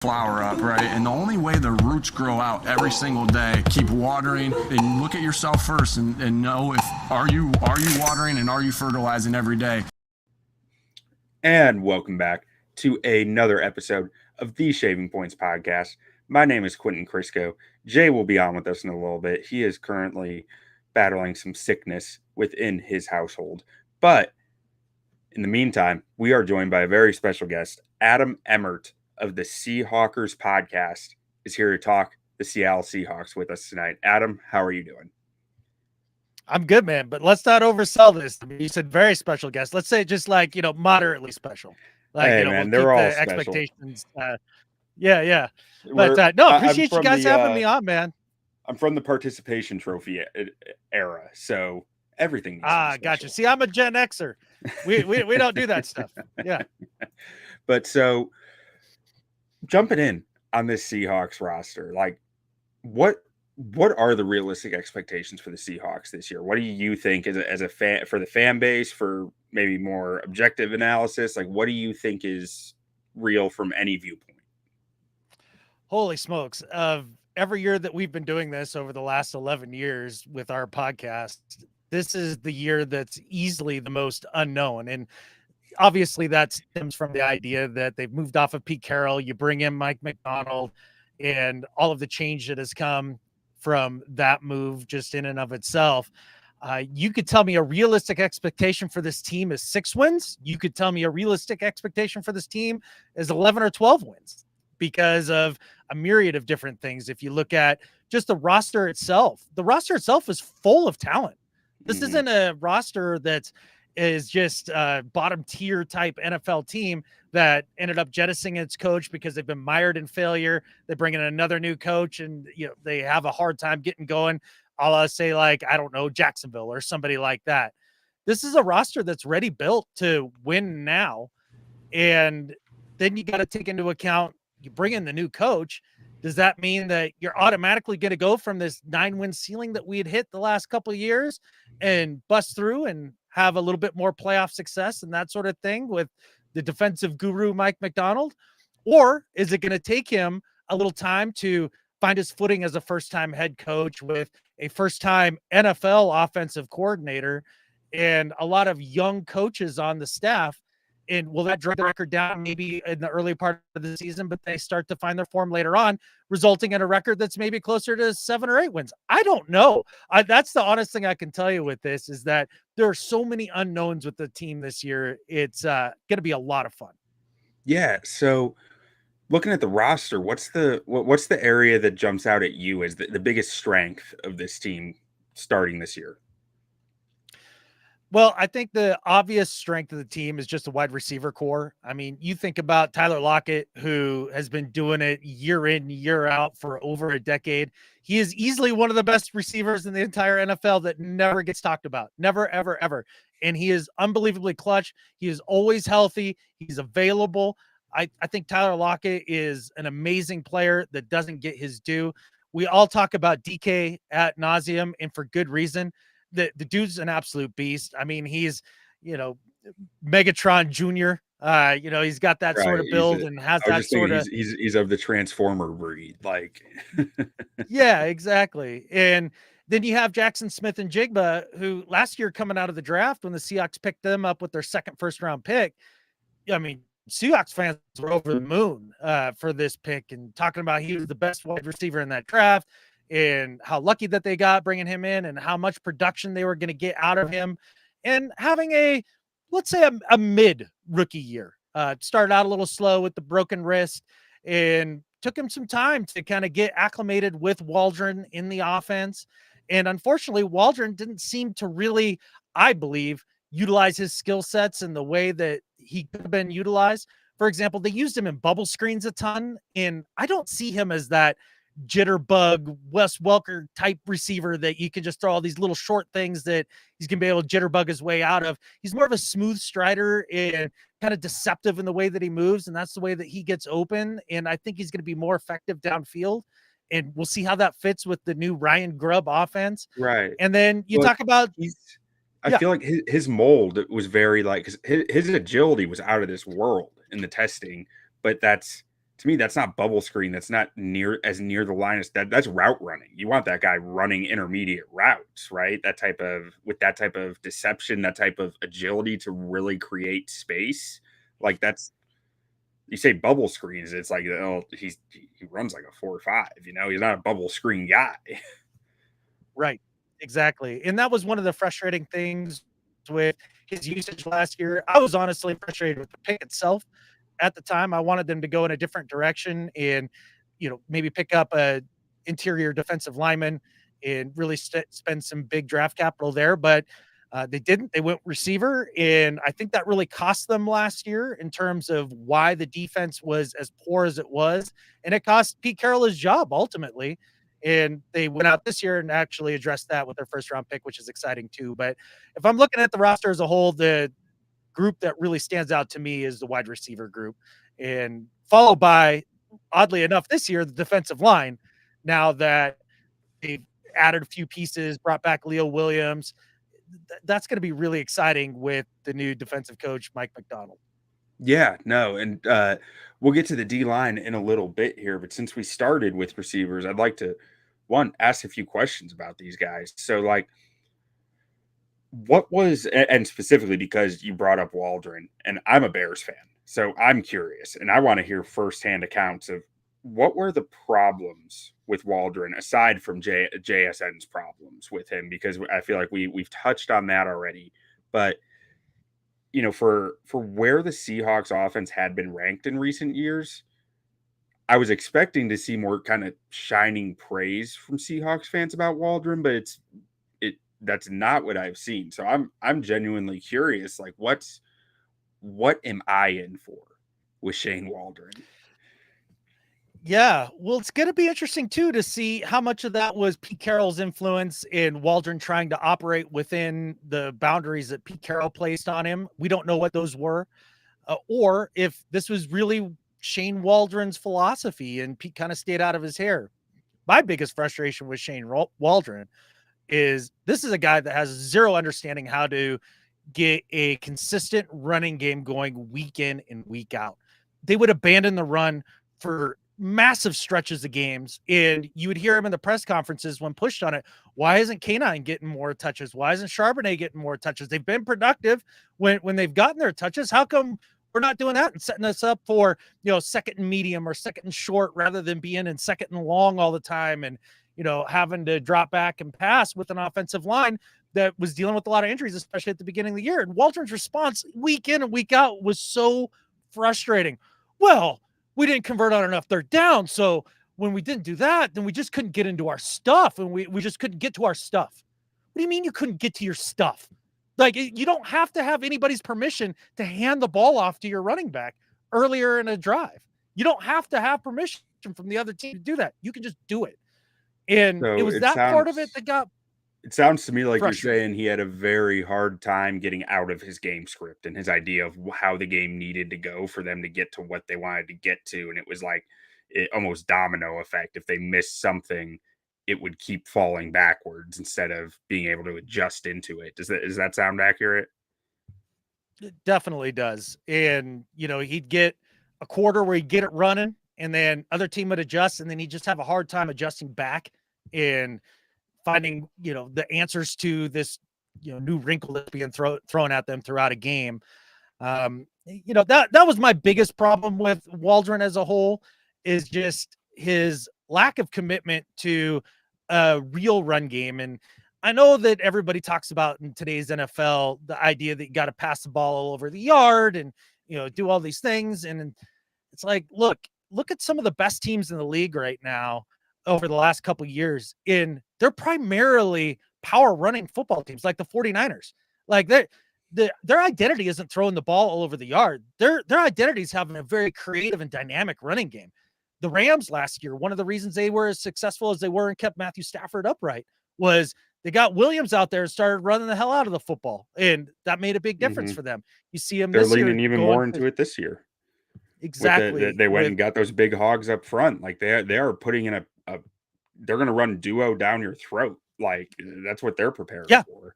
flower up, right? And the only way the roots grow out every single day, keep watering and look at yourself first and know if are you watering and are you fertilizing every day. And welcome back to another episode of the Shaving Points podcast. My name is Quentin Crisco. Jay will be on with us in a little bit. He is currently battling some sickness within his household. But in the meantime, we are joined by a very special guest. Adam Emmert of the Seahawkers podcast is here to talk the Seattle Seahawks with us tonight. Adam, how are you doing? I'm good, man, but let's not oversell this. I mean, you said very special guest. Let's say just like, moderately special. Like, hey, man, they're all special. Expectations. Yeah. But no, appreciate you guys having me on, man. I'm from the participation trophy era, so everything. Gotcha. See, I'm a Gen Xer. We don't do that stuff. Yeah. But so jumping in on this Seahawks roster, like what are the realistic expectations for the Seahawks this year? What do you think as a fan, for the fan base, for maybe more objective analysis? Like, what do you think is real from any viewpoint? Holy smokes. Every year that we've been doing this over the last 11 years with our podcast, this is the year that's easily the most unknown. And obviously that stems from the idea that they've moved off of Pete Carroll. You bring in Mike McDonald and all of the change that has come from that move just in and of itself. You could tell me a realistic expectation for this team is 6 wins. You could tell me a realistic expectation for this team is 11 or 12 wins because of a myriad of different things. If you look at just the roster itself is full of talent. This isn't a roster that is just a bottom tier type NFL team that ended up jettisoning its coach because they've been mired in failure. They bring in another new coach and they have a hard time getting going. I'll say, like, I don't know, Jacksonville or somebody like that. This is a roster that's ready built to win now. And then you got to take into account, you bring in the new coach. Does that mean that you're automatically going to go from this 9-win ceiling that we had hit the last couple of years and bust through and have a little bit more playoff success and that sort of thing with the defensive guru, Mike McDonald? Or is it going to take him a little time to find his footing as a first-time head coach with a first-time NFL offensive coordinator and a lot of young coaches on the staff? And will that drag the record down maybe in the early part of the season, but they start to find their form later on, resulting in a record that's maybe closer to 7 or 8 wins? I don't know. That's the honest thing I can tell you with this, is that there are so many unknowns with the team this year. It's going to be a lot of fun. Yeah. So looking at the roster, what's the area that jumps out at you as the biggest strength of this team starting this year? Well, I think the obvious strength of the team is just a wide receiver core. I mean, you think about Tyler Lockett, who has been doing it year in, year out for over a decade. He is easily one of the best receivers in the entire NFL that never gets talked about. Never, ever, ever. And he is unbelievably clutch. He is always healthy. He's available. I think Tyler Lockett is an amazing player that doesn't get his due. We all talk about DK ad nauseum, and for good reason. The dude's an absolute beast. I mean, he's, Megatron Jr. He's got that sort of build and has that sort of. He's of the Transformer breed, like. Yeah, exactly. And then you have Jackson Smith and Jigba, who last year coming out of the draft when the Seahawks picked them up with their second first-round pick. I mean, Seahawks fans were over the moon for this pick and talking about he was the best wide receiver in that draft, and how lucky that they got bringing him in and how much production they were going to get out of him, and having let's say a mid rookie year. Started out a little slow with the broken wrist and took him some time to kind of get acclimated with Waldron in the offense. And unfortunately, Waldron didn't seem to really, I believe, utilize his skill sets in the way that he could have been utilized. For example, they used him in bubble screens a ton, and I don't see him as that jitterbug Wes Welker type receiver that you can just throw all these little short things that he's gonna be able to jitterbug his way out of. He's more of a smooth strider and kind of deceptive in the way that he moves, and that's the way that he gets open. And I think he's going to be more effective downfield, and we'll see how that fits with the new Ryan Grubb offense. Right. And then you talk about I feel like his mold was very his agility was out of this world in the testing, but that's to me, that's not bubble screen. That's not near the line. That's route running. You want that guy running intermediate routes, right? With that type of deception, that type of agility to really create space. Like you say bubble screens. It's like, oh, he runs like a 4.5. He's not a bubble screen guy. Right. Exactly. And that was one of the frustrating things with his usage last year. I was honestly frustrated with the pick itself. At the time, I wanted them to go in a different direction and, maybe pick up a interior defensive lineman and really spend some big draft capital there. But they didn't. They went receiver, and I think that really cost them last year in terms of why the defense was as poor as it was, and it cost Pete Carroll his job ultimately. And they went out this year and actually addressed that with their first round pick, which is exciting too. But if I'm looking at the roster as a whole, the group that really stands out to me is the wide receiver group, and followed by, oddly enough, this year, the defensive line. Now that they've added a few pieces, brought back Leo Williams, that's going to be really exciting with the new defensive coach, Mike McDonald. Yeah, no, and we'll get to the D line in a little bit here, but since we started with receivers, I'd like to ask a few questions about these guys. So, like, what was, and specifically because you brought up Waldron, and I'm a Bears fan, so I'm curious, and I want to hear firsthand accounts of what were the problems with Waldron aside from JSN's problems with him, because I feel like we've touched on that already, but for where the Seahawks offense had been ranked in recent years, I was expecting to see more kind of shining praise from Seahawks fans about Waldron, but that's not what I've seen. So I'm genuinely curious, like what am I in for with Shane Waldron? Yeah, well, it's going to be interesting too to see how much of that was Pete Carroll's influence in Waldron trying to operate within the boundaries that Pete Carroll placed on him. We don't know what those were, or if this was really Shane Waldron's philosophy and Pete kind of stayed out of his hair. My biggest frustration with Shane Waldron is this is a guy that has zero understanding how to get a consistent running game going week in and week out. They would abandon the run for massive stretches of games, and you would hear him in the press conferences when pushed on it. Why isn't K9 getting more touches? Why isn't Charbonnet getting more touches? They've been productive when they've gotten their touches. How come we're not doing that and setting us up for, second and medium or second and short rather than being in second and long all the time and, having to drop back and pass with an offensive line that was dealing with a lot of injuries, especially at the beginning of the year. And Waldron's response week in and week out was so frustrating. Well, we didn't convert on enough third down. So when we didn't do that, then we just couldn't get into our stuff, and we just couldn't get to our stuff. What do you mean you couldn't get to your stuff? Like, you don't have to have anybody's permission to hand the ball off to your running back earlier in a drive. You don't have to have permission from the other team to do that. You can just do it. And So it was part of it that got. It sounds to me like you're saying he had a very hard time getting out of his game script and his idea of how the game needed to go for them to get to what they wanted to get to. And it was like almost domino effect. If they missed something, it would keep falling backwards instead of being able to adjust into it. Does that sound accurate? It definitely does. And, he'd get a quarter where he'd get it running, and then other team would adjust, and then he'd just have a hard time adjusting back and finding, the answers to this, new wrinkle that's being thrown at them throughout a game. That was my biggest problem with Waldron as a whole, is just his lack of commitment to a real run game. And I know that everybody talks about in today's NFL, the idea that you got to pass the ball all over the yard and, do all these things. And it's like, look at some of the best teams in the league right now over the last couple of years. They're primarily power running football teams, like the 49ers. Like their identity isn't throwing the ball all over the yard. Their identity is having a very creative and dynamic running game. The Rams last year, one of the reasons they were as successful as they were and kept Matthew Stafford upright was they got Williams out there and started running the hell out of the football. And that made a big difference for them. You see them They're this year. They're leaning even more into it this year. Exactly. They went and got those big hogs up front. Like they are putting in they're going to run duo down your throat. Like that's what they're preparing for.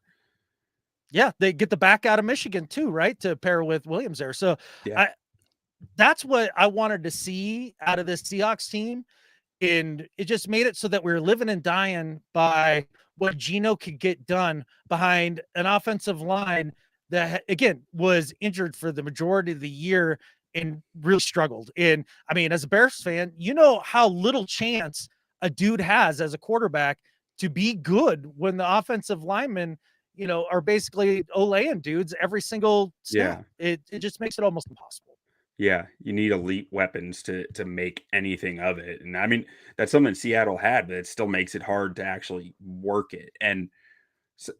Yeah. They get the back out of Michigan too, right? To pair with Williams there. So that's what I wanted to see out of this Seahawks team. And it just made it so that we were living and dying by what Geno could get done behind an offensive line that, again, was injured for the majority of the year and really struggled. And I mean, as a Bears fan, you know how little chance a dude has as a quarterback to be good when the offensive linemen, are basically Olaying dudes every single snap. Yeah. It just makes it almost impossible. Yeah, you need elite weapons to make anything of it, and I mean, that's something Seattle had, but it still makes it hard to actually work it, and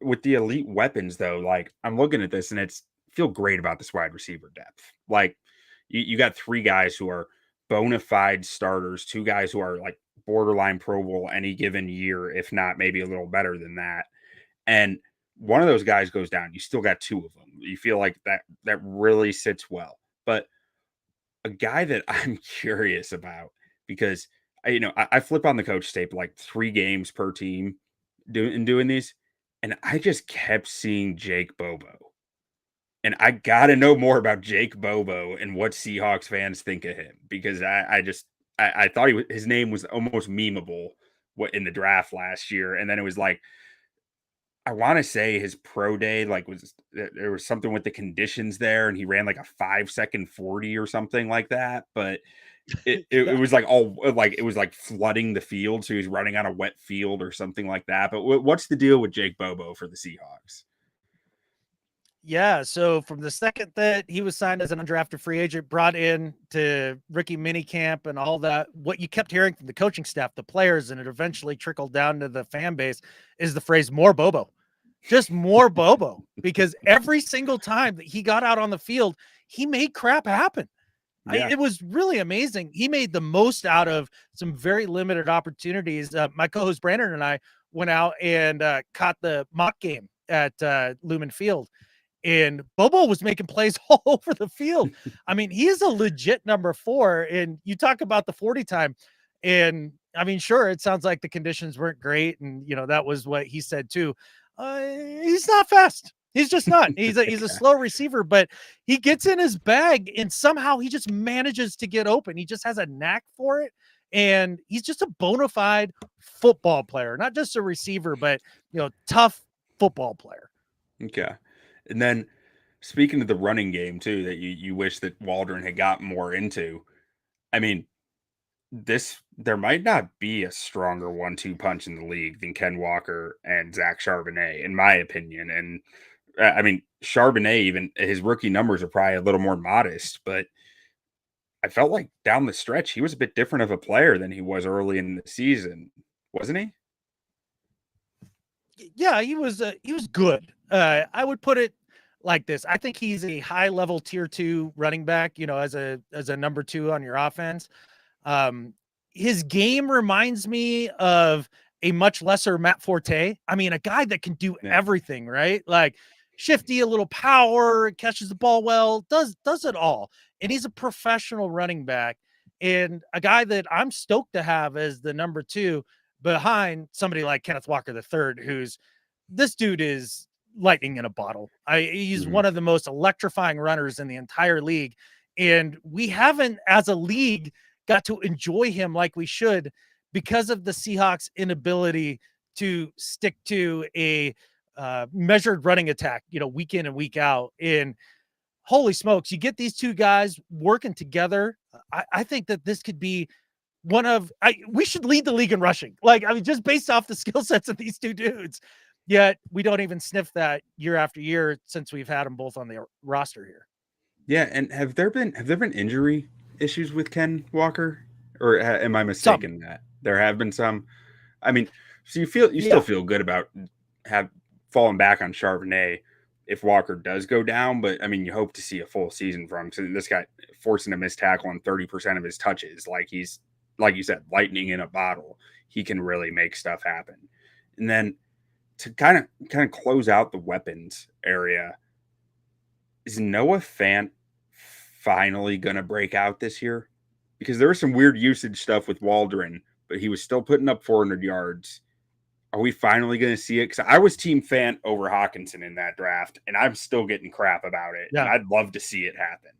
with the elite weapons, though, like, I'm looking at this, and it's feel great about this wide receiver depth. Like, you got 3 guys who are bona fide starters, 2 guys who are, like, borderline Pro Bowl any given year, if not maybe a little better than that, and one of those guys goes down, you still got 2 of them. You feel like that really sits well, but a guy that I'm curious about because I flip on the coach tape like 3 games per team doing these, and I just kept seeing Jake Bobo. And I gotta know more about Jake Bobo and what Seahawks fans think of him because I thought his name was almost memeable what in the draft last year, and then it was like I want to say his pro day there was something with the conditions there, and he ran like a 5-second 40 or something like that, but it Yeah. was like all like it was like flooding the field, so he was running on a wet field or something like that. But what's the deal with Jake Bobo for the Seahawks? Yeah, so from the second that he was signed as an undrafted free agent, brought in to rookie minicamp and all that, what you kept hearing from the coaching staff, the players, and it eventually trickled down to the fan base is the phrase more Bobo. Just more Bobo. Because every single time that he got out on the field, he made crap happen. Yeah, It was really amazing. He made the most out of some very limited opportunities. My co-host Brandon and I went out and caught the mock game at Lumen Field, and Bobo was making plays all over the field. I mean, he is a legit number 4. And you talk about the 40 time. And I mean, sure, it sounds like the conditions weren't great. And, that was what he said too. He's not fast. He's just not. He's a slow receiver, but he gets in his bag and somehow he just manages to get open. He just has a knack for it. And he's just a bona fide football player, not just a receiver, but, tough football player. okay. And then speaking of the running game too, that you wish that Waldron had got more into. I mean, there might not be a stronger 1-2 punch in the league than Ken Walker and Zach Charbonnet, in my opinion. And I mean, Charbonnet, even his rookie numbers are probably a little more modest, but I felt like down the stretch he was a bit different of a player than he was early in the season, wasn't he? Yeah, he was good. I would put it like this. I think he's a high level tier 2 running back, as a number 2 on your offense. His game reminds me of a much lesser Matt Forte. I mean, a guy that can do Yeah. everything, right? Like shifty, a little power, catches the ball well, does it all. And he's a professional running back and a guy that I'm stoked to have as the number 2 behind somebody like Kenneth Walker III, who's this dude is lightning in a bottle. He's Mhm. one of the most electrifying runners in the entire league. And we haven't, as a league, got to enjoy him like we should because of the Seahawks' inability to stick to a measured running attack, week in and week out. And holy smokes, you get these 2 guys working together. I think that this could be we should lead the league in rushing. Like, I mean, just based off the skill sets of these 2 dudes. Yet we don't even sniff that year after year since we've had them both on the roster here. Yeah, and have there been injury issues with Ken Walker, or am I Some, mistaken that there have been some? I mean, so you still yeah. feel good about have falling back on Charbonnet if Walker does go down, but I mean, you hope to see a full season from him. So this guy forcing a missed tackle on 30% of his touches, like he's like you said, lightning in a bottle. He can really make stuff happen. And then to kind of close out the weapons area, is Noah Fant finally going to break out this year? Because there was some weird usage stuff with Waldron, but he was still putting up 400 yards. Are we finally going to see it? Because I was Team Fant over Hawkinson in that draft, and I'm still getting crap about it. And Yeah. I'd love to see it happen.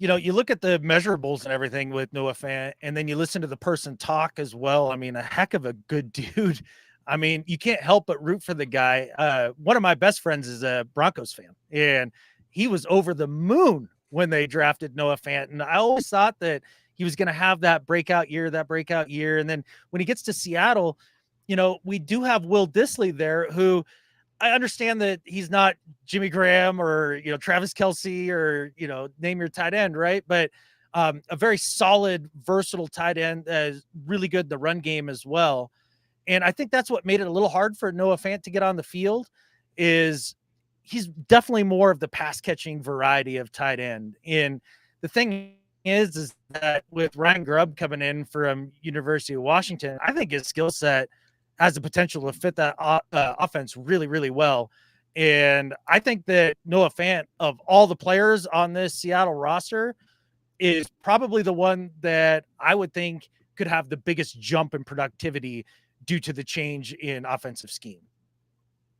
you look at the measurables and everything with Noah Fant, and then you listen to the person talk as well. I mean, a heck of a good dude. I mean, you can't help but root for the guy. One of my best friends is a Broncos fan, and he was over the moon when they drafted Noah Fant. And I always thought that he was going to have that breakout year. And then when he gets to Seattle, we do have Will Dissly there, who I understand that he's not Jimmy Graham or, Travis Kelce or, name your tight end, right? But a very solid, versatile tight end that is really good in the run game as well. And I think that's what made it a little hard for Noah Fant to get on the field. Is he's definitely more of the pass catching variety of tight end. And the thing is that with Ryan Grubb coming in from University of Washington, I think his skill set has the potential to fit that offense really, really well. And I think that Noah Fant, of all the players on this Seattle roster, is probably the one that I would think could have the biggest jump in productivity due to the change in offensive scheme.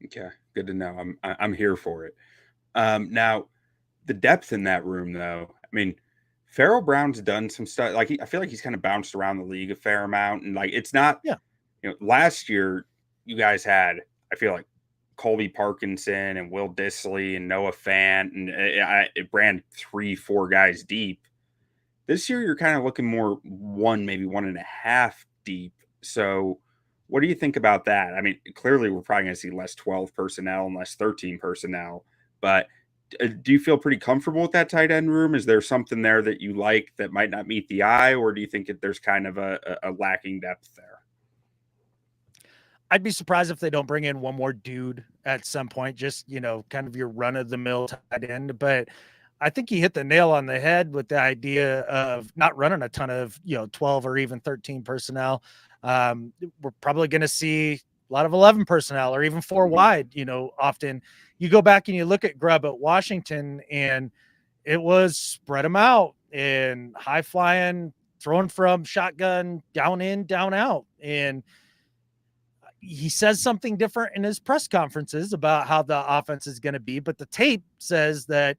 Okay, good to know. I'm here for it. Now, the depth in that room, though. I mean, Farrell Brown's done some stuff. Like I feel like he's kind of bounced around the league a fair amount, and like it's not. Yeah. Last year you guys had, I feel like, Colby Parkinson and Will Dissly and Noah Fant, and it ran 3-4 guys deep. This year you're kind of looking more maybe 1.5 deep. So what do you think about that? I mean, clearly we're probably going to see less 12 personnel and less 13 personnel, but do you feel pretty comfortable with that tight end room? Is there something there that you like that might not meet the eye, or do you think that there's kind of a lacking depth there? I'd be surprised if they don't bring in one more dude at some point, just, kind of your run of the mill tight end. But I think he hit the nail on the head with the idea of not running a ton of, 12 or even 13 personnel. We're probably going to see a lot of 11 personnel or even 4 wide, often. You go back and you look at Grubb at Washington, and it was spread them out and high flying, throwing from shotgun, down in, down out. And he says something different in his press conferences about how the offense is going to be, but the tape says that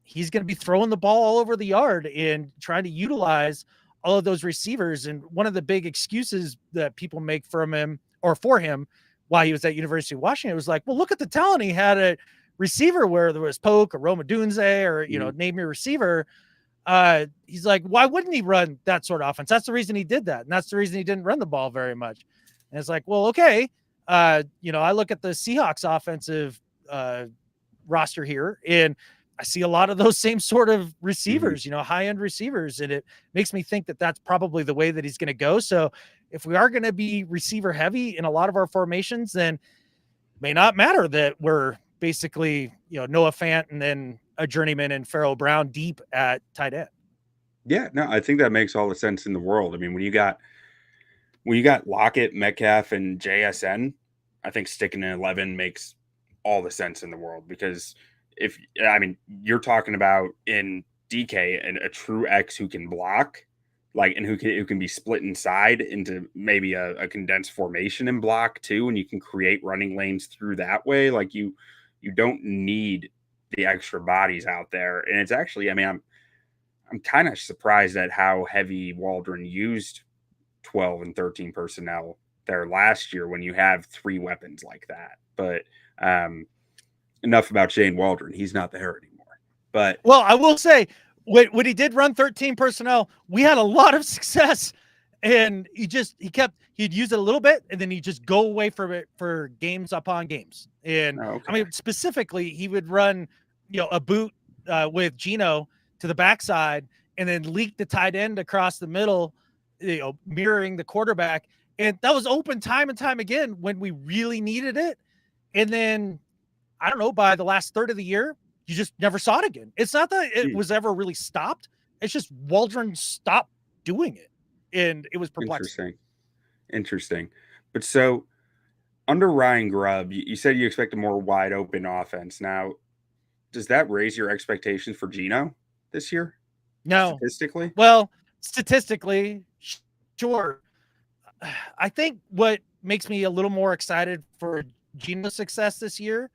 he's going to be throwing the ball all over the yard and trying to utilize all of those receivers. And one of the big excuses that people make from him or for him while he was at University of Washington, it was like, well, look at the talent. He had a receiver where there was Polk or Roma Dunze or, name your receiver. He's like, why wouldn't he run that sort of offense? That's the reason he did that. And that's the reason he didn't run the ball very much. And it's like, well, okay. I look at the Seahawks offensive roster here, and I see a lot of those same sort of receivers, high-end receivers. And it makes me think that that's probably the way that he's going to go. So if we are going to be receiver heavy in a lot of our formations, then it may not matter that we're basically, Noah Fant and then a journeyman and Farrell Brown deep at tight end. Yeah, no, I think that makes all the sense in the world. I mean, when you got Lockett, Metcalf, and JSN, I think sticking in 11 makes all the sense in the world, because you're talking about in DK and a true X who can block, and who can be split inside into maybe a condensed formation and block too, and you can create running lanes through that way. Like you don't need the extra bodies out there, and it's actually, I'm kind of surprised at how heavy Waldron used 12 and 13 personnel there last year when you have 3 weapons like that. But enough about Shane Waldron. He's not there anymore. But well, I will say when he did run 13 personnel, we had a lot of success, and he'd use it a little bit, and then he'd just go away from it for games upon games. And specifically he would run, a boot with Geno to the backside and then leak the tight end across the middle, mirroring the quarterback. And that was open time and time again when we really needed it. And then, I don't know, by the last third of the year, you just never saw it again. It's not that it was ever really stopped. It's just Waldron stopped doing it. And it was perplexing. Interesting. But so under Ryan Grubb, you said you expect a more wide open offense. Now, does that raise your expectations for Geno this year? No. Statistically? Well, statistically, sure. I think what makes me a little more excited for Geno's success this year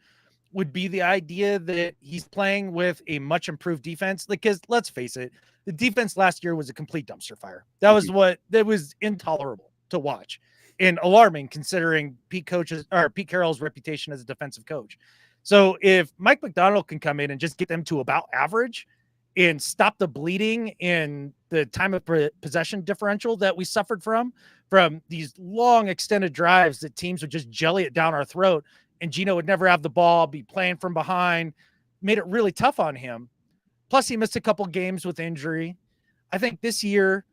would be the idea that he's playing with a much improved defense. Because let's face it, the defense last year was a complete dumpster fire. That was intolerable to watch and alarming considering Pete Carroll's reputation as a defensive coach. So if Mike McDonald can come in and just get them to about average and stop the bleeding and the time of possession differential that we suffered from these long extended drives that teams would just jelly it down our throat, and Geno would never have the ball, be playing from behind, made it really tough on him. Plus he missed a couple games with injury. I think this year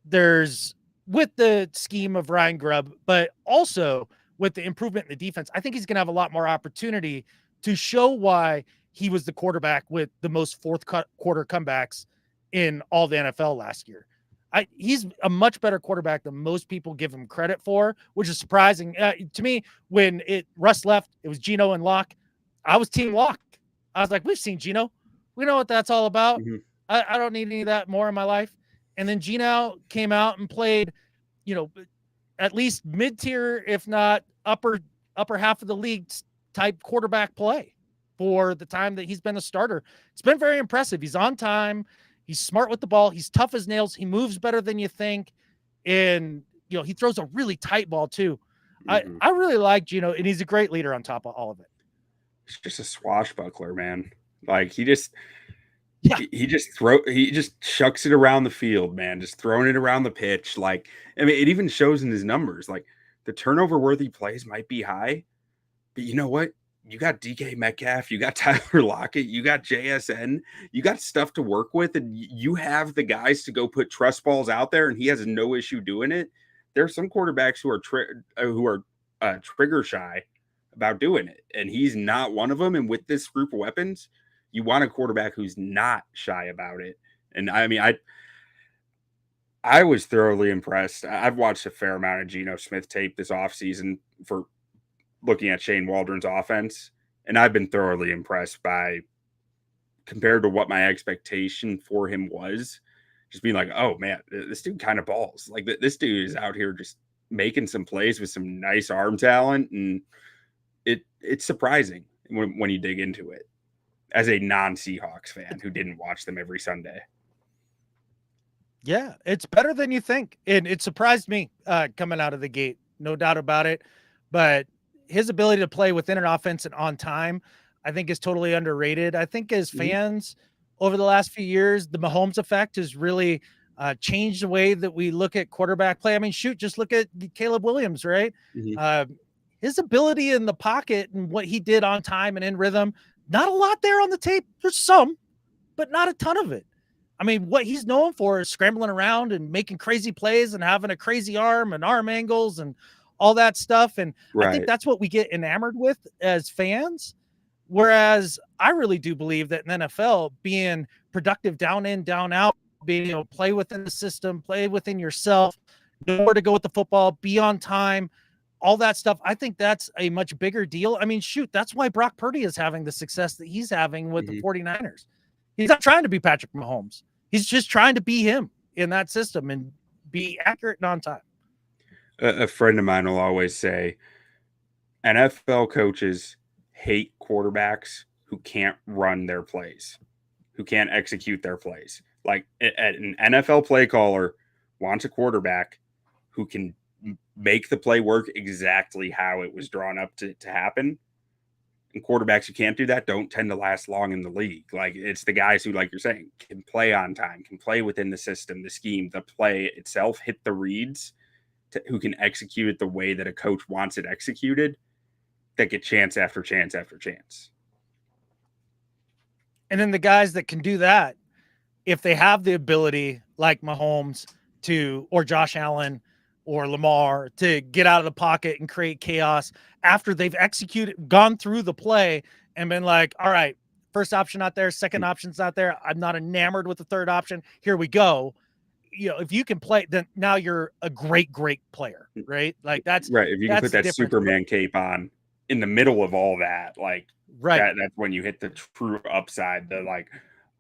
there's, with the scheme of Ryan Grubb, but also with the improvement in the defense, I think he's going to have a lot more opportunity to show why he was the quarterback with the most fourth quarter comebacks in all the NFL last year. He's a much better quarterback than most people give him credit for, which is surprising to me. When Russ left, it was Geno and Locke. I was team Locke. I was like, we've seen Geno. We know what that's all about. Mhm. I don't need any of that more in my life. And then Geno came out and played, at least mid-tier, if not upper half of the league type quarterback play for the time that he's been a starter. It's been very impressive. He's on time. He's smart with the ball. He's tough as nails. He moves better than you think. And, he throws a really tight ball too. Mhm. I really like Geno, and he's a great leader on top of all of it. He's just a swashbuckler, man. Like he just chucks it around the field, man. Just throwing it around the pitch. Like, I mean, it even shows in his numbers. Like the turnover worthy plays might be high, but you know what? You got DK Metcalf, you got Tyler Lockett, you got JSN, you got stuff to work with, and you have the guys to go put trust balls out there, and he has no issue doing it. There are some quarterbacks who are trigger shy about doing it, and he's not one of them. And with this group of weapons, you want a quarterback who's not shy about it. And I mean, I was thoroughly impressed. I've watched a fair amount of Geno Smith tape this offseason for looking at Shane Waldron's offense, and I've been thoroughly impressed by, compared to what my expectation for him was, just being like, oh man, this dude kind of balls. Like this dude is out here just making some plays with some nice arm talent, and it's surprising when you dig into it as a non-Seahawks fan who didn't watch them every Sunday. Yeah, it's better than you think. And it surprised me coming out of the gate, no doubt about it. But his ability to play within an offense and on time, I think, is totally underrated. I think as fans over the last few years, the Mahomes effect has really changed the way that we look at quarterback play. I mean, just look at Caleb Williams, right? His ability in the pocket and what he did on time and in rhythm, not a lot there on the tape. There's some, but not a ton of it. I mean, what he's known for is scrambling around and making crazy plays and having a crazy arm and arm angles and all that stuff. And I think that's what we get enamored with as fans. Whereas I really do believe that in NFL, being productive down in, down out, being able to play within the system, play within yourself, know where to go with the football, be on time, all that stuff. I think that's a much bigger deal. I mean, shoot, that's why Brock Purdy is having the success that he's having with the 49ers. He's not trying to be Patrick Mahomes. He's just trying to be him in that system and be accurate and on time. A friend of mine will always say NFL coaches hate quarterbacks who can't run their plays, who can't execute their plays. Like an NFL play caller wants a quarterback who can make the play work exactly how it was drawn up to happen. And quarterbacks who can't do that don't tend to last long in the league. Like it's the guys who, like you're saying, can play on time, can play within the system, the scheme, the play itself, hit the reads, who can execute it the way that a coach wants it executed, that get chance after chance after chance. And then the guys that can do that, if they have the ability like Mahomes or Josh Allen or Lamar to get out of the pocket and create chaos after they've gone through the play and been like, all right, first option not there, second option's not there. I'm not enamored with the third option. Here we go. If you can play, then now you're a great player, right? Like that's right. If you can put that Superman cape on in the middle of all that, like that's when you hit the true upside. The like,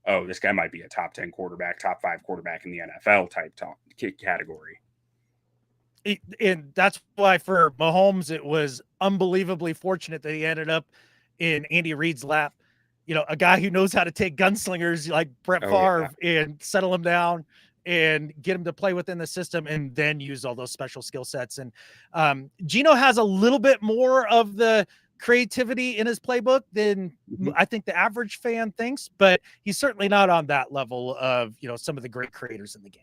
oh, this guy might be a top 10 quarterback, top 5 quarterback in the NFL type category. And that's why for Mahomes, it was unbelievably fortunate that he ended up in Andy Reid's lap. You know, a guy who knows how to take gunslingers like Brett Favre and settle them down and get him to play within the system and then use all those special skill sets. And Geno has a little bit more of the creativity in his playbook than I think the average fan thinks, but he's certainly not on that level of, you know, some of the great creators in the game.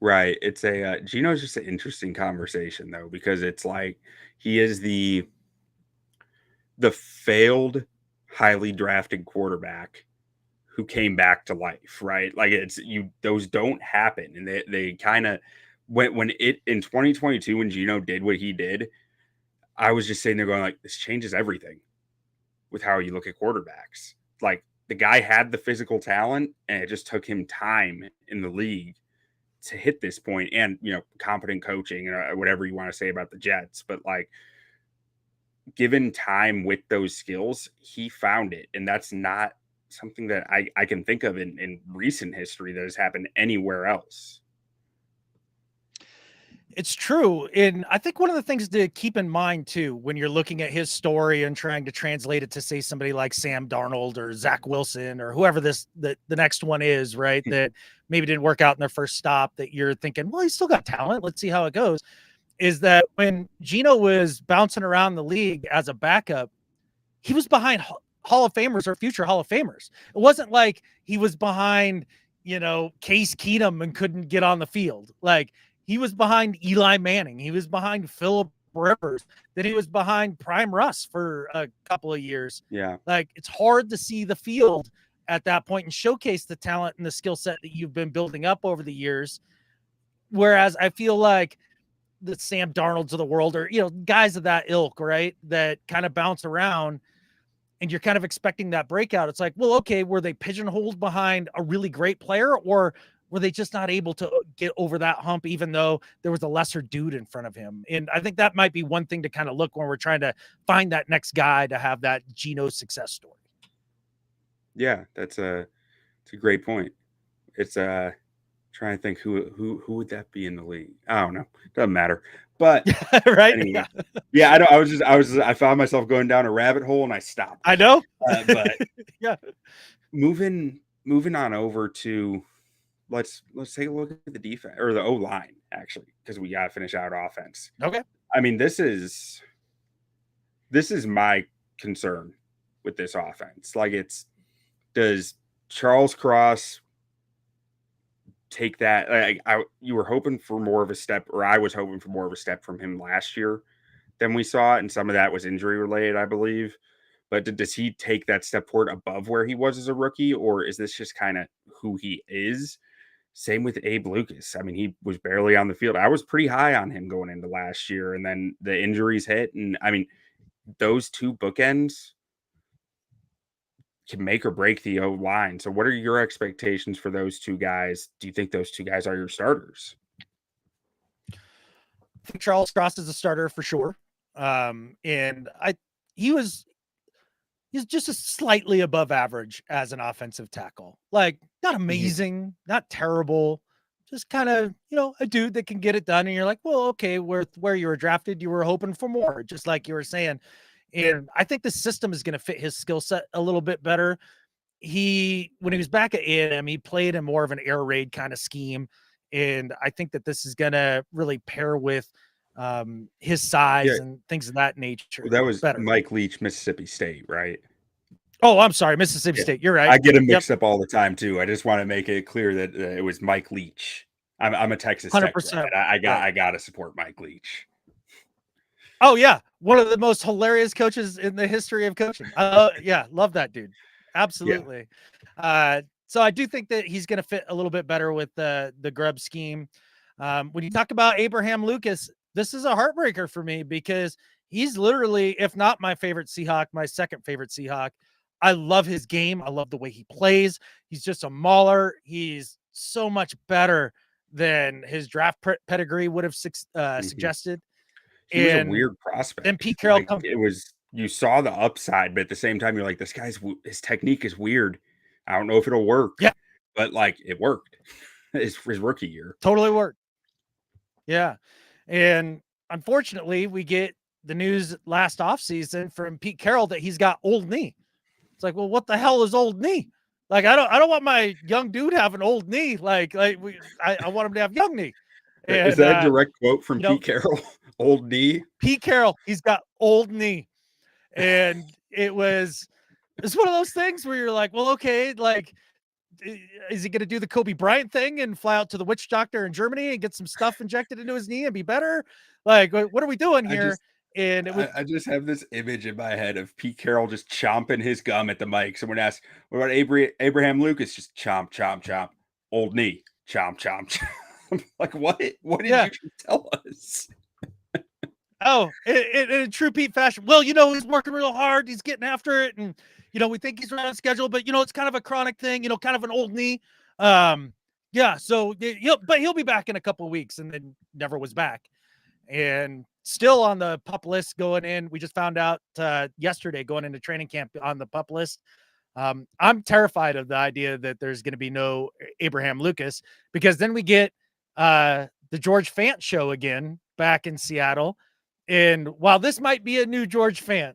Right. It's a Geno's just an interesting conversation though, because it's like he is the failed highly drafted quarterback who came back to life, right? Like those don't happen. And they kind of when it in 2022, when Geno did what he did, I was just sitting there going like, this changes everything with how you look at quarterbacks. Like the guy had the physical talent and it just took him time in the league to hit this point, and, you know, competent coaching or whatever you want to say about the Jets. But like, given time with those skills, he found it. And that's not something that I can think of in recent history that has happened anywhere else. It's true. And I think one of the things to keep in mind too, when you're looking at his story and trying to translate it to say somebody like Sam Darnold or Zach Wilson or whoever the next one is, right, that maybe didn't work out in their first stop, that you're thinking, well, he's still got talent, let's see how it goes, is that when Geno was bouncing around the league as a backup, he was behind Hall of Famers or future Hall of Famers. It wasn't like he was behind, you know, Case Keenum and couldn't get on the field. Like, he was behind Eli Manning. He was behind Phillip Rivers. Then he was behind Prime Russ for a couple of years. Yeah. Like, it's hard to see the field at that point and showcase the talent and the skill set that you've been building up over the years. Whereas I feel like the Sam Darnolds of the world, or, you know, guys of that ilk, right, that kind of bounce around and you're kind of expecting that breakout. It's like, well, okay, were they pigeonholed behind a really great player, or were they just not able to get over that hump, even though there was a lesser dude in front of him? And I think that might be one thing to kind of look when we're trying to find that next guy to have that Geno success story. Yeah, it's a great point. It's trying to think who would that be in the league? I don't know. Doesn't matter. But right. Anyway, yeah, I don't. I found myself going down a rabbit hole and I stopped. I know. But yeah. Moving on over to let's take a look at the defense or the O-line, actually, because we got to finish out offense. Okay. I mean, this is my concern with this offense. Like, does Charles Cross take that? Like, you were hoping for more of a step, or I was hoping for more of a step from him last year than we saw, and some of that was injury related, I believe. But does he take that step forward above where he was as a rookie, or is this just kind of who he is? Same with Abe Lucas. I mean, he was barely on the field. I was pretty high on him going into last year, and then the injuries hit. And I mean, those two bookends can make or break the O-line. So what are your expectations for those two guys? Do you think those two guys are your starters? I think Charles Cross is a starter for sure. And he's just a slightly above average as an offensive tackle. Like, not amazing, not terrible, just kind of, you know, a dude that can get it done. And you're like, well, okay, where you were drafted, you were hoping for more, just like you were saying. And I think the system is going to fit his skill set a little bit better. When he was back at A&M, he played in more of an air raid kind of scheme. And I think that this is going to really pair with his size and things of that nature. Well, that was better. Mike Leach, Mississippi State, right? Oh, I'm sorry, Mississippi State. You're right. I get him mixed up all the time too. I just want to make it clear that it was Mike Leach. I'm a Texas Tech 100%. I got to support Mike Leach. Oh yeah, one of the most hilarious coaches in the history of coaching. Yeah, love that dude. Absolutely. Yeah. So I do think that he's going to fit a little bit better with the Grubb scheme. When you talk about Abraham Lucas, this is a heartbreaker for me because he's literally, if not my favorite Seahawk, my second favorite Seahawk. I love his game. I love the way he plays. He's just a mauler. He's so much better than his draft pedigree would have suggested. He was a weird prospect. And Pete Carroll, you saw the upside, but at the same time, you're like, this guy's his technique is weird. I don't know if it'll work. Yeah, but like it worked. his rookie year totally worked. Yeah, and unfortunately, we get the news last offseason from Pete Carroll that he's got old knee. It's like, well, what the hell is old knee? Like, I don't want my young dude having old knee. I want him to have young knee. And, is that a direct quote from you know, Pete Carroll? Old knee. Pete Carroll, he's got old knee. And it's one of those things where you're like, well, okay, like, is he going to do the Kobe Bryant thing and fly out to the witch doctor in Germany and get some stuff injected into his knee and be better? Like, what are we doing here? I just have this image in my head of Pete Carroll just chomping his gum at the mic. Someone asks, "What about Abraham Lucas?" Just chomp, chomp, chomp. Old knee, chomp, chomp, chomp. Like, what? What did you just tell us? Oh, in true Pete fashion. Well, he's working real hard. He's getting after it, and we think he's right on schedule. But it's kind of a chronic thing. Kind of an old knee. Yeah. So he'll be back in a couple of weeks, and then never was back, and still on the PUP list going in. We just found out yesterday going into training camp on the PUP list. I'm terrified of the idea that there's going to be no Abraham Lucas, because then we get the George Fant show again back in Seattle. And while this might be a new George Fant,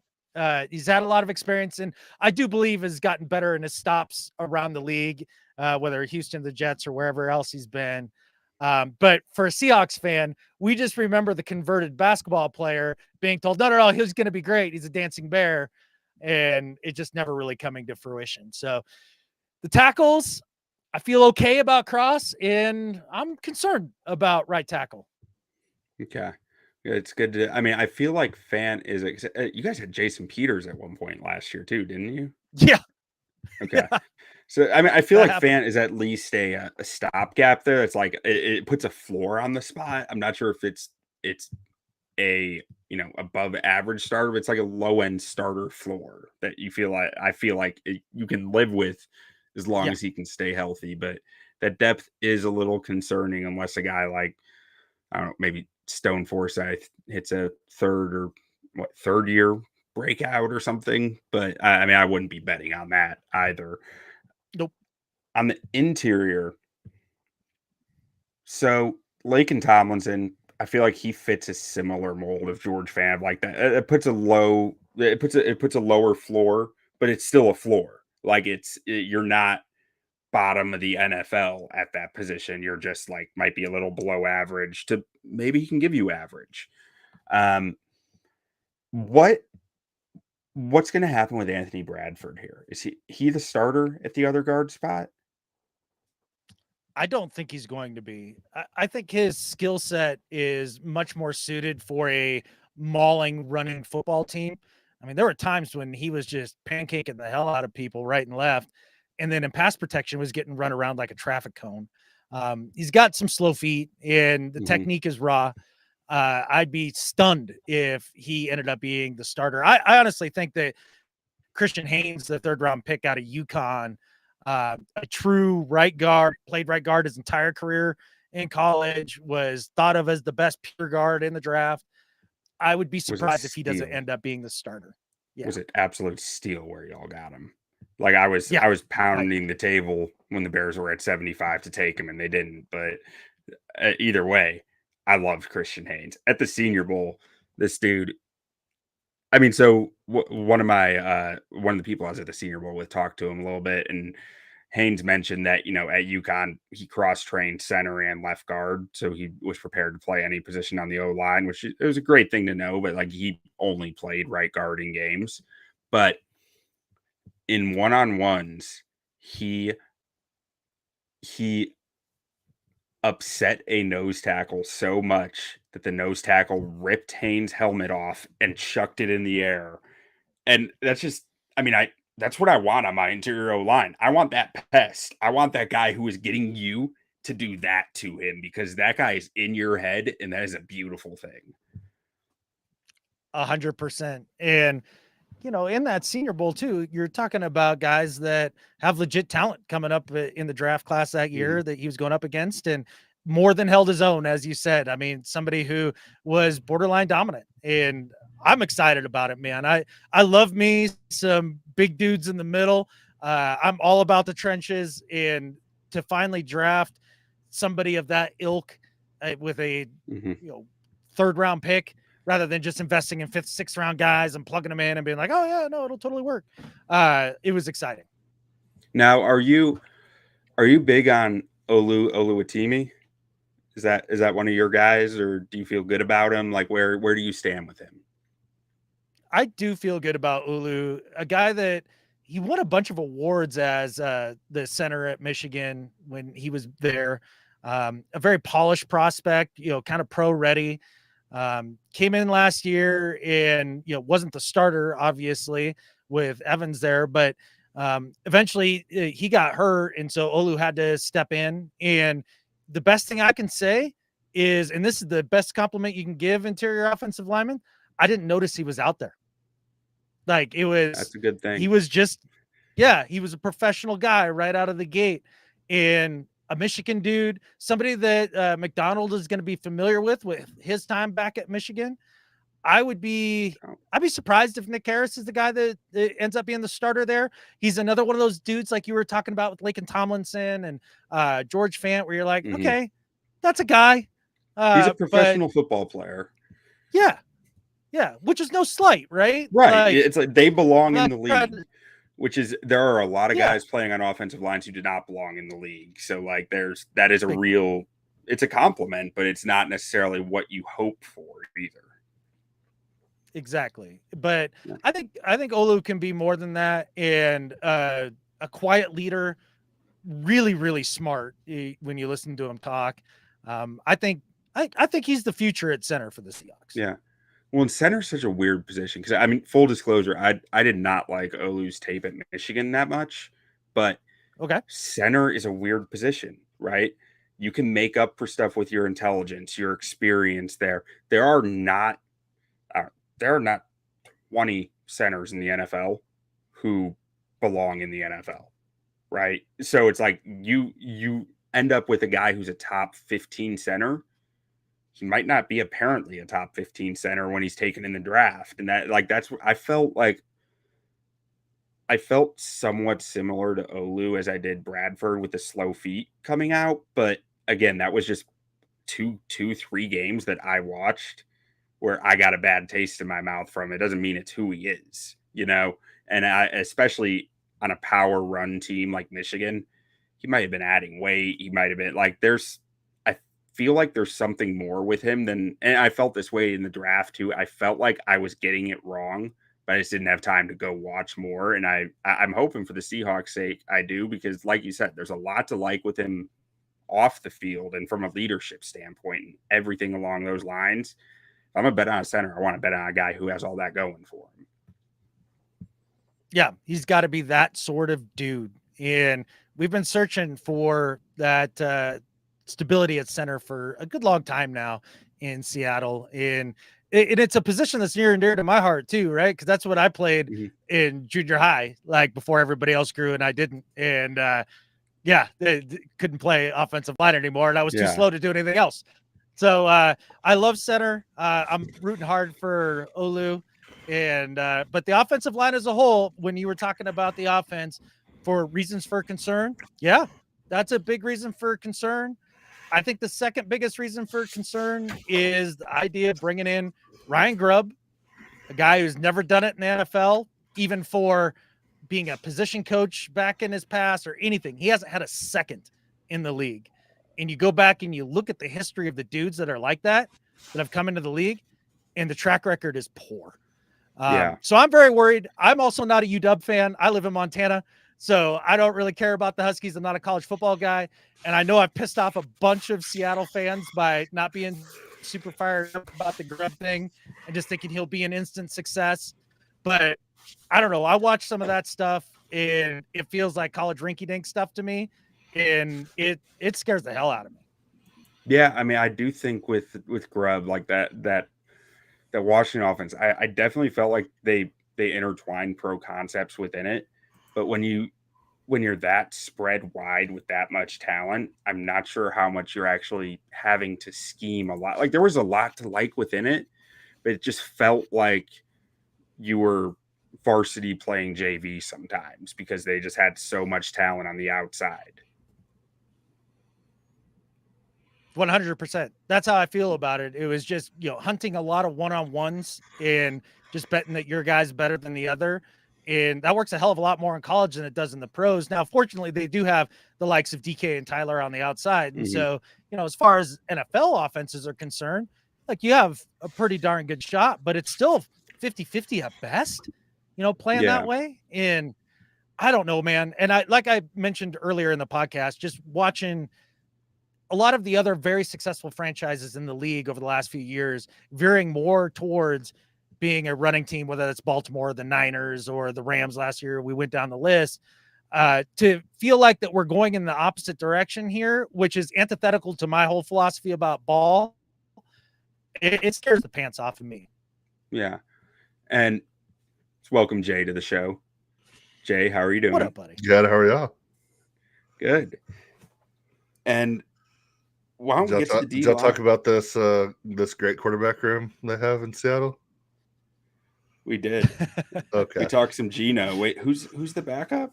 he's had a lot of experience, and I do believe has gotten better in his stops around the league, whether Houston, the Jets, or wherever else he's been. But for a Seahawks fan, we just remember the converted basketball player being told, no, he's going to be great. He's a dancing bear. And it just never really coming to fruition. So the tackles, I feel okay about Cross, and I'm concerned about right tackle. Okay. It's good to, I feel like Fant is, you guys had Jason Peters at one point last year too, didn't you? Yeah. Okay. Yeah. So, I feel like happened. Fant is at least a stopgap there. It's like, it puts a floor on the spot. I'm not sure if it's a, above average starter, but it's like a low end starter floor that I feel like you can live with as long as he can stay healthy. But that depth is a little concerning unless a guy like, I don't know, maybe Stone Forsythe hits a third year breakout or something. But I wouldn't be betting on that either. Nope. On the interior, so Laken Tomlinson, I feel like he fits a similar mold of George Fant. Like that, it puts a lower floor, but it's still a floor. Like you're not bottom of the NFL at that position. You're just like might be a little below average to maybe he can give you average. What's going to happen with Anthony Bradford here? Is he the starter at the other guard spot? I don't think he's going to be. I think his skill set is much more suited for a mauling, running football team. I mean, there were times when he was just pancaking the hell out of people right and left, and then in pass protection was getting run around like a traffic cone. He's got some slow feet, and the technique is raw. I'd be stunned if he ended up being the starter. I honestly think that Christian Haynes, the third-round pick out of UConn, a true right guard, played right guard his entire career in college, was thought of as the best pure guard in the draft. I would be surprised if he doesn't end up being the starter. Yeah. Was it absolute steal where y'all got him? Like I was pounding the table when the Bears were at 75 to take him, and they didn't. But either way, I loved Christian Haynes at the Senior Bowl. This dude. I mean, so one of the people I was at the Senior Bowl with talked to him a little bit, and Haynes mentioned that, at UConn, he cross-trained center and left guard, so he was prepared to play any position on the O-line, which it was a great thing to know, but like he only played right guard in games. But in one-on-ones, he upset a nose tackle so much that the nose tackle ripped Haynes' helmet off and chucked it in the air. And that's just, that's what I want on my interior O-line. I want that pest. I want that guy who is getting you to do that to him, because that guy is in your head, and that is a beautiful thing. 100%. And, in that Senior Bowl too, you're talking about guys that have legit talent coming up in the draft class that year that he was going up against, and more than held his own, as you said. I mean, somebody who was borderline dominant, and I'm excited about it, man. I love me some big dudes in the middle. I'm all about the trenches, and to finally draft somebody of that ilk with a third round pick, rather than just investing in 5th, 6th round guys and plugging them in and being like, oh yeah, no, it'll totally work. It was exciting. Now, are you big on Oluwatimi? Is that one of your guys, or do you feel good about him? Like, where do you stand with him? I do feel good about Olu, a guy that he won a bunch of awards as the center at Michigan when he was there. A very polished prospect, kind of pro ready. Came in last year and, wasn't the starter, obviously, with Evans there, but eventually he got hurt. And so Olu had to step in. And the best thing I can say is, and this is the best compliment you can give interior offensive lineman, I didn't notice he was out there. Like That's a good thing. He was just, he was a professional guy right out of the gate, and a Michigan dude, somebody that McDonald is going to be familiar with his time back at Michigan. I'd be surprised if Nick Harris is the guy that ends up being the starter there. He's another one of those dudes like you were talking about with Laken Tomlinson and George Fant, where you're like, okay, that's a guy. He's a professional football player. Yeah. Yeah, which is no slight, right? Right. It's like they belong in the league, which is, there are a lot of guys playing on offensive lines who do not belong in the league. So like that is a real, it's a compliment, but it's not necessarily what you hope for either. Exactly. But I think Olu can be more than that, and a quiet leader, really, really smart when you listen to him talk. I think he's the future at center for the Seahawks. Yeah. Well, and center is such a weird position because, I mean, full disclosure, I did not like Olu's tape at Michigan that much, but center is a weird position, right? You can make up for stuff with your intelligence, your experience there. There are not 20 centers in the NFL who belong in the NFL, right? So it's like you end up with a guy who's a top 15 center. He might not be apparently a top 15 center when he's taken in the draft. And that's what I felt like. I felt somewhat similar to Olu as I did Bradford with the slow feet coming out. But again, that was just two, 3 games that I watched where I got a bad taste in my mouth from it. Doesn't mean it's who he is, and especially on a power run team like Michigan, he might have been adding weight. He might have been like, feel like there's something more with him and I felt this way in the draft too. I felt like I was getting it wrong, but I just didn't have time to go watch more. And I'm hoping for the Seahawks' sake I do, because like you said, there's a lot to like with him off the field and from a leadership standpoint and everything along those lines. If I'm going to bet on a center, I want to bet on a guy who has all that going for him. Yeah, he's got to be that sort of dude. And we've been searching for that stability at center for a good long time now in Seattle. And it's a position that's near and dear to my heart too, right? Because that's what I played in junior high, like before everybody else grew and I didn't. And they couldn't play offensive line anymore, and I was too slow to do anything else. So I love center. I'm rooting hard for Olu. And but the offensive line as a whole, when you were talking about the offense for reasons for concern, that's a big reason for concern. I think the second biggest reason for concern is the idea of bringing in Ryan Grubb, a guy who's never done it in the NFL, even for being a position coach back in his past or anything. He hasn't had a second in the league. And you go back and you look at the history of the dudes that are like that have come into the league, and the track record is poor. So I'm very worried. I'm also not a UW fan. I live in Montana, so I don't really care about the Huskies. I'm not a college football guy. And I know I've pissed off a bunch of Seattle fans by not being super fired up about the Grubb thing and just thinking he'll be an instant success. But I don't know. I watched some of that stuff, and it feels like college rinky-dink stuff to me, and it scares the hell out of me. Yeah, I mean, I do think with Grubb, like that Washington offense, I definitely felt like they intertwined pro concepts within it. But when you're that spread wide with that much talent, I'm not sure how much you're actually having to scheme a lot. Like, there was a lot to like within it, but it just felt like you were varsity playing JV sometimes because they just had so much talent on the outside. 100%. That's how I feel about it. It was just, hunting a lot of one-on-ones and just betting that your guy's better than the other. And that works a hell of a lot more in college than it does in the pros. Now, fortunately, they do have the likes of DK and Tyler on the outside. And so, as far as NFL offenses are concerned, like you have a pretty darn good shot, but it's still 50-50 at best, playing that way. And I don't know, man. And like I mentioned earlier in the podcast, just watching a lot of the other very successful franchises in the league over the last few years veering more towards being a running team, whether it's Baltimore, the Niners, or the Rams last year. We went down the list to feel like that we're going in the opposite direction here, which is antithetical to my whole philosophy about ball. It scares the pants off of me. Yeah. And welcome Jay to the show. Jay, how are you doing? What up, buddy? Good. How are y'all? Good. And why don't we get to the D Did y'all talk about this this great quarterback room they have in Seattle? We did. Okay. We talked some Geno. Wait, who's the backup?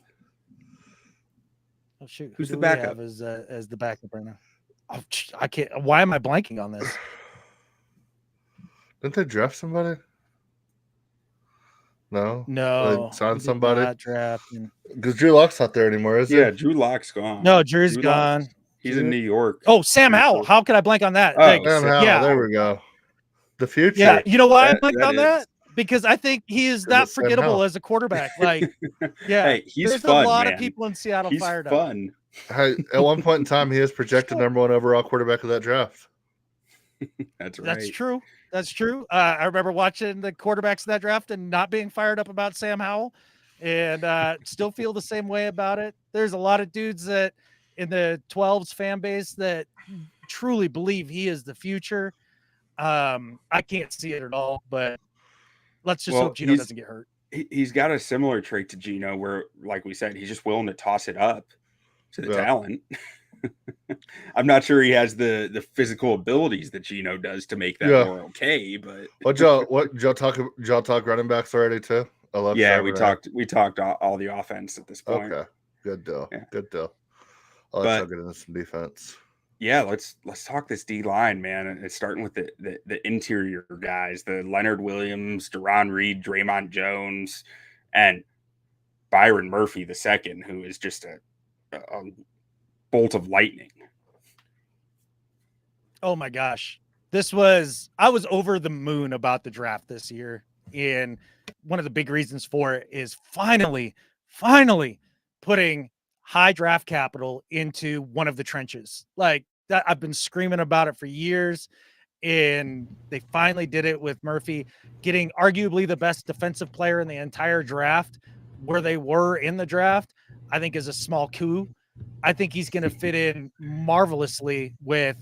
Oh shoot! Who's the backup? As the backup right now? Oh, I can't. Why am I blanking on this? Didn't they draft somebody? No. No. They signed somebody. Not drafting. Because Drew Lock's not there anymore, is he? Yeah, Drew Lock's gone. No, Drew's gone. He's in New York. Oh, Sam Howell. How could I blank on that? Oh, Sam Howell. Yeah. There we go. The future. Yeah. You know why I blanked on that? is. Because I think he is that forgettable as a quarterback. Like, yeah, hey, he's there's fun, a lot man. of people in Seattle He's fired fun. up. Hey, at one point in time, he is projected number one overall quarterback of that draft. That's right. That's true. That's true. I remember watching the quarterbacks of that draft and not being fired up about Sam Howell, and still feel the same way about it. There's a lot of dudes that in the 12s fan base that truly believe he is the future. I can't see it at all, but let's just hope Geno doesn't get hurt. He's got a similar trait to Geno where, like we said, he's just willing to toss it up to the talent. I'm not sure he has the physical abilities that Geno does to make that more okay, but Did y'all talk running backs already too? I love we talked all the offense at this point. Okay. Good deal. Yeah. Good deal. I'll let y'all get into some defense. Yeah, let's talk this D line, man. And it's starting with the interior guys, the Leonard Williams, Deron Reed, Draymond Jones, and Byron Murphy II, who is just a bolt of lightning. Oh my gosh. I was over the moon about the draft this year. And one of the big reasons for it is finally putting high draft capital into one of the trenches. Like that, I've been screaming about it for years, and they finally did it with Murphy getting arguably the best defensive player in the entire draft where they were in the draft. I think is a small coup. I think he's going to fit in marvelously with,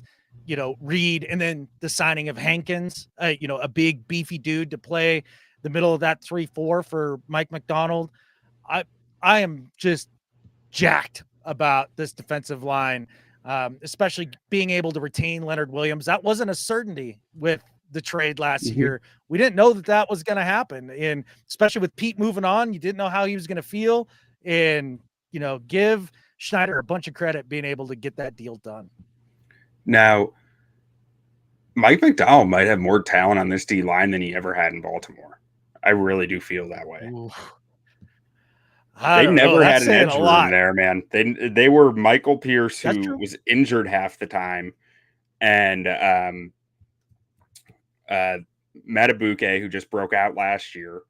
Reed, and then the signing of Hankins, a big beefy dude to play the middle of that 3-4 for Mike McDonald. I am just jacked about this defensive line, especially being able to retain Leonard Williams. That wasn't a certainty with the trade last year. We didn't know that was going to happen. And especially with Pete moving on, you didn't know how he was going to feel. And, give Schneider a bunch of credit being able to get that deal done. Now, Mike McDonald might have more talent on this D line than he ever had in Baltimore. I really do feel that way. They never had an edge room there, man. They were Michael Pierce, who was injured half the time, and Matabuke, who just broke out last year.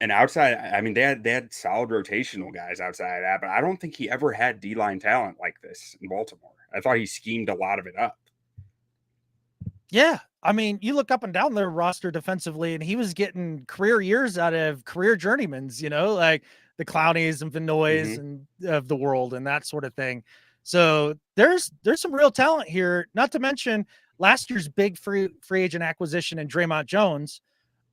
And outside, I mean, they had solid rotational guys outside of that, but I don't think he ever had D-line talent like this in Baltimore. I thought he schemed a lot of it up. Yeah. I mean, you look up and down their roster defensively, and he was getting career years out of career journeymans, like the Clownies and Vinoys and of the world and that sort of thing. So there's some real talent here, not to mention last year's big free agent acquisition in Draymond Jones,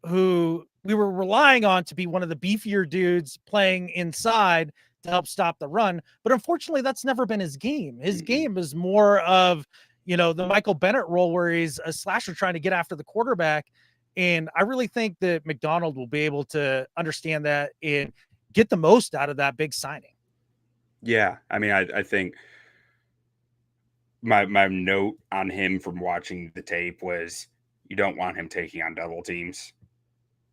who we were relying on to be one of the beefier dudes playing inside to help stop the run. But unfortunately, that's never been his game. His game is more of, the Michael Bennett role where he's a slasher trying to get after the quarterback. And I really think that McDonald will be able to understand that and get the most out of that big signing. Yeah. I mean, I think my note on him from watching the tape was you don't want him taking on double teams,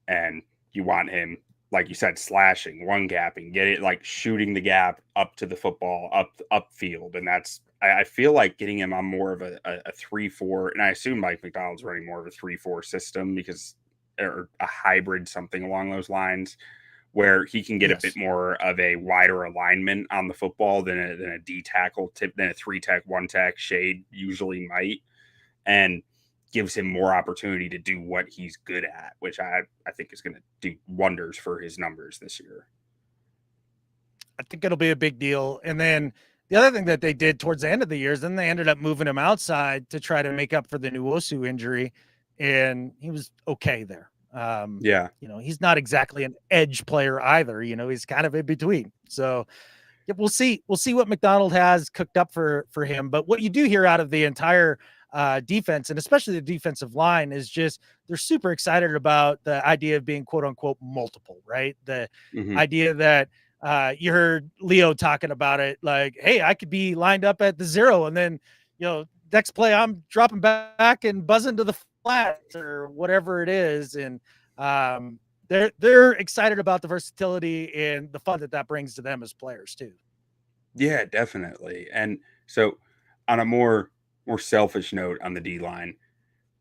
and you want him, like you said, slashing, one gapping, get it, like shooting the gap up to the football, upfield. And that's, I feel like getting him on more of a 3-4, and I assume Mike McDonald's running more of a 3-4 system because, or a hybrid, something along those lines, where he can get a bit more of a wider alignment on the football than a D tackle tip, than a 3-tech, 1-tech shade usually might, and gives him more opportunity to do what he's good at, which I think is going to do wonders for his numbers this year. I think it'll be a big deal. And then the other thing that they did towards the end of the year is then they ended up moving him outside to try to make up for the Nwosu injury, and he was okay there. He's not exactly an edge player either. He's kind of in between. So we'll see what McDonald has cooked up for him. But what you do hear out of the entire defense, and especially the defensive line, is just they're super excited about the idea of being quote unquote multiple, right? The idea that you heard Leo talking about it, like, hey, I could be lined up at the 0, and then next play I'm dropping back and buzzing to the flats or whatever it is. And they're excited about the versatility and the fun that brings to them as players too. Yeah, definitely. And so on a more selfish note on the D line,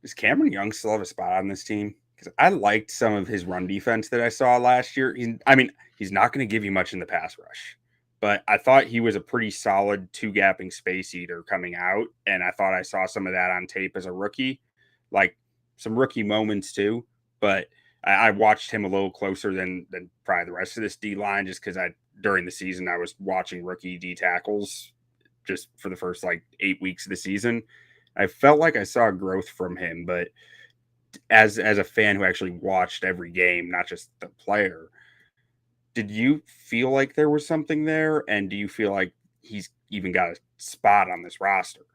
does Cameron Young still have a spot on this team? Because I liked some of his run defense that I saw last year. He's not going to give you much in the pass rush, but I thought he was a pretty solid 2-gapping space eater coming out. And I thought I saw some of that on tape as a rookie, like some rookie moments too. But I watched him a little closer than probably the rest of this D line, just because during the season I was watching rookie D tackles just for the first 8 weeks of the season. I felt like I saw growth from him, but as a fan who actually watched every game, not just the player, did you feel like there was something there? And do you feel like he's even got a spot on this roster?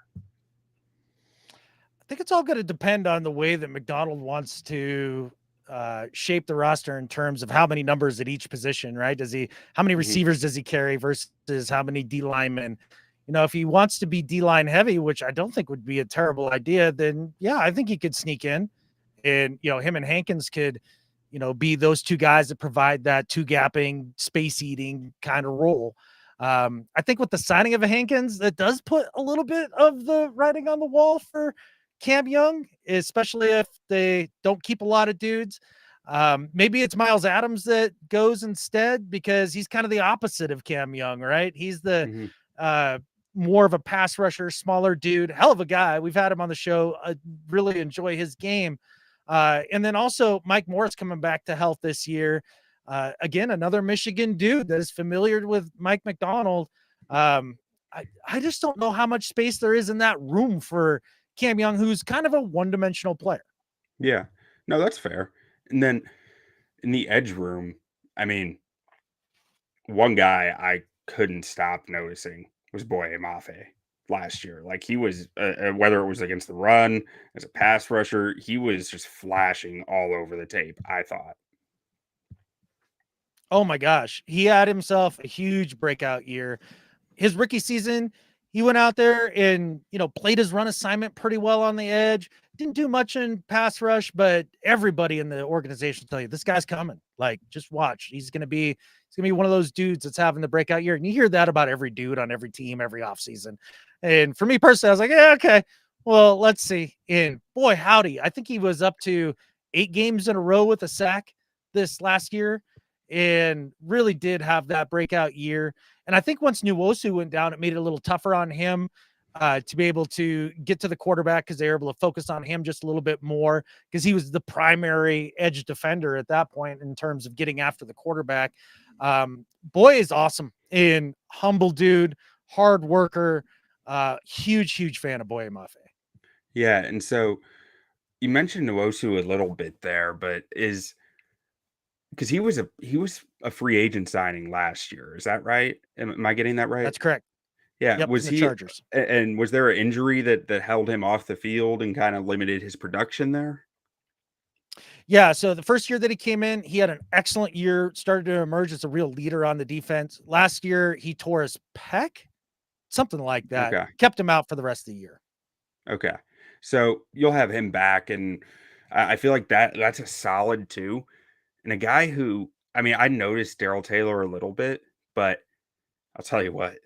I think it's all going to depend on the way that McDonald wants to shape the roster in terms of how many numbers at each position, right? How many receivers does he carry versus how many D linemen? If he wants to be D-line heavy, which I don't think would be a terrible idea, then yeah, I think he could sneak in, and him and Hankins could, be those two guys that provide that 2-gapping, space-eating kind of role. I think with the signing of a Hankins, that does put a little bit of the writing on the wall for Cam Young, especially if they don't keep a lot of dudes. Maybe it's Miles Adams that goes instead, because he's kind of the opposite of Cam Young, right? He's the more of a pass rusher, smaller dude, hell of a guy. We've had him on the show. I really enjoy his game. And then also Mike Morris coming back to health this year. Again, another Michigan dude that is familiar with Mike McDonald. I just don't know how much space there is in that room for Cam Young, who's kind of a one-dimensional player. Yeah, no, that's fair. And then in the edge room, one guy I couldn't stop noticing was Boye Mafe last year. Like, he was, whether it was against the run, as a pass rusher, he was just flashing all over the tape, I thought. Oh my gosh. He had himself a huge breakout year. His rookie season, he went out there and, played his run assignment pretty well on the edge. Didn't do much in pass rush, but everybody in the organization tell you this guy's coming. Like, just watch. He's going to be one of those dudes that's having the breakout year. And you hear that about every dude on every team, every offseason. And for me personally, I was like, yeah, okay, well, let's see. And boy, howdy. I think he was up to 8 games in a row with a sack this last year, and really did have that breakout year. And I think once Nwosu went down, it made it a little tougher on him to be able to get to the quarterback, because they were able to focus on him just a little bit more, because he was the primary edge defender at that point in terms of getting after the quarterback. Boy is awesome and humble dude, hard worker, huge fan of Boye Mafe. Yeah, and so you mentioned Nwosu a little bit there, but because he was a free agent signing last year, is that right? Am I getting that right? That's correct. Yeah. Yep, Was the Chargers. And was there an injury that held him off the field and kind of limited his production there? Yeah, so the first year that he came in, he had an excellent year, started to emerge as a real leader on the defense. Last year, he tore his pec, something like that. Okay. Kept him out for the rest of the year. Okay. So you'll have him back, and I feel like that's a solid 2. And a guy who, I mean, I noticed Daryl Taylor a little bit, but I'll tell you what,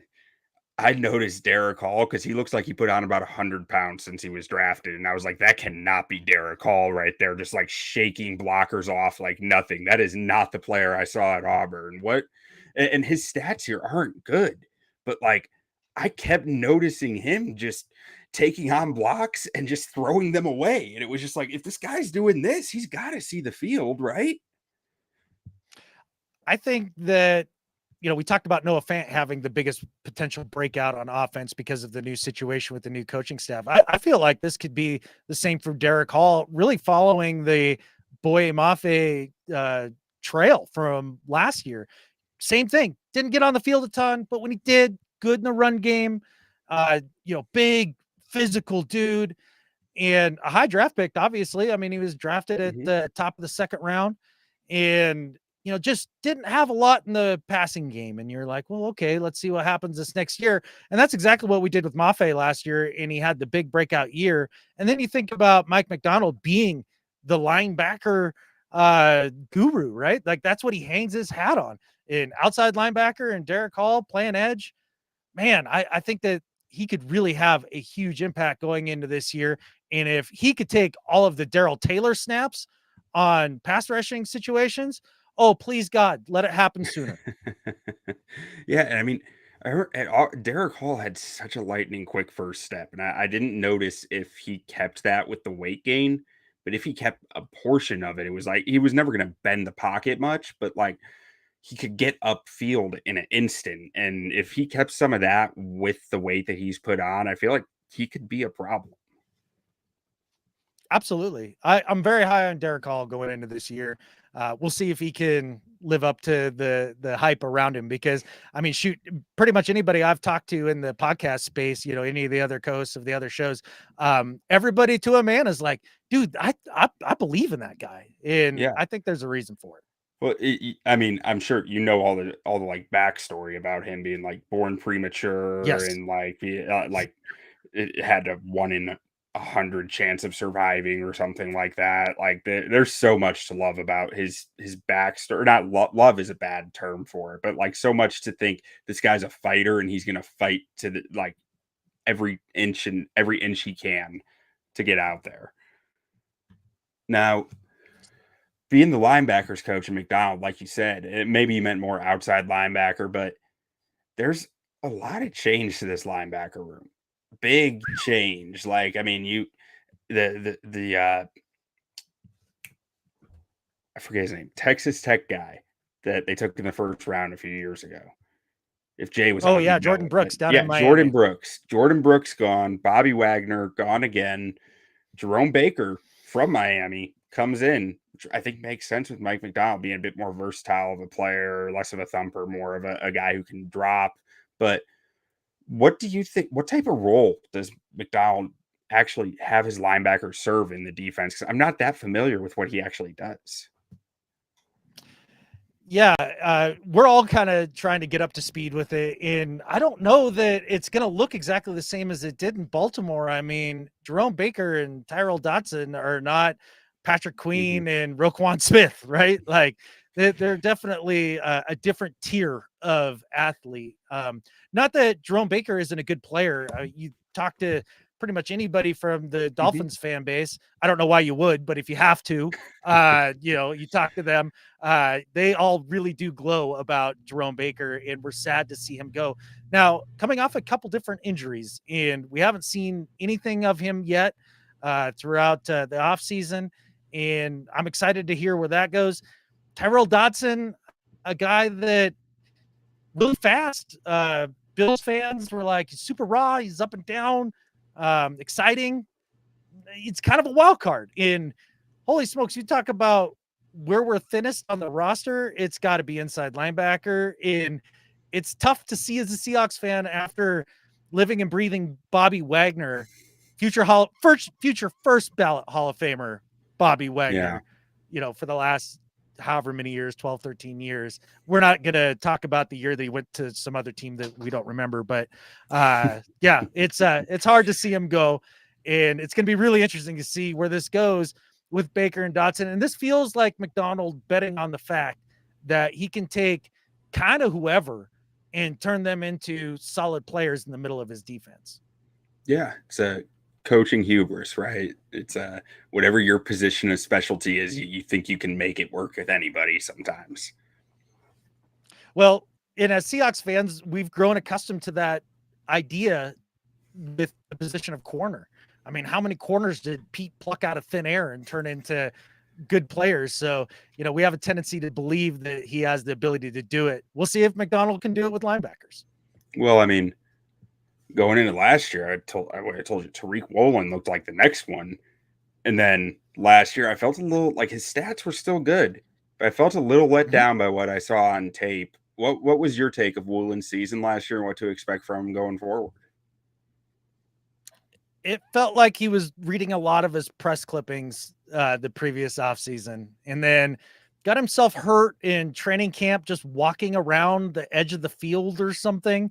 I noticed Derek Hall because he looks like he put on about 100 pounds since he was drafted. And I was like, that cannot be Derek Hall right there, just like shaking blockers off like nothing. That is not the player I saw at Auburn. And his stats here aren't good, but like I kept noticing him just taking on blocks and just throwing them away. And it was just like, if this guy's doing this, he's got to see the field, right? I think that, we talked about Noah Fant having the biggest potential breakout on offense because of the new situation with the new coaching staff. I feel like this could be the same for Derek Hall, really following the Boye Mafe trail from last year. Same thing. Didn't get on the field a ton, but when he did, good in the run game. Big physical dude and a high draft pick, obviously. I mean, he was drafted at the top of the second round and, just didn't have a lot in the passing game. And you're like, well, okay, let's see what happens this next year. And that's exactly what we did with Mafe last year. And he had the big breakout year. And then you think about Mike McDonald being the linebacker guru, right? Like that's what he hangs his hat on. An outside linebacker and Derek Hall playing edge. Man, I think that he could really have a huge impact going into this year. And if he could take all of the Daryl Taylor snaps on pass rushing situations, oh, please God, let it happen sooner. Yeah. And I mean, I heard Derek Hall had such a lightning quick first step. And I didn't notice if he kept that with the weight gain, but if he kept a portion of it, it was like he was never going to bend the pocket much, but like he could get upfield in an instant. And if he kept some of that with the weight that he's put on, I feel like he could be a problem. Absolutely. I'm very high on Derek Hall going into this year. We'll see if he can live up to the hype around him, because I mean, shoot, pretty much anybody I've talked to in the podcast space, any of the other hosts of the other shows, everybody to a man is like, dude, I believe in that guy. And Yeah. I think there's a reason for it. Well, I mean, I'm sure all the like backstory about him being like born premature. Yes. And like it had a 1 in 100 chance of surviving or something like that. Like there's so much to love about his backstory. Not love is a bad term for it, but like so much to think this guy's a fighter and he's gonna fight to the like every inch he can to get out there. Now, being the linebackers coach at McDonald, like you said, maybe you meant more outside linebacker, but there's a lot of change to this linebacker room. Big change. Like, I mean, I forget his name, Texas Tech guy that they took in the first round a few years ago. If Jay was, Jordan Brooks down in Miami. Jordan Brooks gone. Bobby Wagner gone again. Jerome Baker from Miami comes in, which I think makes sense with Mike McDonald being a bit more versatile of a player, less of a thumper, more of a guy who can drop. But what do you think? What type of role does McDonald actually have his linebackers serve in the defense? Because I'm not that familiar with what he actually does. Yeah, we're all kind of trying to get up to speed with it. And I don't know that it's going to look exactly the same as it did in Baltimore. I mean, Jerome Baker and Tyrell Dodson are not Patrick Queen and Roquan Smith, right? Like they're definitely a different tier of athlete. Not that Jerome Baker isn't a good player. You talk to pretty much anybody from the Dolphins fan base. I don't know why you would, but if you have to, you talk to them, they all really do glow about Jerome Baker, and we're sad to see him go. Now, coming off a couple different injuries, and we haven't seen anything of him yet throughout the offseason, and I'm excited to hear where that goes. Tyrell Dodson, a guy that really fast. Bills fans were like, super raw, he's up and down. Exciting. It's kind of a wild card. In holy smokes, you talk about where we're thinnest on the roster, it's got to be inside linebacker. And it's tough to see as a Seahawks fan after living and breathing Bobby Wagner, future first ballot Hall of Famer Bobby Wagner, for the last however many years, 12, 13 years. We're not going to talk about the year that he went to some other team that we don't remember, but yeah, it's hard to see him go. And it's going to be really interesting to see where this goes with Baker and Dotson. And this feels like McDonald betting on the fact that he can take kind of whoever and turn them into solid players in the middle of his defense. Yeah, it's a coaching hubris, right? It's whatever your position of specialty is, you think you can make it work with anybody sometimes. Well, and as Seahawks fans, we've grown accustomed to that idea with the position of corner. I mean, how many corners did Pete pluck out of thin air and turn into good players? So, we have a tendency to believe that he has the ability to do it. We'll see if McDonald can do it with linebackers. Well, I mean, going into last year, I told you Tariq Woolen looked like the next one. And then last year, I felt a little like his stats were still good, but I felt a little let down by what I saw on tape. What was your take of Woolen's season last year and what to expect from him going forward? It felt like he was reading a lot of his press clippings the previous offseason, and then got himself hurt in training camp just walking around the edge of the field or something,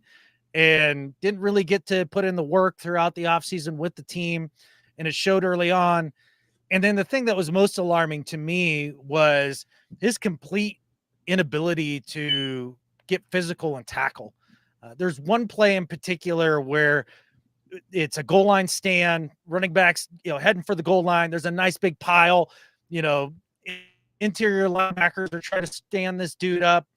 and didn't really get to put in the work throughout the offseason with the team, and it showed early on. And then the thing that was most alarming to me was his complete inability to get physical and tackle. There's one play in particular where it's a goal line stand, running backs, heading for the goal line. There's a nice big pile, interior linebackers are trying to stand this dude up.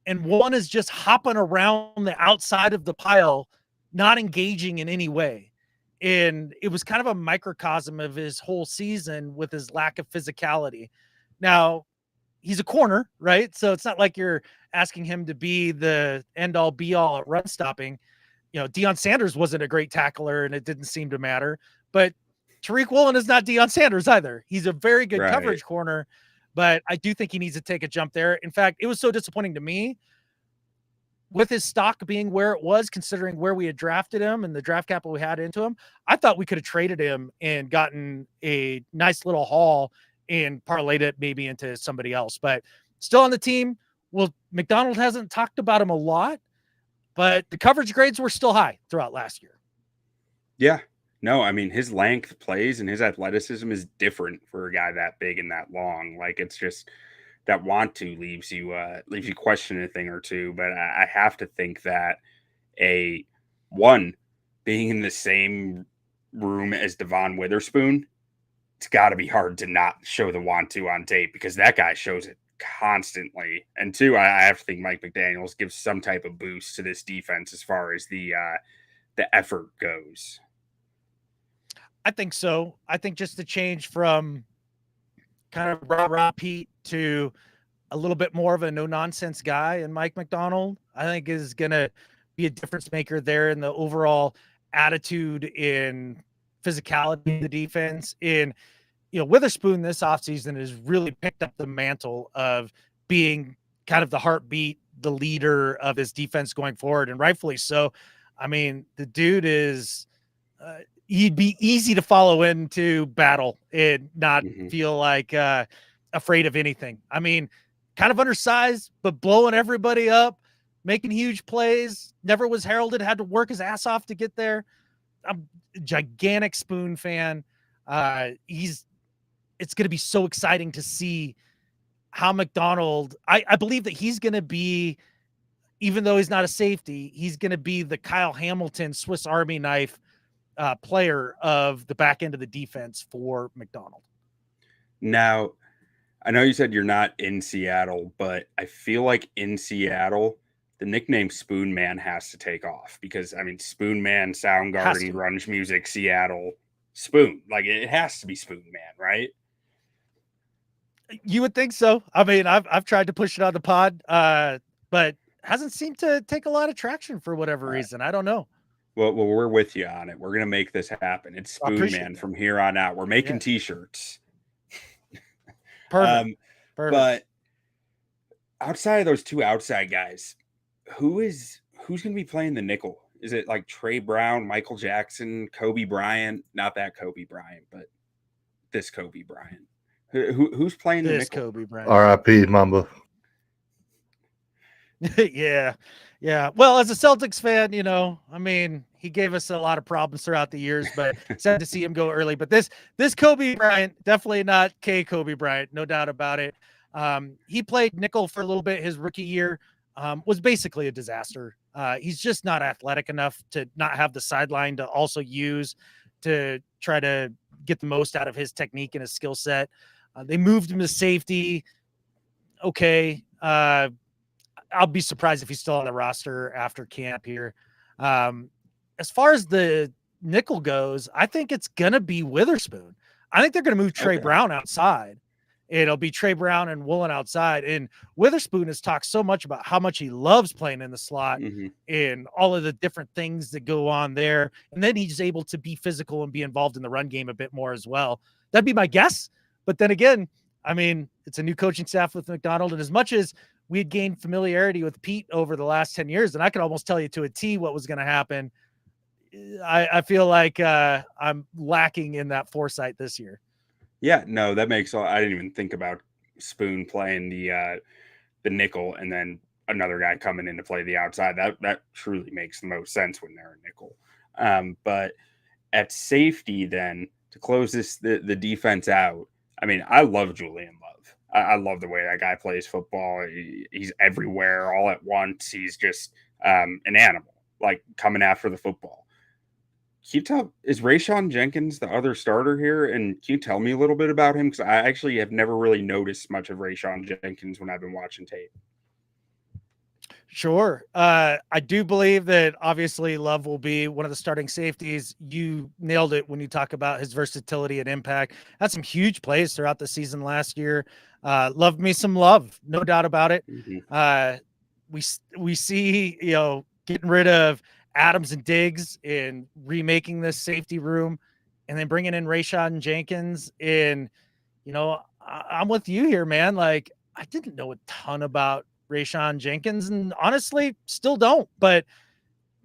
And one is just hopping around the outside of the pile, not engaging in any way. And it was kind of a microcosm of his whole season with his lack of physicality. Now, he's a corner, right? So it's not like you're asking him to be the end all be all at run stopping. Deion Sanders wasn't a great tackler and it didn't seem to matter, but Tariq Woolen is not Deion Sanders either. He's a very good coverage corner, but I do think he needs to take a jump there. In fact, it was so disappointing to me with his stock being where it was, considering where we had drafted him and the draft capital we had into him. I thought we could have traded him and gotten a nice little haul and parlayed it maybe into somebody else, but still on the team. Well, McDonald hasn't talked about him a lot, but the coverage grades were still high throughout last year. Yeah. No, I mean, his length plays and his athleticism is different for a guy that big and that long. Like, it's just that leaves you question a thing or two. But I have to think that being in the same room as Devon Witherspoon, it's got to be hard to not show the want to on tape because that guy shows it constantly. And two, I have to think Mike McDaniels gives some type of boost to this defense as far as the effort goes. I think so. I think just the change from kind of rah-rah Pete to a little bit more of a no-nonsense guy and Mike McDonald, I think is going to be a difference maker there in the overall attitude in physicality of the defense. In Witherspoon this offseason has really picked up the mantle of being kind of the heartbeat, the leader of this defense going forward, and rightfully so. I mean, the dude is he'd be easy to follow into battle and not feel like afraid of anything. I mean, kind of undersized, but blowing everybody up, making huge plays, never was heralded, had to work his ass off to get there. I'm a gigantic Spoon fan. It's going to be so exciting to see how McDonald, I believe that he's going to be, even though he's not a safety, he's going to be the Kyle Hamilton Swiss Army knife player of the back end of the defense for McDonald. Now, I know you said you're not in Seattle, but I feel like in Seattle, the nickname Spoon Man has to take off because, I mean, Spoon Man, Soundgarden, grunge music, Seattle, Spoon. Like, it has to be Spoon Man, right? You would think so. I mean, I've tried to push it on the pod, but hasn't seemed to take a lot of traction for whatever reason. I don't know. Well, we're with you on it. We're going to make this happen. It's Spoon Man from here on out. We're making T-shirts. Perfect. But outside of those two outside guys, who's going to be playing the nickel? Is it like Trey Brown, Michael Jackson, Kobe Bryant? Not that Kobe Bryant, but this Kobe Bryant. Who's playing the This nickel? Kobe Bryant. R.I.P. Mamba. Yeah. Well, as a Celtics fan, I mean, he gave us a lot of problems throughout the years, but sad to see him go early. But this Kobe Bryant, definitely not Kobe Bryant, no doubt about it. He played nickel for a little bit his rookie year, was basically a disaster. He's just not athletic enough to not have the sideline to also use to try to get the most out of his technique and his skill set. They moved him to safety. Okay. I'll be surprised if he's still on the roster after camp here. As far as the nickel goes, I think it's going to be Witherspoon. I think they're going to move Trey Brown outside. It'll be Trey Brown and Woolen outside. And Witherspoon has talked so much about how much he loves playing in the slot and all of the different things that go on there. And then he's able to be physical and be involved in the run game a bit more as well. That'd be my guess. But then again, I mean, it's a new coaching staff with McDonald. And as much as we had gained familiarity with Pete over the last 10 years, and I could almost tell you to a T what was going to happen, I feel like I'm lacking in that foresight this year. Yeah, no, that makes. I didn't even think about Spoon playing the nickel and then another guy coming in to play the outside. That truly makes the most sense when they're a nickel. But at safety, then to close the defense out, I mean, I love Julian Love. I love the way that guy plays football. He's everywhere all at once. He's just an animal, like coming after the football. Can you tell, is Rayshon Jenkins the other starter here? And can you tell me a little bit about him? Because I actually have never really noticed much of Rayshon Jenkins when I've been watching tape. Sure. I do believe that obviously Love will be one of the starting safeties. You nailed it when you talk about his versatility and impact. Had some huge plays throughout the season last year. Loved me some Love, no doubt about it. We see, getting rid of Adams and Diggs and remaking this safety room and then bringing in Rayshon Jenkins. And, I'm with you here, man. Like, I didn't know a ton about Rayshon Jenkins and honestly still don't, but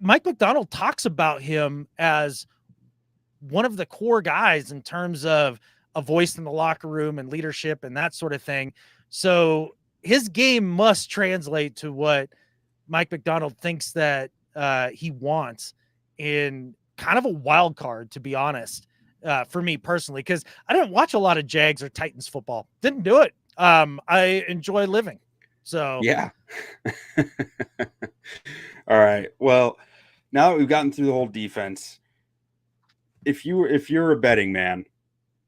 Mike McDonald talks about him as one of the core guys in terms of a voice in the locker room and leadership and that sort of thing. So his game must translate to what Mike McDonald thinks that he wants in kind of a wild card, to be honest, for me personally, because I didn't watch a lot of Jags or Titans football. Didn't do it. I enjoy living. So yeah. All right. Well, now that we've gotten through the whole defense, if you're a betting man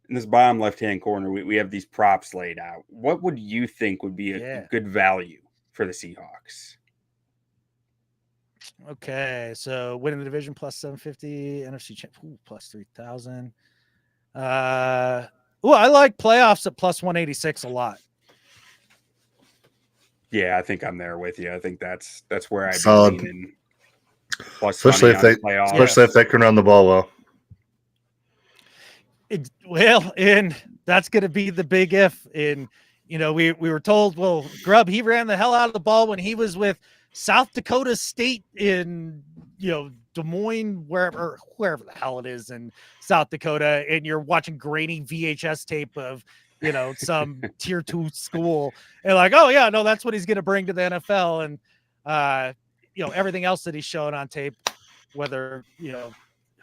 in this bottom left-hand corner, we have these props laid out. What would you think would be a good value for the Seahawks? Okay, so winning the division plus 750, NFC plus 3,000. I like playoffs at plus 186 a lot. Yeah, I think I'm there with you. I think that's where I'd be Solid. leaning. Plus, especially if they can run the ball well. And that's going to be the big if. And we were told, well, Grubb, he ran the hell out of the ball when he was with South Dakota State in Des Moines, wherever the hell it is in South Dakota, and you're watching grainy VHS tape of some tier 2 school, and like, oh yeah, no, that's what he's going to bring to the NFL. And everything else that he's shown on tape, whether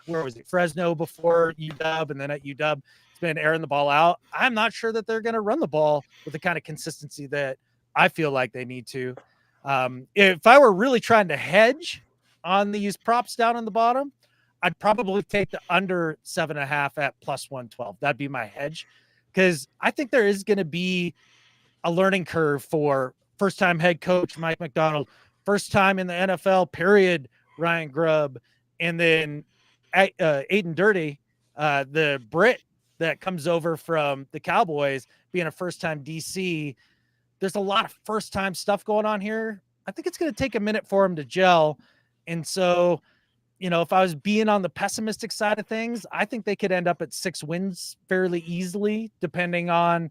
where was it, Fresno before UW, and then at UW, it's been airing the ball out. I'm not sure that they're going to run the ball with the kind of consistency that I feel like they need to. If I were really trying to hedge on these props down on the bottom, I'd probably take the under 7.5 at plus 112. That'd be my hedge, because I think there is going to be a learning curve for first-time head coach Mike McDonald, first time in the NFL, period, Ryan Grubb, and then Aiden Dirty, the Brit that comes over from the Cowboys, being a first-time DC. There's a lot of first-time stuff going on here. I think it's going to take a minute for him to gel. And so, if I was being on the pessimistic side of things, I think they could end up at 6 wins fairly easily, depending on,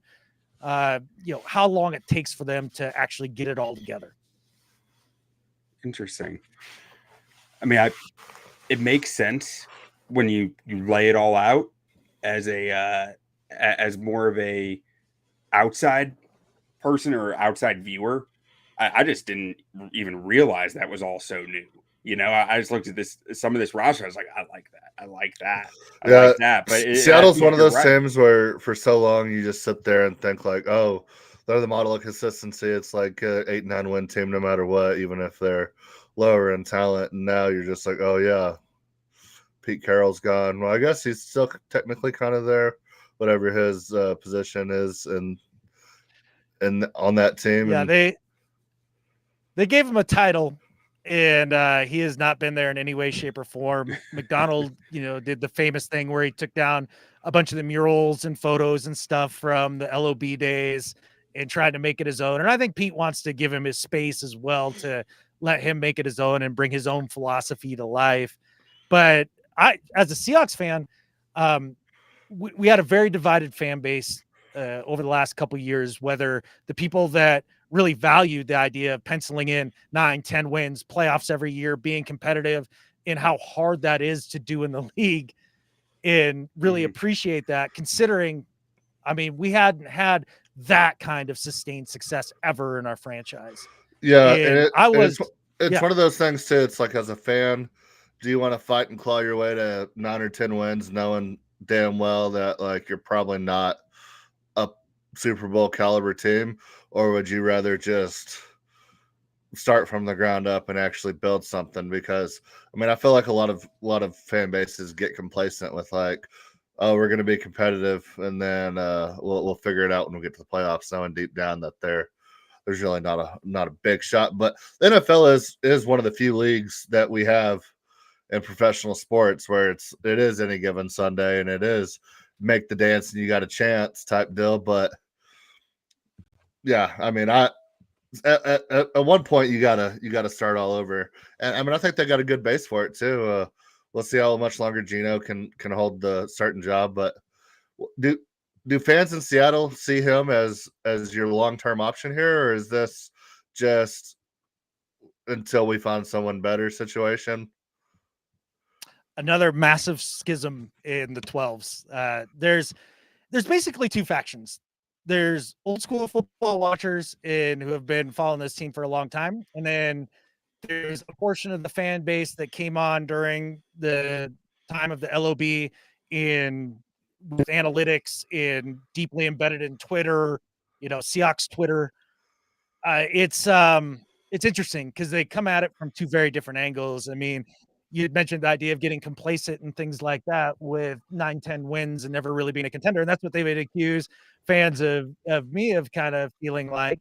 how long it takes for them to actually get it all together. Interesting. I mean, it makes sense when you lay it all out as as more of a outside person or outside viewer, I just didn't even realize that was all so new. You know, I just looked at some of this roster. I was like, I like that. I like that. I like that. But Seattle's one of those right. teams where for so long you just sit there and think like, oh, they're the model of consistency. It's like a 8-9 win team no matter what, even if they're lower in talent. And now you're just like, oh yeah, Pete Carroll's gone. Well, I guess he's still technically kind of there, whatever his position is, and on that team. Yeah, and they gave him a title, and he has not been there in any way, shape, or form. McDonald, did the famous thing where he took down a bunch of the murals and photos and stuff from the LOB days and tried to make it his own. And I think Pete wants to give him his space as well to let him make it his own and bring his own philosophy to life. But I, as a Seahawks fan, we had a very divided fan base over the last couple of years, whether the people that really valued the idea of penciling in 9-10 wins, playoffs every year, being competitive, and how hard that is to do in the league, and really appreciate that, considering, I mean, we hadn't had that kind of sustained success ever in our franchise. Yeah, and it's one of those things too. It's like, as a fan, do you want to fight and claw your way to 9 or 10 wins, knowing damn well that like you're probably not a Super Bowl caliber team, or would you rather just start from the ground up and actually build something? Because I mean, I feel like a lot of fan bases get complacent with like, oh, we're going to be competitive, and then we'll figure it out when we get to the playoffs, knowing deep down that there's really not a big shot. But the NFL is one of the few leagues that we have in professional sports where it is any given Sunday, and it is make the dance and you got a chance type deal. But yeah, I mean, at one point you gotta start all over, and I mean, I think they got a good base for it too. We'll see how much longer Geno can hold the starting job. But do fans in Seattle see him as your long-term option here, or is this just until we find someone better situation? Another massive schism in the 12s. There's basically two factions. There's old school football watchers who have been following this team for a long time, and then there's a portion of the fan base that came on during the time of the LOB with analytics and deeply embedded in Twitter, Seahawks Twitter. It's interesting because they come at it from two very different angles. I mean, you mentioned the idea of getting complacent and things like that with 9-10 wins and never really being a contender. And that's what they would accuse fans of me of kind of feeling like.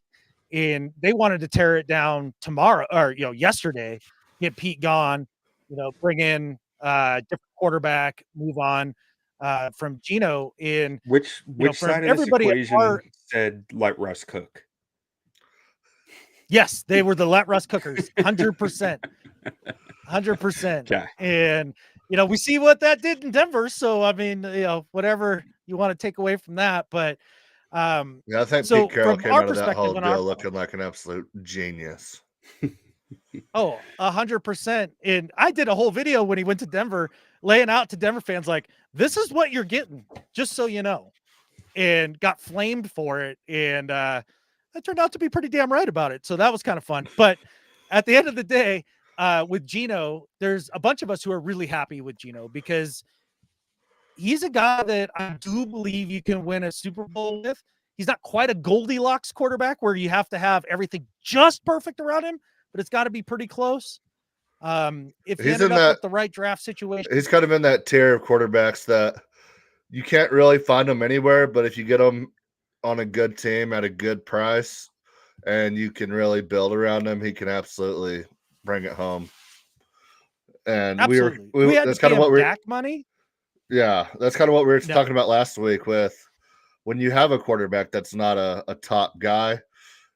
And they wanted to tear it down tomorrow or, yesterday, get Pete gone, bring in a different quarterback, move on from Geno. In which side of this equation said let Russ cook? Yes, they were the let Russ cookers, 100%. 100%. Okay. And, we see what that did in Denver. So, I mean, whatever you want to take away from that. But, yeah, I think so Pete Carroll came out of that whole deal looking like an absolute genius. Oh, 100%. And I did a whole video when he went to Denver, laying out to Denver fans, like, this is what you're getting, just so you know, and got flamed for it. And, that turned out to be pretty damn right about it. So that was kind of fun. But at the end of the day, with Geno, there's a bunch of us who are really happy with Geno because he's a guy that I do believe you can win a Super Bowl with. He's not quite a Goldilocks quarterback where you have to have everything just perfect around him, but it's got to be pretty close. If he ended up with the right draft situation, he's kind of in that tier of quarterbacks that you can't really find them anywhere, but if you get them on a good team at a good price and you can really build around him, he can absolutely bring it home. And absolutely. we had that's to kind of what we're money. Yeah, that's kind of what we were talking about last week with when you have a quarterback that's not a top guy.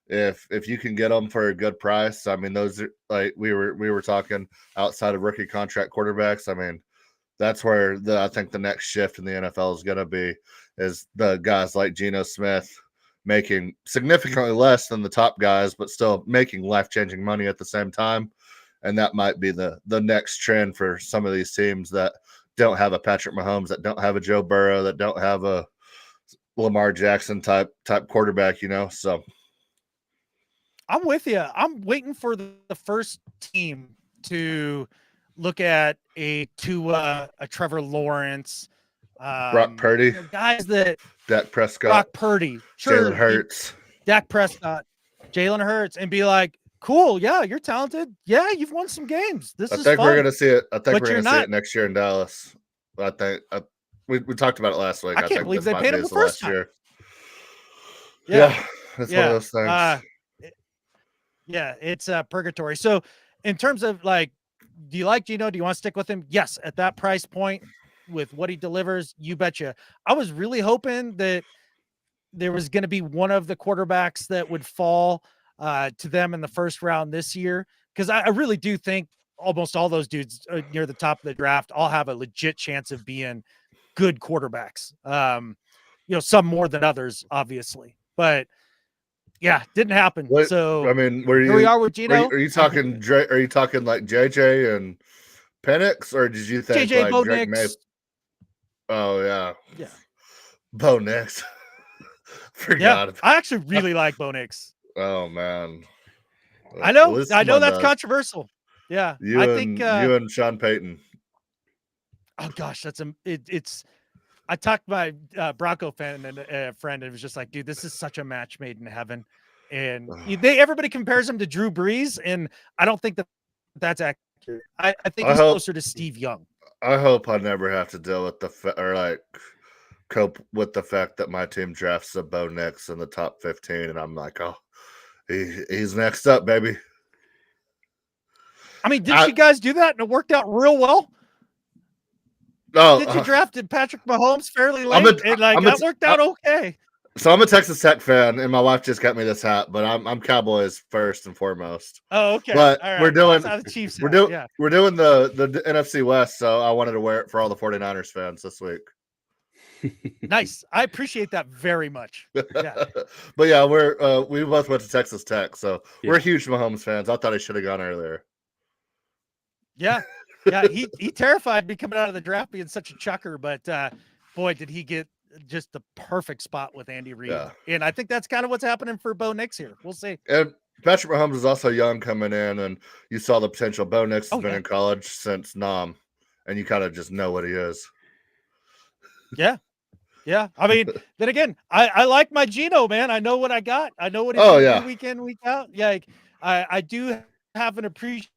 If you can get them for a good price, I mean, those are like we were talking outside of rookie contract quarterbacks. I mean, that's where I think the next shift in the NFL is going to be is the guys like Geno Smith making significantly less than the top guys, but still making life-changing money at the same time. And that might be the next trend for some of these teams that don't have a Patrick Mahomes, that don't have a Joe Burrow, that don't have a Lamar Jackson type quarterback, So I'm with you. I'm waiting for the first team to look at a Trevor Lawrence, Brock Purdy, guys that Dak Prescott, Brock Purdy, Jalen Hurts, Dak Prescott, Jalen Hurts, and be like, cool, yeah, you're talented. Yeah, you've won some games. This is fun. We're gonna see it. I think But we're you're gonna see not- it next year in Dallas. I think we talked about it last week. I can't think believe this they might paid be him the his first last time. year. Yeah, that's one of those things. Yeah, it's purgatory. So, in terms of like, do you like Geno? Do you want to stick with him? Yes, at that price point, with what he delivers, you betcha. I was really hoping that there was going to be one of the quarterbacks that would fall to them in the first round this year, because I really do think almost all those dudes near the top of the draft all have a legit chance of being good quarterbacks. Some more than others, obviously, but yeah, didn't happen. So I mean, here we are with Geno. Are you talking Are you talking like JJ and Penix, or did you think JJ like Bo Drake May? Nix? Oh yeah, Bo Nix. Forgot. Yeah, I actually really like Bo Nix. Oh man, I know that's controversial. Yeah, I think you and Sean Payton. Oh gosh, it's. I talked to my Bronco fan and friend, and it was just like, dude, this is such a match made in heaven. And everybody compares him to Drew Brees, and I don't think that's accurate. I think he's closer to Steve Young. I hope I never have to deal with cope with the fact that my team drafts a Bo Nix in the top 15, and I'm like, oh, he's next up, baby. I mean, didn't you guys do that, and it worked out real well? No, did you drafted Patrick Mahomes fairly late? That worked out okay. So I'm a Texas Tech fan, and my wife just got me this hat, but I'm Cowboys first and foremost. Oh, okay. But all right. we're doing the Chiefs. We're doing the NFC West, so I wanted to wear it for all the 49ers fans this week. Nice. I appreciate that very much. Yeah. But yeah, we both went to Texas Tech, so we're huge Mahomes fans. I thought he should have gone earlier. Yeah. Yeah, he terrified me coming out of the draft being such a chucker, but boy, did he get just the perfect spot with Andy Reid. Yeah. And I think that's kind of what's happening for Bo Nix here. We'll see. And Patrick Mahomes is also young coming in, and you saw the potential. Bo Nix has been in college since Nam, and you kind of just know what he is. Yeah. Yeah. I mean, then again, I like my Geno, man. I know what I got. I know what he's doing week in, week out. Yeah. I do have an appreciation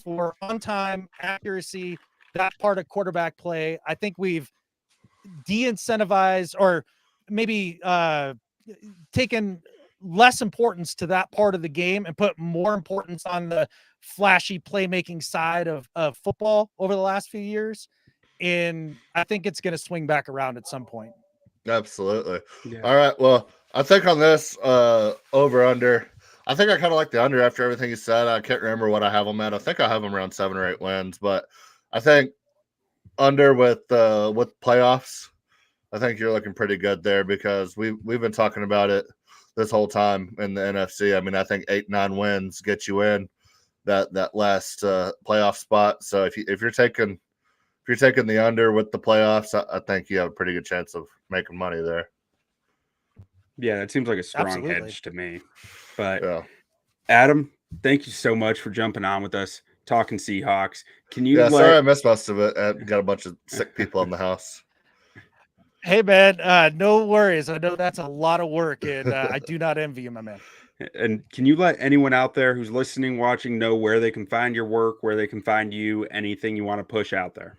for on-time accuracy, that part of quarterback play. I think we've de-incentivized or maybe taken less importance to that part of the game and put more importance on the flashy playmaking side of football over the last few years. And I think it's going to swing back around at some point. Absolutely. Yeah. All right. Well, I think on this over under, I think I kind of like the under after everything you said. I can't remember what I have them at. I think I have them around 7 or 8 wins, but I think under with playoffs, I think you're looking pretty good there because we've been talking about it this whole time in the NFC. I mean, I think 8-9 wins get you in that last playoff spot. So if you're taking the under with the playoffs, I think you have a pretty good chance of making money there. Yeah, that seems like a strong hedge to me. But Adam, thank you so much for jumping on with us, talking Seahawks. Can you? Sorry I missed most of it. I got a bunch of sick people in the house. Hey man, no worries. I know that's a lot of work, and I do not envy you, my man. And can you let anyone out there who's listening, watching, know where they can find your work, where they can find you, anything you want to push out there?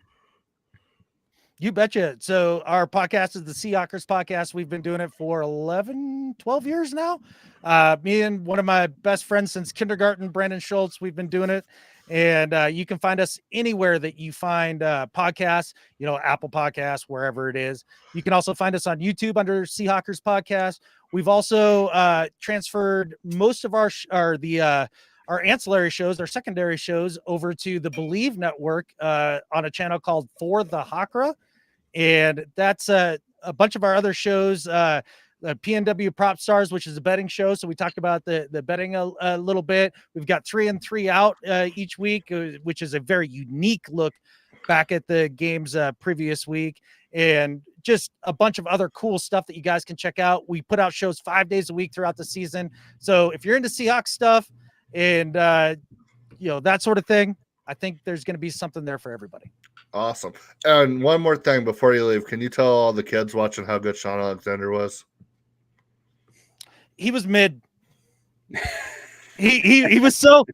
You betcha. So our podcast is the Seahawks podcast. We've been doing it for 12 years now. Me and one of my best friends since kindergarten, Brandon Schultz, we've been doing it. And you can find us anywhere that you find podcasts, Apple Podcasts, wherever it is. You can also find us on YouTube under Seahawks podcast. We've also transferred most of our ancillary shows, our secondary shows, over to the Believe Network on a channel called For the Hakra. And that's a bunch of our other shows, the PNW Prop Stars, which is a betting show. So we talked about the betting a little bit. We've got 3 and 3 out each week, which is a very unique look back at the game's previous week. and just a bunch of other cool stuff that you guys can check out. We put out shows 5 days a week throughout the season. So if you're into Seahawks stuff and, that sort of thing, I think there's going to be something there for everybody. Awesome. And one more thing before you leave, can you tell all the kids watching how good Sean Alexander was? He was mid. he was so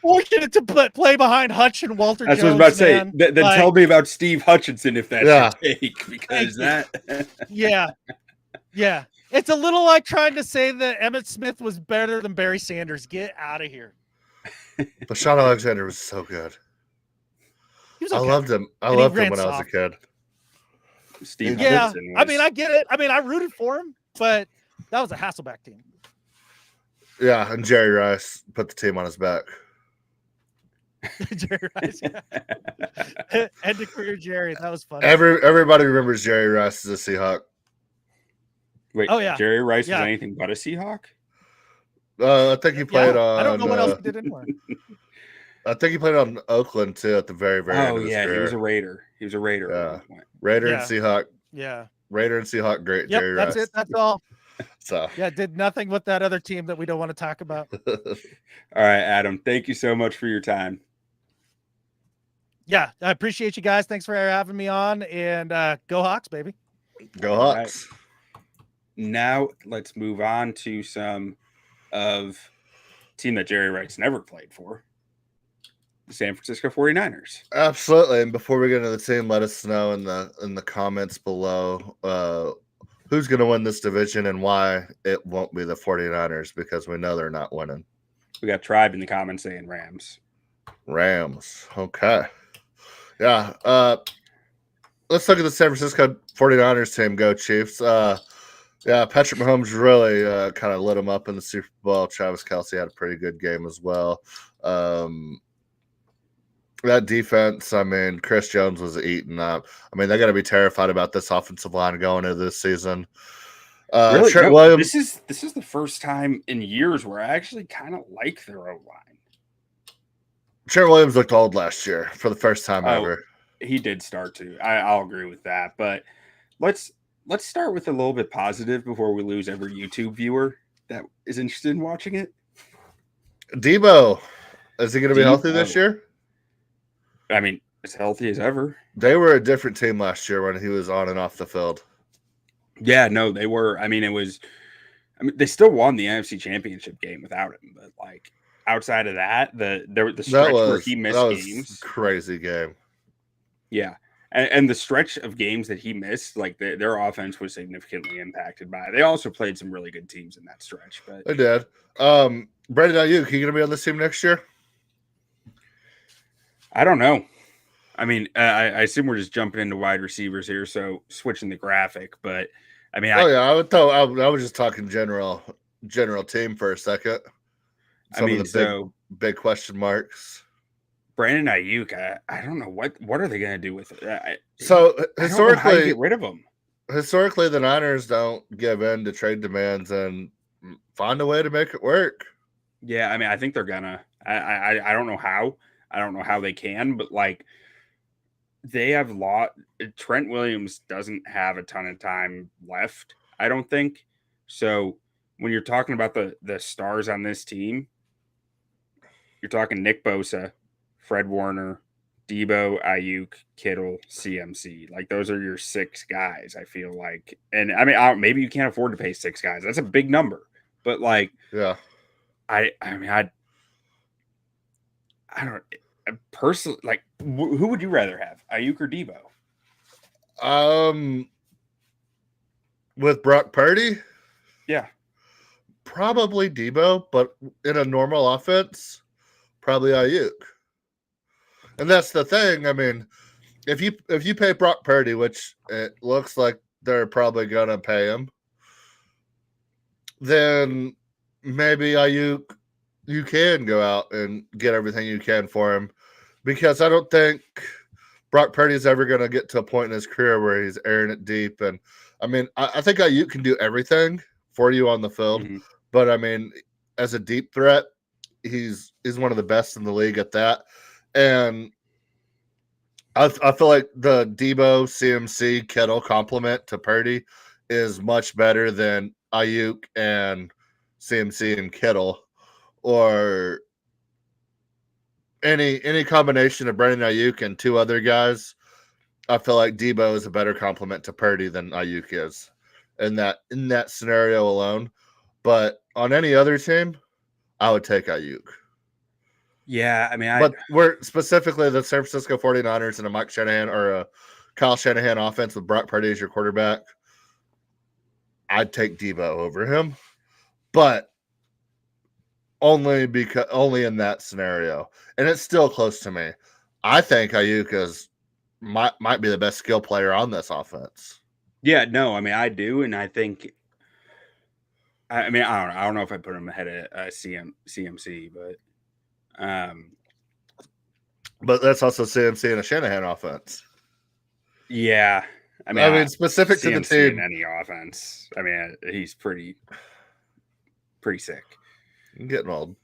fortunate to play behind Hutch and Walter That's Jones. what I was about to man. say. Then tell me about Steve Hutchinson if that's your take, because yeah. It's a little like trying to say that Emmitt Smith was better than Barry Sanders. Get out of here. But Sean Alexander was so good. He was okay. I loved him. I loved him when I was a kid. Steve Yeah, Hutchinson was... I mean, I get it. I mean, I rooted for him, but that was a Hasselback team. Yeah, and Jerry Rice put the team on his back. Jerry Rice. Yeah. End of career Jerry. That was funny. Everybody remembers Jerry Rice as a Seahawk. Wait, oh yeah, Jerry Rice was anything but a Seahawk? I think he played on. I don't know what else he did anymore. I think he played on Oakland too at the very end of his career. He was a Raider. He was a Raider. Yeah, Raider and Seahawk. Yeah, Raider and Seahawk. Great. Yep, Jerry that's Rice. it. That's all. So did nothing with that other team that we don't want to talk about. All right, Adam. Thank you so much for your time. Yeah, I appreciate you guys. Thanks for having me on. And go Hawks, baby. Go Hawks. Right. Now let's move on to some of team that Jerry Rice never played for, the San Francisco 49ers. Absolutely. And before we get into the team, let us know in the comments below who's going to win this division and why it won't be the 49ers, because we know they're not winning. We got Tribe in the comments saying Rams. Rams. Okay. Yeah. Let's look at the San Francisco 49ers team. Go Chiefs. Yeah, Patrick Mahomes really kind of lit him up in the Super Bowl. Travis Kelce had a pretty good game as well. That defense, I mean, Chris Jones was eating up. I mean, they got to be terrified about this offensive line going into this season. Really? Trent Williams. This is the first time in years where I actually kind of like their O-line. Trent Williams looked old last year for the first time ever. He did start to. I'll agree with that. But let's start with a little bit positive before we lose every YouTube viewer that is interested in watching it. Debo, is he going to be healthy this year? I mean, as healthy as ever. They were a different team last year when he was on and off the field. Yeah, no, they were. I mean, they still won the NFC Championship game without him. But like outside of that, the stretch where he missed games, crazy game. Yeah. And the stretch of games that he missed, like their offense was significantly impacted by it. They also played some really good teams in that stretch. But they did. Brandon Ayuk, he going to be on this team next year? I don't know. I mean, I assume we're just jumping into wide receivers here, so switching the graphic. But I mean, I was just talking general team for a second. Some of the big question marks. Brandon Ayuk, I don't know what are they going to do with it. So historically, how you get rid of him. Historically, the Niners don't give in to trade demands and find a way to make it work. Yeah, I mean, I think they're gonna. I don't know how. I don't know how they can, but like they have Trent Williams doesn't have a ton of time left, I don't think. So when you're talking about the stars on this team, you're talking Nick Bosa, Fred Warner, Debo, Ayuk, Kittle, CMC. Like those are your 6 guys, I feel like. And I mean, maybe you can't afford to pay 6 guys. That's a big number. But like, yeah, I don't personally like. Who would you rather have, Ayuk or Debo? With Brock Purdy, yeah, probably Debo. But in a normal offense, probably Ayuk. And that's the thing. I mean, if you pay Brock Purdy, which it looks like they're probably gonna pay him, then maybe Ayuk, you can go out and get everything you can for him, because I don't think Brock Purdy is ever going to get to a point in his career where he's airing it deep. And I mean, I think Ayuk can do everything for you on the field, but I mean, as a deep threat, he's one of the best in the league at that. And I feel like the Debo, CMC, Kittle compliment to Purdy is much better than Ayuk and CMC and Kittle, or any combination of Brandon Ayuk and two other guys. I feel like Debo is a better compliment to Purdy than Ayuk is in that scenario alone. But on any other team, I would take Ayuk. Yeah, I mean, But we're specifically the San Francisco 49ers and a Mike Shanahan or a Kyle Shanahan offense with Brock Purdy as your quarterback. I'd take Debo over him, but only in that scenario, and it's still close to me. I think Ayuk might be the best skill player on this offense. yeah, no, I mean, I do, and I think. I mean, I don't know if I put him ahead of CMC, But that's also CMC and a Shanahan offense. yeah, I mean, specific to the CMC team. in any offense. I mean, he's pretty sick. I'm getting old.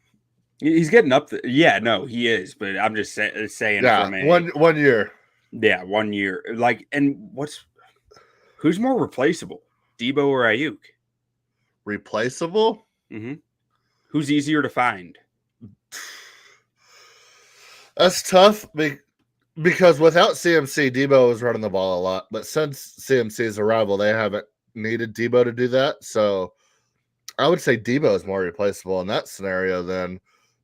He's getting up. Yeah, no, he is. But I'm just saying. Yeah, from one year. Yeah, 1 year. Like, and who's more replaceable, Debo or Ayuk? Replaceable? Mm-hmm. Who's easier to find? That's tough because without CMC, Debo was running the ball a lot. But since CMC's arrival, they haven't needed Debo to do that. So I would say Debo is more replaceable in that scenario then.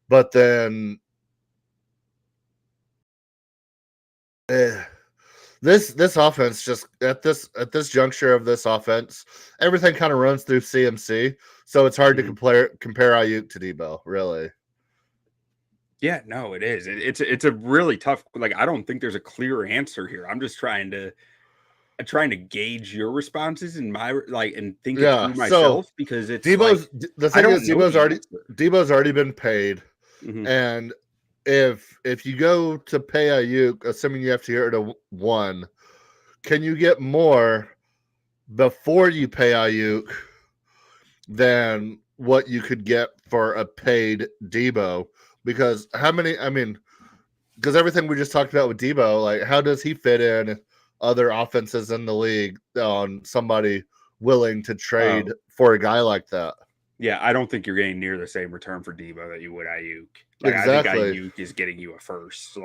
But then this offense just at this juncture of this offense, everything kind of runs through CMC. So it's hard to compare Ayuk to Debo, really. Yeah, no, it is. It's a really tough. Like, I don't think there's a clear answer here. I'm just trying to gauge your responses and and think it through myself, because it's the thing is Debo's already been paid, and if you go to pay Ayuk, assuming you have to get to 1, can you get more before you pay Ayuk than what you could get for a paid Debo? Because because everything we just talked about with Debo, like, how does he fit in other offenses in the league on somebody willing to trade for a guy like that? Yeah, I don't think you're getting near the same return for Debo that you would Ayuk. Exactly. I think Ayuk is getting you a first,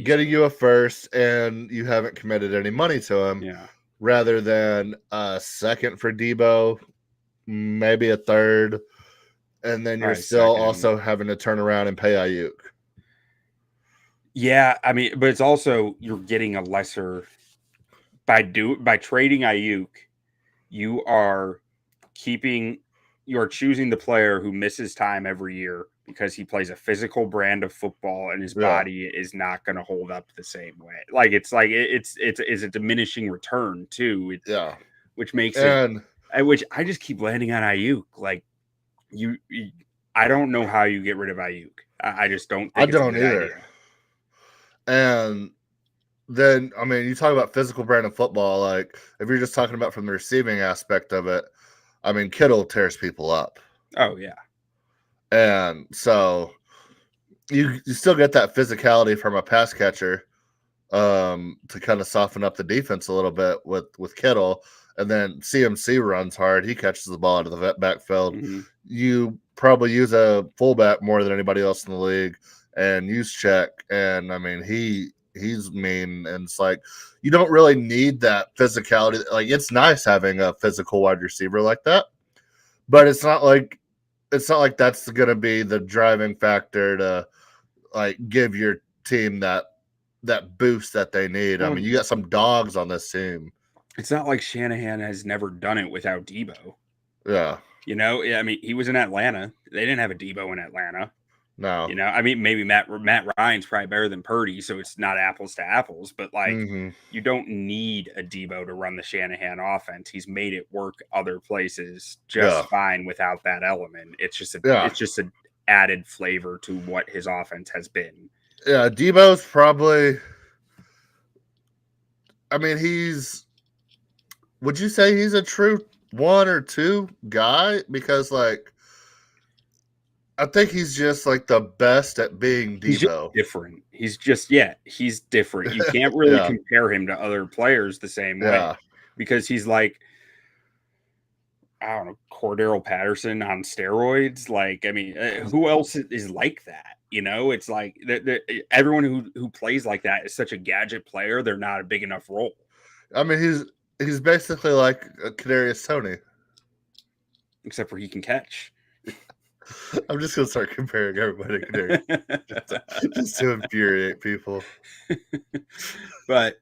getting you a first, and you haven't committed any money to him. Yeah. Rather than a second for Debo, maybe a third, and then you're still also having to turn around and pay Ayuk. Yeah, I mean, but it's also you're getting a lesser by trading Ayuk. You are choosing the player who misses time every year because he plays a physical brand of football and his body is not going to hold up the same way. It's a diminishing return too. Which makes which I just keep landing on Ayuk. Like, I don't know how you get rid of Ayuk. I just don't think it's a good either. idea. And then, I mean, you talk about physical brand of football. Like, if you're just talking about from the receiving aspect of it, I mean, Kittle tears people up. Oh, yeah. And so you still get that physicality from a pass catcher to kind of soften up the defense a little bit with Kittle. And then CMC runs hard. He catches the ball out of the backfield. Mm-hmm. You probably use a fullback more than anybody else in the league, and use check. And, I mean, he's mean. And it's like, you don't really need that physicality. Like, it's nice having a physical wide receiver like that, but it's not like that's going to be the driving factor to, like, give your team that boost that they need. I mean, you got some dogs on this team. It's not like Shanahan has never done it without Debo. Yeah. You know, I mean, he was in Atlanta. They didn't have a Debo in Atlanta. No. You know, I mean, maybe Matt Ryan's probably better than Purdy, so it's not apples to apples, but you don't need a Debo to run the Shanahan offense. He's made it work other places just fine without that element. It's just an added flavor to what his offense has been. Yeah, Debo's probably, I mean, would you say he's a true 1 or 2 guy? Because, like, I think he's just like the best at being He's just Debo. different. He's different. You can't really Yeah. compare him to other players the same way Yeah. because he's like, I don't know, Cordero Patterson on steroids. Like, I mean, who else is like that? You know, it's like everyone who plays like that is such a gadget player. They're not a big enough role. I mean, he's basically like a Kadarius Toney. Except for he can catch. I'm just gonna start comparing everybody to Kadarius just to infuriate people. But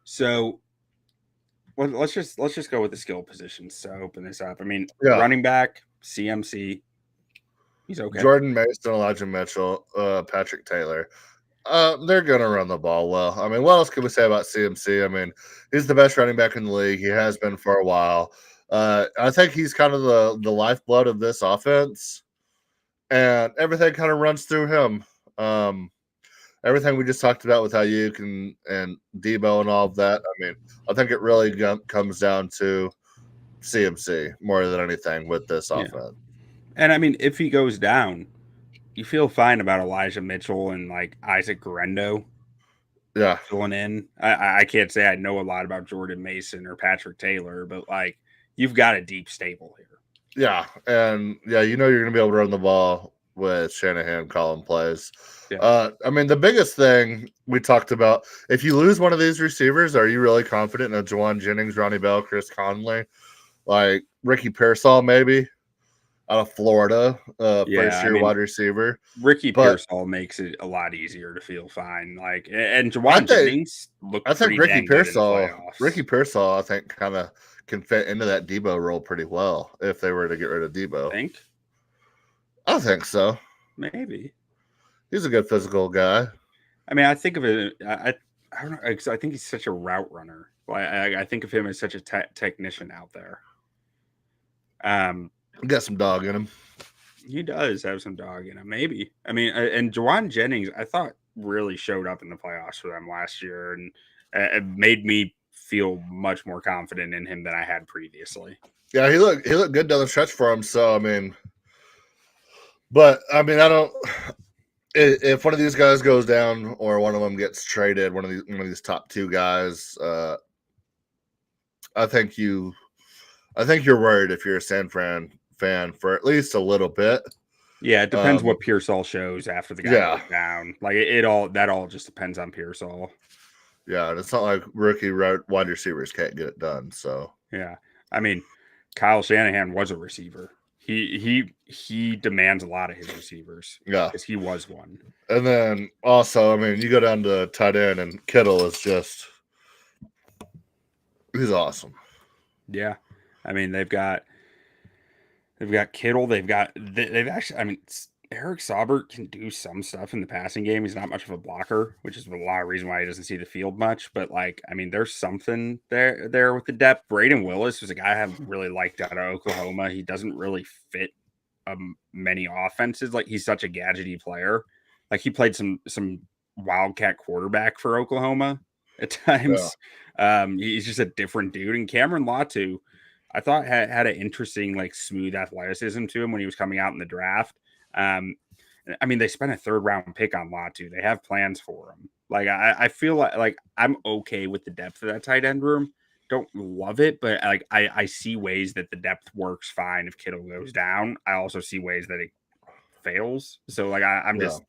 so let's just go with the skill positions to open this up. I mean, running back, CMC, he's okay. Jordan Mason, Elijah Mitchell, Patrick Taylor. They're gonna run the ball well. I mean, what else can we say about CMC? I mean, he's the best running back in the league. He has been for a while. I think he's kind of the lifeblood of this offense, and everything kind of runs through him. Everything we just talked about with Ayuk and Debo and all of that. I mean, I think it really comes down to CMC more than anything with this offense. And I mean, if he goes down, you feel fine about Elijah Mitchell and like Isaac Guerendo filling in. I can't say I know a lot about Jordan Mason or Patrick Taylor, but like you've got a deep stable here. Yeah, and you know you're going to be able to run the ball with Shanahan calling plays. Yeah. I mean, the biggest thing we talked about, if you lose one of these receivers, are you really confident in a Juwan Jennings, Ronnie Bell, Chris Conley, like Ricky Pearsall maybe? Out of Florida, first-year wide receiver. Ricky Pearsall makes it a lot easier to feel fine. Like, and Juwan Jennings looked. I think Ricky Pearsall, I think, kind of can fit into that Debo role pretty well if they were to get rid of Debo. I think so. Maybe he's a good physical guy. I mean, I think of it. I don't know. I think he's such a route runner. I think of him as such a technician out there. Got some dog in him. He does have some dog in him, maybe. I mean, and Juwan Jennings, I thought really showed up in the playoffs for them last year, and it made me feel much more confident in him than I had previously. Yeah, he looked good down the stretch for him. So I mean, but I mean, I don't. If one of these guys goes down or one of them gets traded, one of these top two guys, I think you're worried if you're a San Fran fan for at least a little bit. Yeah, it depends what Pearsall shows after the guy goes down. Like that all just depends on Pearsall. Yeah, and it's not like rookie wide receivers can't get it done. So yeah, I mean, Kyle Shanahan was a receiver. He demands a lot of his receivers. Yeah, because he was one. And then also, I mean, you go down to tight end, and Kittle is he's awesome. Yeah, I mean they've got Kittle. They've actually. I mean, Eric Saubert can do some stuff in the passing game. He's not much of a blocker, which is a lot of reason why he doesn't see the field much. But like, I mean, there's something there with the depth. Braden Willis was a guy I haven't really liked out of Oklahoma. He doesn't really fit many offenses. Like, he's such a gadgety player. Like, he played some wildcat quarterback for Oklahoma at times. Yeah. He's just a different dude. And Cameron Latu, I thought had an interesting, like, smooth athleticism to him when he was coming out in the draft. I mean, they spent a 3rd round pick on Latu. They have plans for him. Like, I feel like I'm okay with the depth of that tight end room. Don't love it, but like I see ways that the depth works fine if Kittle goes down. I also see ways that it fails. So like I'm just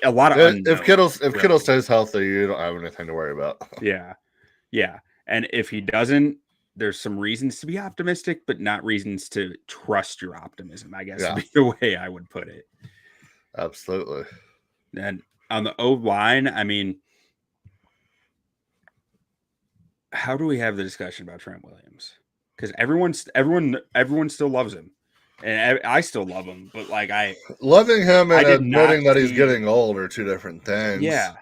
a lot of if Kittle stays healthy, you don't have anything to worry about. Yeah. And if he doesn't, there's some reasons to be optimistic, but not reasons to trust your optimism, I guess would be the way I would put it. Absolutely. And on the O-line, I mean, how do we have the discussion about Trent Williams? Because everyone still loves him, and I still love him. But like loving him and admitting that he's getting old are two different things. Yeah,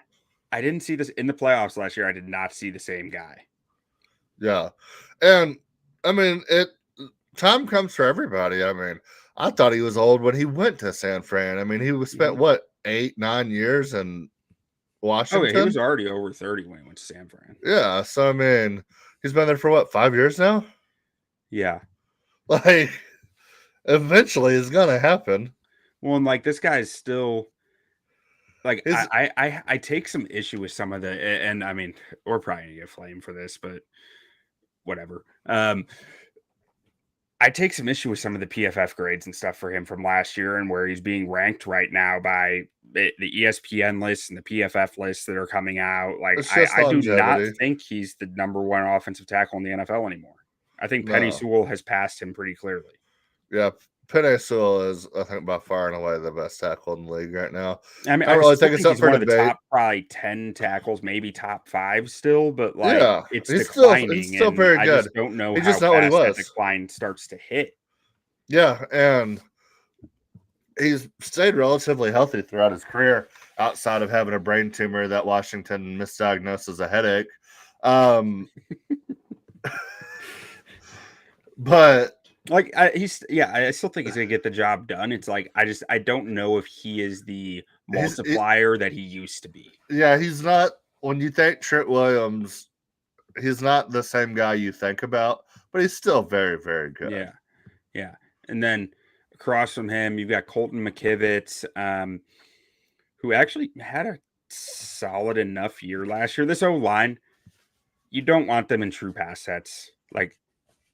I didn't see this in the playoffs last year. I did not see the same guy. Yeah, and I mean time comes for everybody. I mean, I thought he was old when he went to San Fran. I mean, he was spent 8-9 years in Washington. Oh, yeah, he was already over 30 when he went to San Fran. Yeah, so I mean, he's been there for 5 years now? Yeah. Like, eventually it's gonna happen. Well, and like this guy's still like His- I take some issue with some of the and I mean we're probably gonna get flamed for this, but whatever. I take some issue with some of the PFF grades and stuff for him from last year and where he's being ranked right now by the ESPN lists and the PFF lists that are coming out. Like, It's just I do not longevity. think he's the number one offensive tackle in the NFL anymore. I think Penny No. Sewell has passed him pretty clearly. Yeah, Penei Sewell is, I think, by far and away the best tackle in the league right now. I mean, I really still think it's up he's for one of the debate. top probably 10 tackles, maybe top 5 still, but like Yeah, it's he's declining. still and very I good. just don't know He's how just not what he fast that was. decline starts to hit. Yeah, and he's stayed relatively healthy throughout his career, outside of having a brain tumor that Washington misdiagnosed as a headache. But Like I still think he's gonna get the job done. It's like I don't know if he is the multiplier that he used to be. yeah, he's not. When you think Trent Williams, he's not the same guy you think about, but he's still very, very good. Yeah. And then across from him, you've got Colton McKivitz, who actually had a solid enough year last year. This O-line, you don't want them in true pass sets. Like,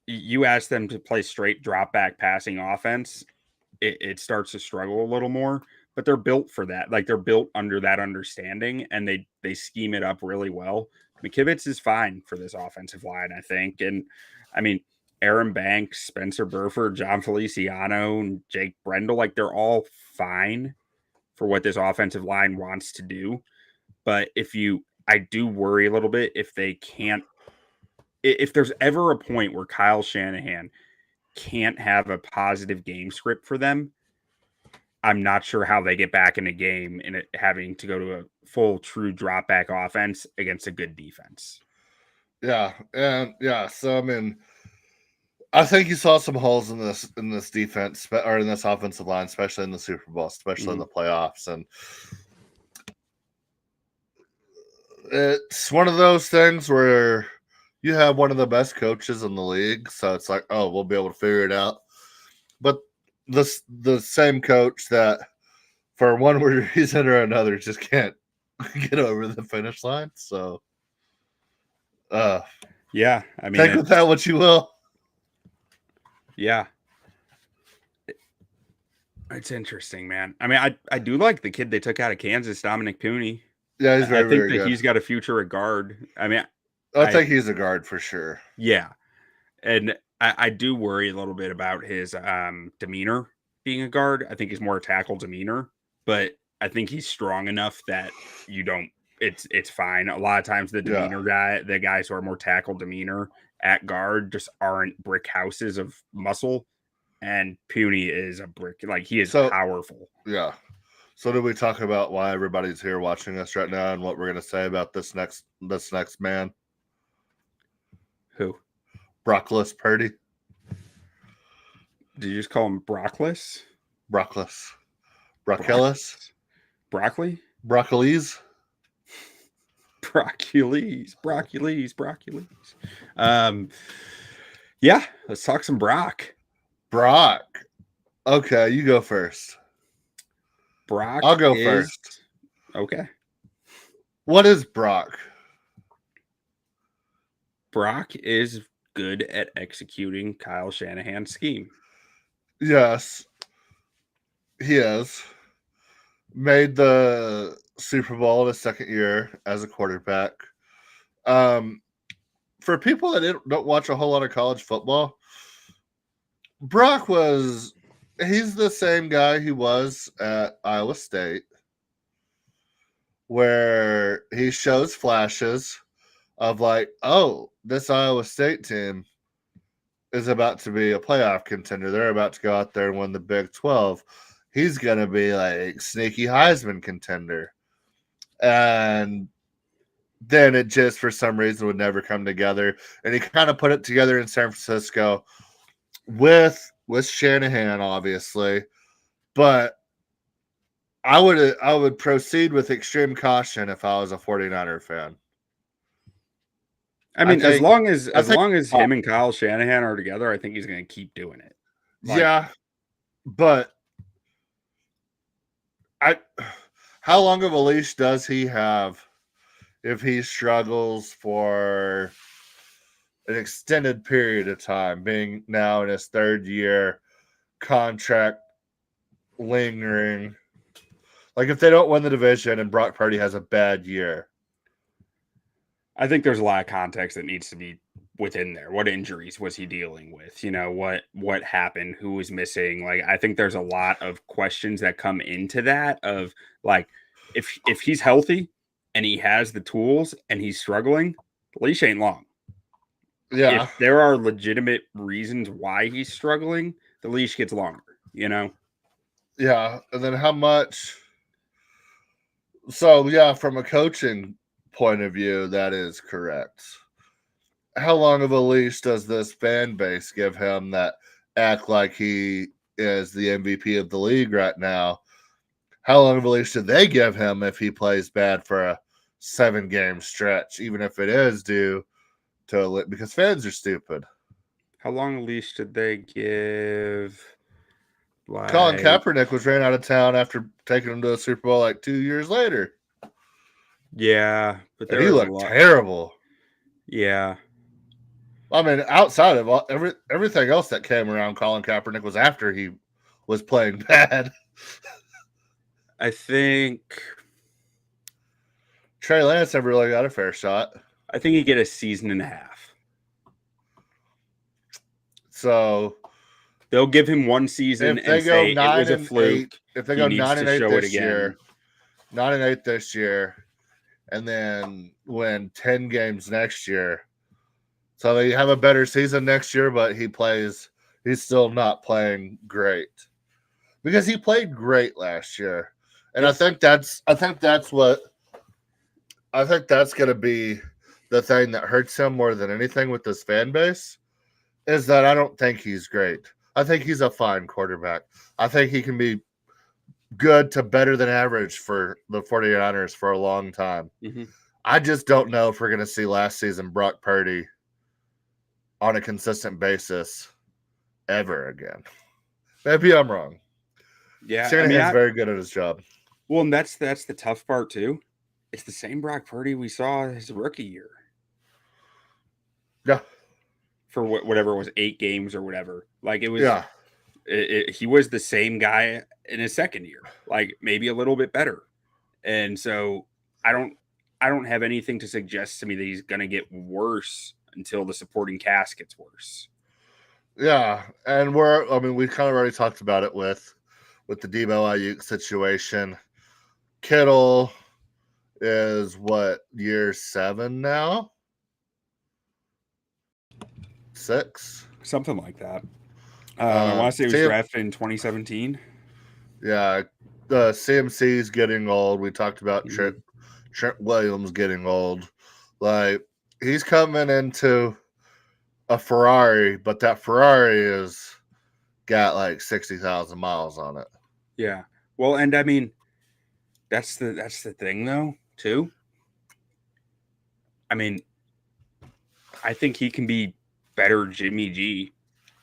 you ask them to play straight drop back passing offense, it starts to struggle a little more, but they're built for that. Like, they're built under that understanding, and they scheme it up really well. McKivitz is fine for this offensive line, I think. And I mean, Aaron Banks, Spencer Burford, John Feliciano, and Jake Brendel, like they're all fine for what this offensive line wants to do. But I do worry a little bit if there's ever a point where Kyle Shanahan can't have a positive game script for them, I'm not sure how they get back in a game and it having to go to a full true drop back offense against a good defense. Yeah, and yeah, so I mean, I think you saw some holes in this defense or in this offensive line, especially in the Super Bowl, especially in the playoffs, and it's one of those things where you have one of the best coaches in the league, so it's like, oh, we'll be able to figure it out. But the same coach that, for one reason or another, just can't get over the finish line. So, yeah, I mean, take with that what you will. Yeah. It's interesting, man. I mean, I do like the kid they took out of Kansas, Dominic Pooney. Yeah, he's very, I think very that good. he's got a future at guard. I mean, I think he's a guard for sure. Yeah. And I do worry a little bit about his demeanor being a guard. I think he's more a tackle demeanor, but I think he's strong enough that it's fine. A lot of times the the guys who are more tackle demeanor at guard just aren't brick houses of muscle. And Pooney is a brick, like he is powerful. Yeah. So did we talk about why everybody's here watching us right now and what we're gonna say about this next man? Who? Brockless Purdy. Did you just call him Brockless? Brockless. Brockelis? Broccoli? Broccolis? Broccules. Yeah, let's talk some Brock. Brock. Okay, you go first. Brock. I'll go first. Okay. What is Brock? Brock is good at executing Kyle Shanahan's scheme. Yes. He has made the Super Bowl the second year as a quarterback. For people that don't watch a whole lot of college football, Brock he's the same guy he was at Iowa State, where he shows flashes of like, oh, this Iowa State team is about to be a playoff contender. They're about to go out there and win the Big 12. He's going to be like sneaky Heisman contender. And then it just, for some reason, would never come together. And he kind of put it together in San Francisco with Shanahan, obviously. But I would proceed with extreme caution if I was a 49er fan. I mean, as long as him and Kyle Shanahan are together, I think he's going to keep doing it. Yeah, but how long of a leash does he have if he struggles for an extended period of time, being now in his third year, contract lingering? Like if they don't win the division and Brock Purdy has a bad year. I think there's a lot of context that needs to be within there. What injuries was he dealing with? What happened? Who was missing? Like, I think there's a lot of questions that come into that of like, if he's healthy and he has the tools and he's struggling, the leash ain't long. Yeah. If there are legitimate reasons why he's struggling, the leash gets longer, Yeah. And then how much? So, yeah, from a coaching point of view, that is correct. How long of a leash does this fan base give him that act like he is the MVP of the league right now? How long of a leash do they give him if he plays bad for a 7-game stretch, even if it is due to because fans are stupid? How long a leash did they give? Colin Kaepernick was ran out of town after taking him to a Super Bowl like 2 years later. Yeah, but he looked terrible. Yeah. I mean, outside of everything else that came around Colin Kaepernick was after he was playing bad. I think Trey Lance never really got a fair shot. I think he get a season and a half. So they'll give him one season if they and go say 9 it was a and fluke. 8, if they go 9 and 8 this year, 9 and 8 this year, and then win 10 games next year. So they have a better season next year, but he's still not playing great. Because he played great last year. And I think that's going to be the thing that hurts him more than anything with this fan base is that I don't think he's great. I think he's a fine quarterback. I think he can be good to better than average for the 49ers for a long time. Mm-hmm. I just don't know if we're going to see last season Brock Purdy on a consistent basis ever again. Maybe I'm wrong. Yeah, Shanahan's very good at his job. Well, and that's the tough part too. It's the same Brock Purdy we saw his rookie year. Yeah. For whatever it was, 8 games or whatever. Like it was. Yeah. He was the same guy in his second year, like maybe a little bit better. And so I don't have anything to suggest to me that he's going to get worse until the supporting cast gets worse. Yeah, and we kind of already talked about it with the Debo Ayuk situation. Kittle is year 7 now? 6? Something like that. I want to say he was drafted in 2017. Yeah, CMC's getting old. We talked about Trent Williams getting old. Like, he's coming into a Ferrari, but that Ferrari is got like 60,000 miles on it. Yeah. Well, and I mean, that's the thing though, too. I mean, I think he can be better Jimmy G.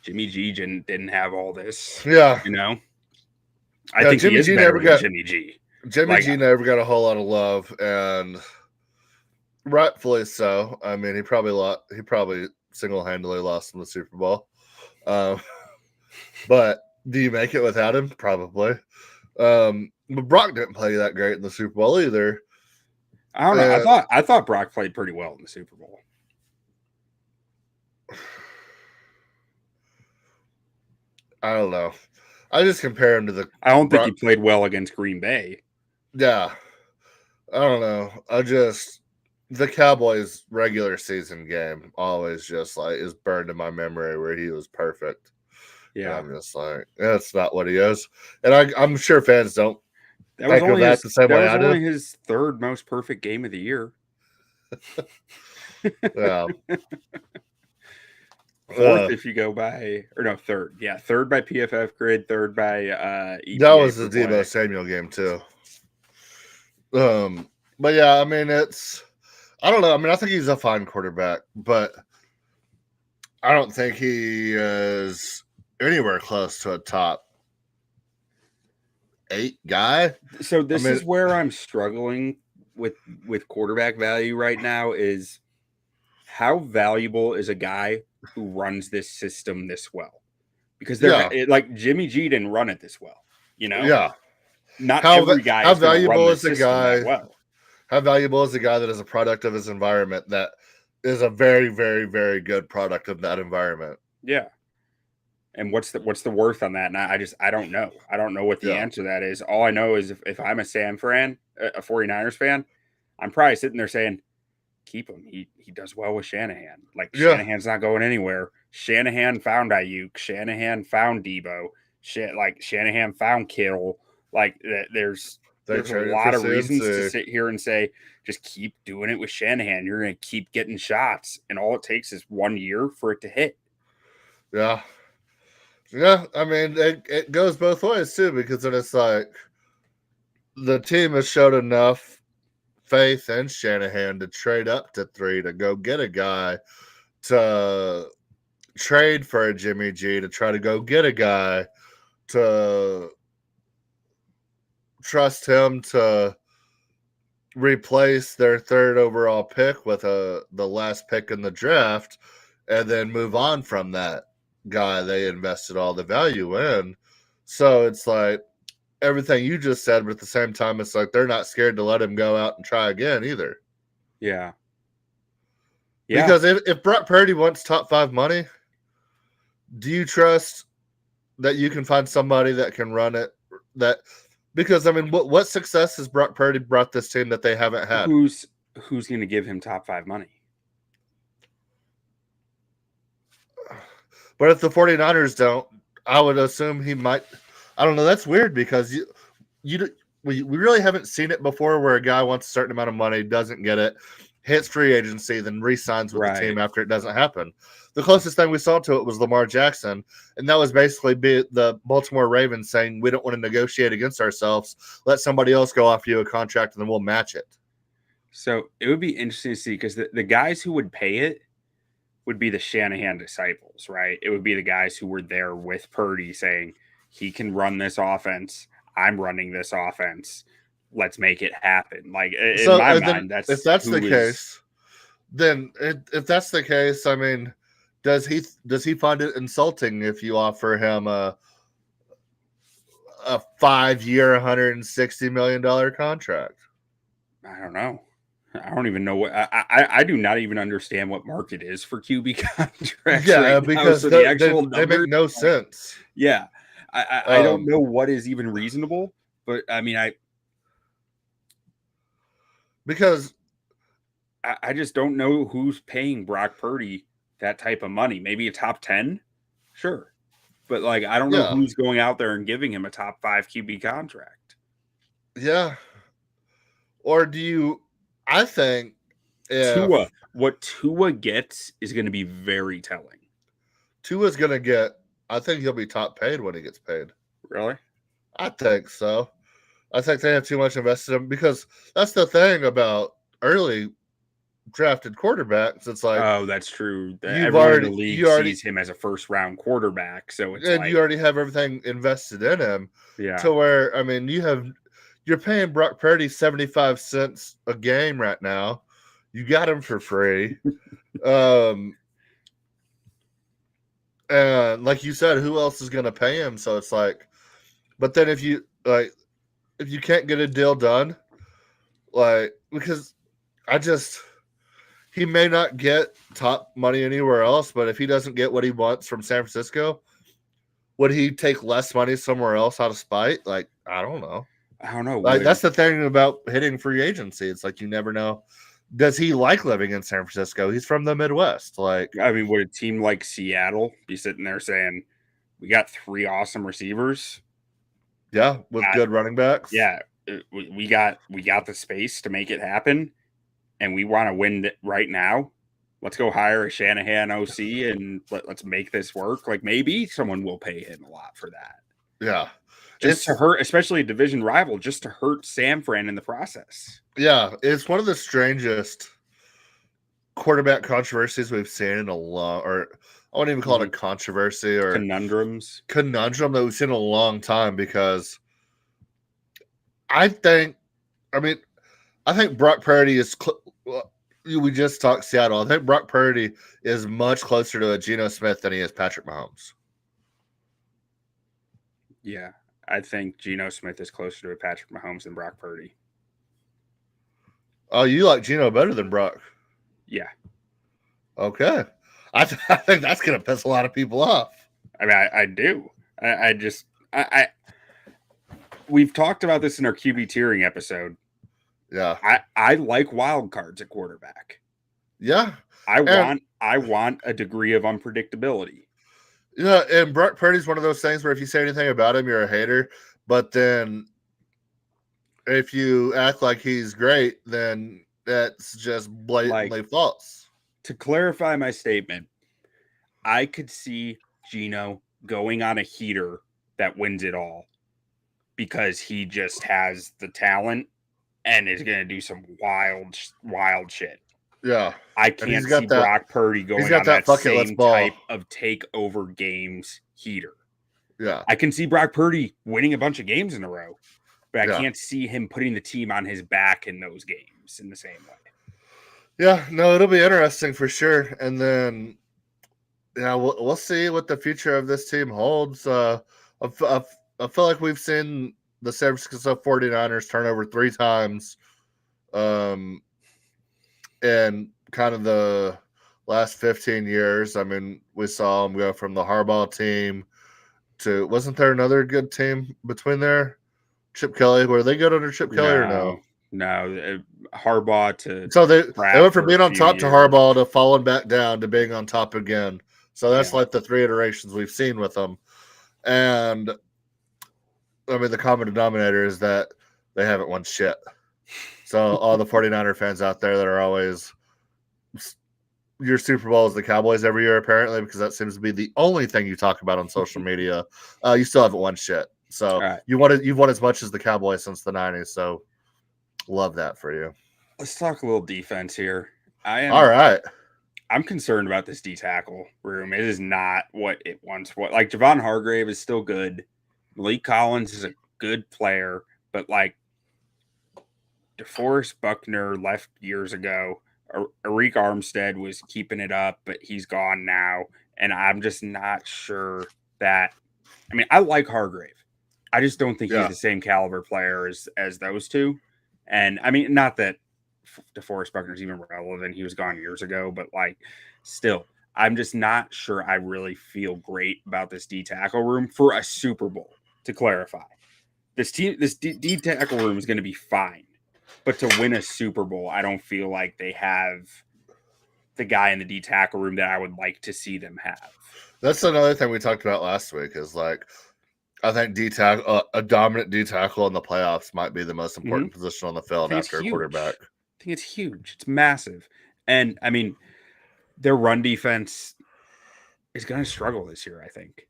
Jimmy G didn't have all this. Yeah. I think Jimmy G never got Jimmy G. Jimmy G never got a whole lot of love, and rightfully so. I mean, he probably single-handedly lost in the Super Bowl. But do you make it without him? Probably. But Brock didn't play that great in the Super Bowl either. I don't know. I thought Brock played pretty well in the Super Bowl. I don't know. I just compare him to the. I don't think he played well against Green Bay. Yeah. I don't know. The Cowboys regular season game always just like is burned in my memory where he was perfect. Yeah. And I'm just like, that's not what he is. And I'm sure fans don't. That was only his third most perfect game of the year. Yeah. Fourth, if you go by, or no, third. Yeah, third by PFF grid, third by EPA. That was the Deebo Samuel game too. But yeah, I mean, I don't know. I mean, I think he's a fine quarterback, but I don't think he is anywhere close to a top 8 guy. So this mean- is where I'm struggling with quarterback value right now is how valuable is a guy who runs this system this well? Because like Jimmy G didn't run it this well, you know? Yeah. Not How every guy how is going to run valuable the is the system guy? that well. How valuable is a guy that is a product of his environment that is a very, very, very good product of that environment? Yeah. And what's the worth on that? And I don't know. I don't know what the Yeah. answer to that is. All I know is if I'm a Sam fan, a 49ers fan, I'm probably sitting there saying, keep him. He does well with Shanahan. Like Shanahan's not going anywhere. Shanahan found Ayuk. Shanahan found Debo. Shanahan found Kittle. Like there's a lot of reasons to sit here and say, just keep doing it with Shanahan. You're going to keep getting shots, and all it takes is 1 year for it to hit. Yeah. Yeah, I mean, it goes both ways, too, because then it's like the team has showed enough faith in Shanahan to trade up to 3 to go get a guy, to trade for a Jimmy G, to try to go get a guy, to trust him to replace their 3rd overall pick with the last pick in the draft, and then move on from that guy they invested all the value in. So it's like everything you just said, but at the same time, it's like they're not scared to let him go out and try again either. Yeah. Because if Brock Purdy wants top 5 money, do you trust that you can find somebody that can run it? Because I mean, what success has Brock Purdy brought this team that they haven't had? Who's going to give him top 5 money? But if the 49ers don't, I would assume he might. I don't know. That's weird because we really haven't seen it before where a guy wants a certain amount of money, doesn't get it, hits free agency, then re-signs with the team after it doesn't happen. The closest thing we saw to it was Lamar Jackson, and that was basically the Baltimore Ravens saying, we don't want to negotiate against ourselves. Let somebody else go offer you a contract, and then we'll match it. So it would be interesting to see because the guys who would pay it would be the Shanahan disciples, right? It would be the guys who were there with Purdy saying, he can run this offense. I'm running this offense. Let's make it happen. Like in my mind, if that's the case, then if that's the case, I mean, does he find it insulting if you offer him a 5-year, $160 million contract? I don't know. I don't even know what I do not even understand what market is for QB contracts. Yeah, right because so they make no sense. Yeah, I don't know what is even reasonable, but I mean, because I just don't know who's paying Brock Purdy that type of money. Maybe a top 10, sure, but like I don't know who's going out there and giving him a top 5 QB contract. Yeah, or do you? I think what Tua gets is going to be very telling. Tua's going to get. I think he'll be top paid when he gets paid. Really? I think so. I think they have too much invested in him because that's the thing about early drafted quarterbacks. It's like, oh, that's true. Everyone in the league sees him as a first-round quarterback, so it's you already have everything invested in him. Yeah. To where I mean, you're paying Brock Purdy 75 cents a game right now. You got him for free. And like you said, who else is going to pay him? So it's like, but then if you can't get a deal done, like, because he may not get top money anywhere else, but if he doesn't get what he wants from San Francisco, would he take less money somewhere else out of spite? Like, I don't know. Like, that's the thing about hitting free agency. It's like you never know. Does he like living in San Francisco? He's from the Midwest. Like, I mean, would a team like Seattle be sitting there saying, "We got 3 awesome receivers"? Yeah, with good running backs. Yeah, we got the space to make it happen, and we want to win right now. Let's go hire a Shanahan OC and let's make this work. Like maybe someone will pay him a lot for that. Yeah. Just to hurt, especially a division rival, just to hurt San Fran in the process. Yeah, it's one of the strangest quarterback controversies we've seen in a long, or I wouldn't even call it a controversy or conundrum that we've seen in a long time because I think Brock Purdy is. We just talked Seattle. I think Brock Purdy is much closer to a Geno Smith than he is Patrick Mahomes. Yeah, I think Geno Smith is closer to a Patrick Mahomes than Brock Purdy. Oh, you like Geno better than Brock? Yeah. Okay. I think that's going to piss a lot of people off. I mean, I do. We've talked about this in our QB tiering episode. Yeah. I like wild cards at quarterback. Yeah. I want a degree of unpredictability. Yeah, and Brock Purdy's one of those things where if you say anything about him, you're a hater. But then if you act like he's great, then that's just blatantly false. To clarify my statement, I could see Geno going on a heater that wins it all because he just has the talent and is going to do some wild shit. Yeah. I can't see Brock Purdy going on that same type of takeover games heater. Yeah. I can see Brock Purdy winning a bunch of games in a row, but I can't see him putting the team on his back in those games in the same way. Yeah, no, it'll be interesting for sure. And then, we'll see what the future of this team holds. I feel like we've seen the San Francisco 49ers turn over 3 times in kind of the last 15 years. I mean, we saw them go from the Harbaugh team to, wasn't there another good team between there? Chip Kelly. Were they good under Chip Kelly or no? No, Harbaugh to. So they went from being on top years. to Harbaugh to falling back down to being on top again. So that's like the 3 iterations we've seen with them. And I mean, the common denominator is that they haven't won shit. So all the 49er fans out there that are always your Super Bowl is the Cowboys every year, apparently, because that seems to be the only thing you talk about on social media. You still haven't won shit. So you've won as much as the Cowboys since the 90s. So love that for you. Let's talk a little defense here. All right. I'm concerned about this D tackle room. It is not what it once was. Like, Javon Hargrave is still good. Malik Collins is a good player, but like DeForest Buckner left years ago. Arik Armstead was keeping it up, but he's gone now. And I'm just not sure that. I mean, I like Hargrave. I just don't think he's the same caliber player as those two. And I mean, not that DeForest Buckner's even relevant. He was gone years ago, but like, still, I'm just not sure I really feel great about this D tackle room for a Super Bowl. To clarify, this D tackle room is going to be fine, but to win a Super Bowl, I don't feel like they have the guy in the D tackle room that I would like to see them have. That's another thing we talked about last week. Is like, I think D tackle, a dominant D tackle in the playoffs might be the most important position on the field after a quarterback. I think it's huge. It's massive, and I mean, their run defense is going to struggle this year. I think.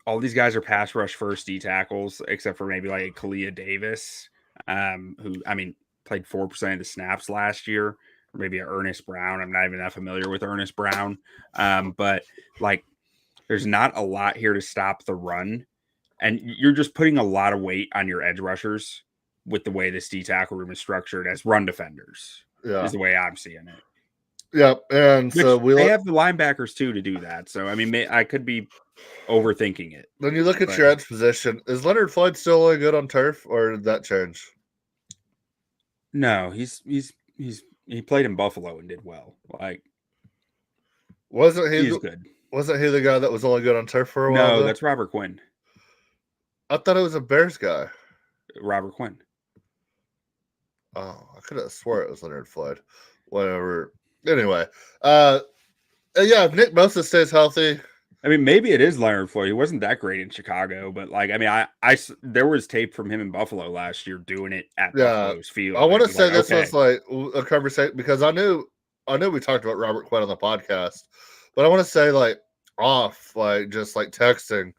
All these guys are pass rush first D tackles, except for maybe like Kalia Davis, who, I mean, played 4% of the snaps last year, or maybe Ernest Brown. I'm not even that familiar with Ernest Brown. But like, there's not a lot here to stop the run. And you're just putting a lot of weight on your edge rushers with the way this D tackle room is structured as run defenders, is the way I'm seeing it. Yeah. And so they have the linebackers too to do that. So, I mean, I could be overthinking it. When you look at your edge position, is Leonard Floyd still only good on turf, or did that change? No, he played in Buffalo and did well. Like, he's good. Wasn't he the guy that was only good on turf for a while? No, that's Robert Quinn. I thought it was a Bears guy. Robert Quinn. Oh, I could have swore it was Leonard Floyd. Whatever. Anyway, if Nick Bosa stays healthy. I mean, maybe it is Leonard Floyd. He wasn't that great in Chicago, but like, I mean, there was tape from him in Buffalo last year doing it at Buffalo's field. I want to say this was like a conversation because I knew we talked about Robert Quinn on the podcast, but I want to say like just like texting,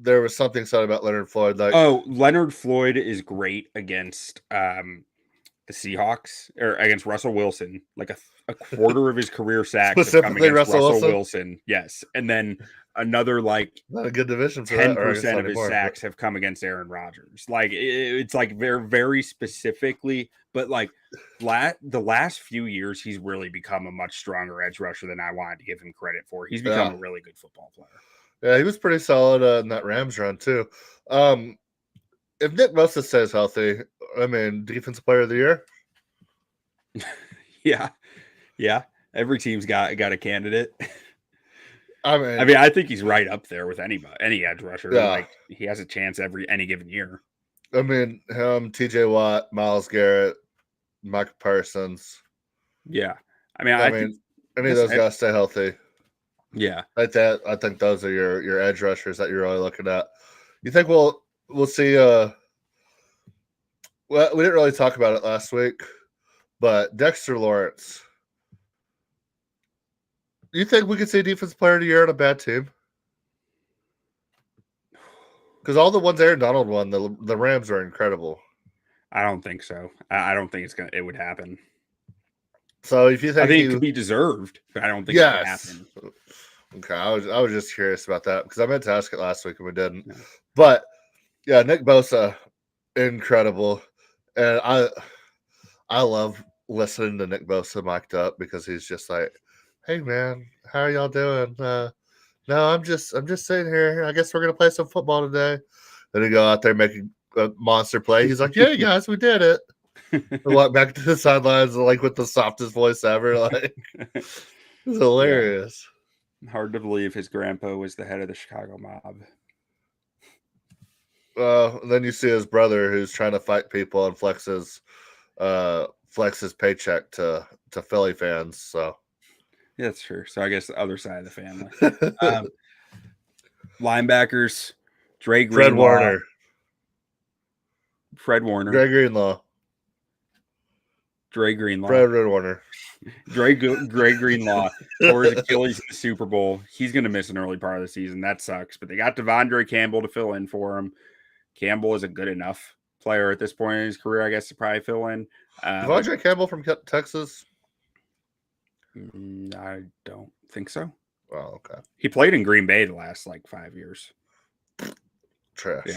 there was something said about Leonard Floyd. Like, Leonard Floyd is great against the Seahawks or against Russell Wilson, like a quarter of his career sacks have come against Russell Wilson. Yes. And then another like Not a good division for 10% of his sacks have come against Aaron Rodgers. Like it's like very, very specifically, but like the last few years, he's really become a much stronger edge rusher than I wanted to give him credit for. He's become a really good football player. Yeah, he was pretty solid in that Rams run too. If Nick Bosa stays healthy, I mean, defensive player of the year. Yeah. Every team's got a candidate. I mean, I think he's right up there with any edge rusher. Yeah. Like he has a chance any given year. I mean, him, TJ Watt, Myles Garrett, Micah Parsons. Yeah. I mean, think any of those guys stay healthy. Yeah. Like that, I think those are your edge rushers that you're really looking at. You think we'll see well, we didn't really talk about it last week, but Dexter Lawrence. Do you think we could see defensive player of the year on a bad team? Because all the ones Aaron Donald won, the Rams are incredible. I don't think so. I don't think it would happen. So if you think I think it could be deserved, but I don't think it would happen. Okay, I was just curious about that because I meant to ask it last week and we didn't. Yeah. But yeah, Nick Bosa, incredible, and I love listening to Nick Bosa mic'd up because he's just like, "Hey man, how are y'all doing? No, I'm just sitting here. I guess we're gonna play some football today." Then he go out there making a monster play. He's like, "Yeah, guys, we did it." I walk back to the sidelines like with the softest voice ever. Like it's hilarious. Yeah. Hard to believe his grandpa was the head of the Chicago mob. Then you see his brother who's trying to fight people and flex his paycheck to Philly fans. So yeah, that's true. So I guess the other side of the family. Linebackers, Dre Greenlaw. Fred Warner. Dre Greenlaw. Fred Warner. Dre Greenlaw tore his Achilles in the Super Bowl. He's going to miss an early part of the season. That sucks. But they got Devondre Campbell to fill in for him. Campbell is a good enough player at this point in his career, I guess, to probably fill in. Devondre Campbell from Texas? I don't think so. Oh, okay. He played in Green Bay the last 5 years. Trash.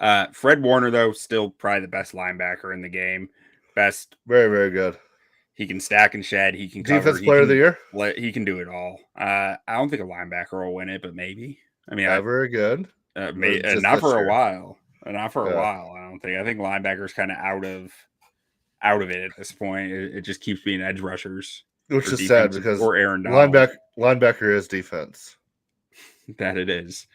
Yeah. Fred Warner, though, still probably the best linebacker in the game. Best. Very, very good. He can stack and shed. He can cover. Defense player of the year? He can do it all. I don't think a linebacker will win it, but maybe. I mean, very good. Not for a while. Not for a while, I don't think. I think linebackers kind of out of it at this point. It just keeps being edge rushers. Which is sad because or Aaron Donald. Linebacker is defense. That it is.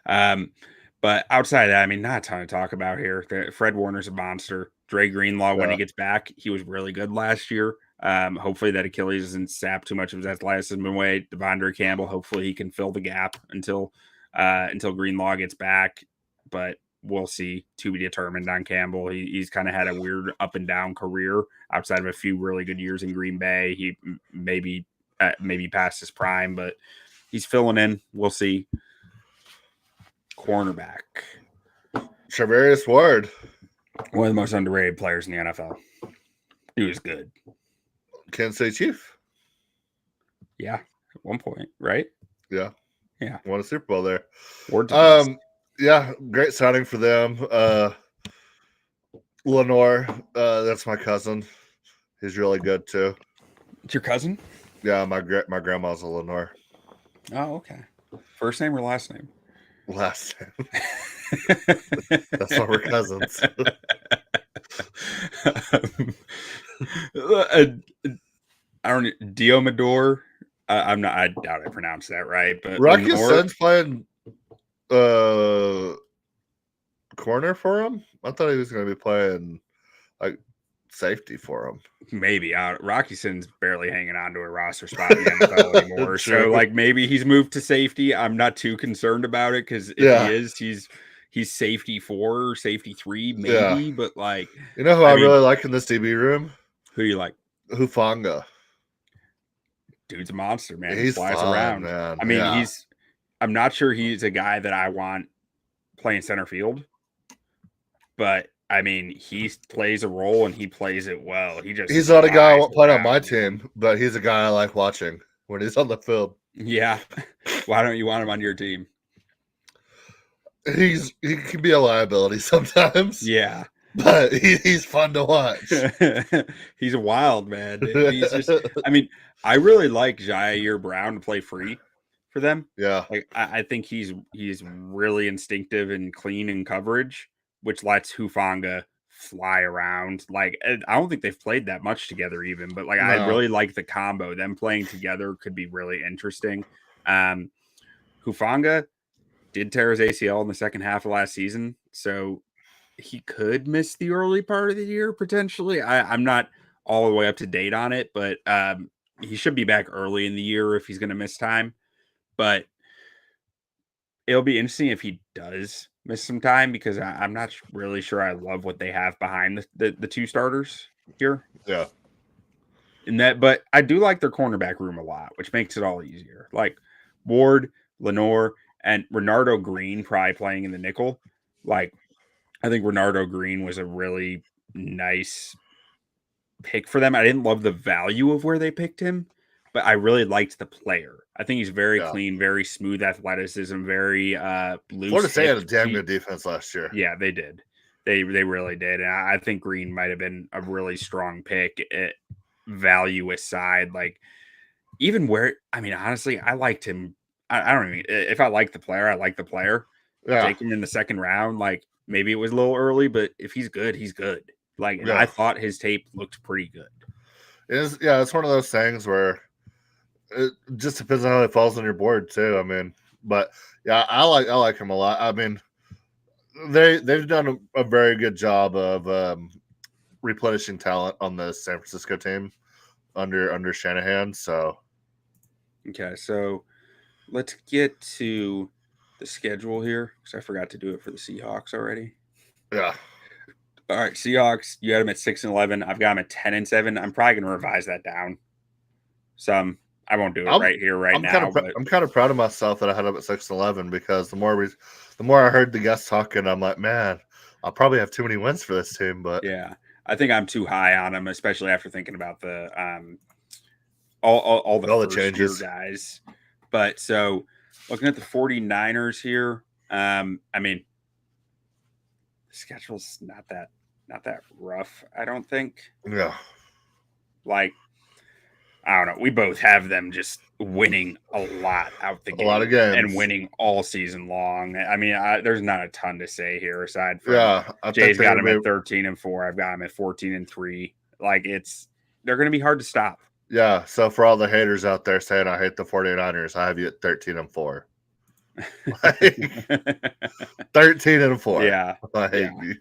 But outside of that, I mean, not a ton to talk about here. Fred Warner's a monster. Dre Greenlaw, when he gets back, he was really good last year. Hopefully that Achilles doesn't sap too much of his athleticism away. Devondre Campbell, hopefully he can fill the gap until Greenlaw gets back. But we'll see. To be determined on Campbell. He's kind of had a weird up and down career outside of a few really good years in Green Bay. He maybe past his prime, but he's filling in. We'll see. Cornerback. Charvarius Ward. One of the most underrated players in the NFL. He was good. Kansas City Chief. Yeah, at one point, right? Yeah. Won a Super Bowl there. Ward yeah, great signing for them. Lenore, that's my cousin. He's really good too. It's your cousin? Yeah, my grandma's a Lenore. Oh, okay. First name or last name? Last name. That's why we're cousins. I don't know. Diomedor. I doubt I pronounced that right, but Rocky Son's playing corner for him. I thought he was going to be playing safety for him. Maybe. Rocky Son's barely hanging on to a roster spot in the NFL anymore. So maybe he's moved to safety. I'm not too concerned about it because if he is, he's safety 4, safety 3, maybe. Yeah. But you know who I really like in this DB room? Who do you like? Hufanga. Dude's a monster, man. He flies fun, around. Man. I mean, I'm not sure he's a guy that I want playing center field, but I mean, he plays a role and he plays it well. He's not a guy I want playing on my team, but he's a guy I like watching when he's on the field. Yeah. Why don't you want him on your team? He can be a liability sometimes. Yeah. But he's fun to watch. He's a wild man. He's just, I mean, I really like Jair Brown to play free for them. Yeah. Like I think he's really instinctive and clean in coverage, which lets Hufanga fly around. Like I don't think they've played that much together even, but like I No. really like the combo. Them playing together could be really interesting. Hufanga did tear his ACL in the second half of last season, so he could miss the early part of the year potentially. I'm not all the way up to date on it, but he should be back early in the year if he's going to miss time. But it'll be interesting if he does miss some time because I'm not really sure I love what they have behind the two starters here. Yeah. But I do like their cornerback room a lot, which makes it all easier. Like Ward, Lenore, and Renardo Green probably playing in the nickel. Like I think Renardo Green was a really nice pick for them. I didn't love the value of where they picked him, but I really liked the player. I think he's very clean, very smooth athleticism, very loose. Florida State had a damn good defense last year. Yeah, they did. They really did. And I think Green might have been a really strong pick at value aside. Like even where, I mean, honestly, I liked him. I don't even, if I like the player, I like the player. Yeah. Take him in the second round. Like maybe it was a little early, but if he's good, he's good. Like and I thought his tape looked pretty good. It's one of those things where it just depends on how it falls on your board too. I mean, but yeah, I like him a lot. I mean, they've done a very good job of replenishing talent on the San Francisco team under Shanahan. So okay, so let's get to the schedule here because I forgot to do it for the Seahawks already. Yeah. All right, Seahawks. You had them at 6-11. I've got them at 10-7. I'm probably gonna revise that down. Some I won't do it right now. I'm kind of proud of myself that I had them at 6-11 because the more I heard the guests talking, I'm like, man, I'll probably have too many wins for this team. But yeah, I think I'm too high on them, especially after thinking about the all the changes guys. But so looking at the 49ers here, I mean, the schedule's not that rough, I don't think. Yeah. Like, I don't know. We both have them just winning a lot out the game. A lot of games. And winning all season long. I mean, there's not a ton to say here aside from Jay's got them at 13-4. I've got them at 14-3. Like, they're going to be hard to stop. Yeah, so for all the haters out there saying I hate the 49ers, I have you at 13-4. 13-4. Yeah. I hate you.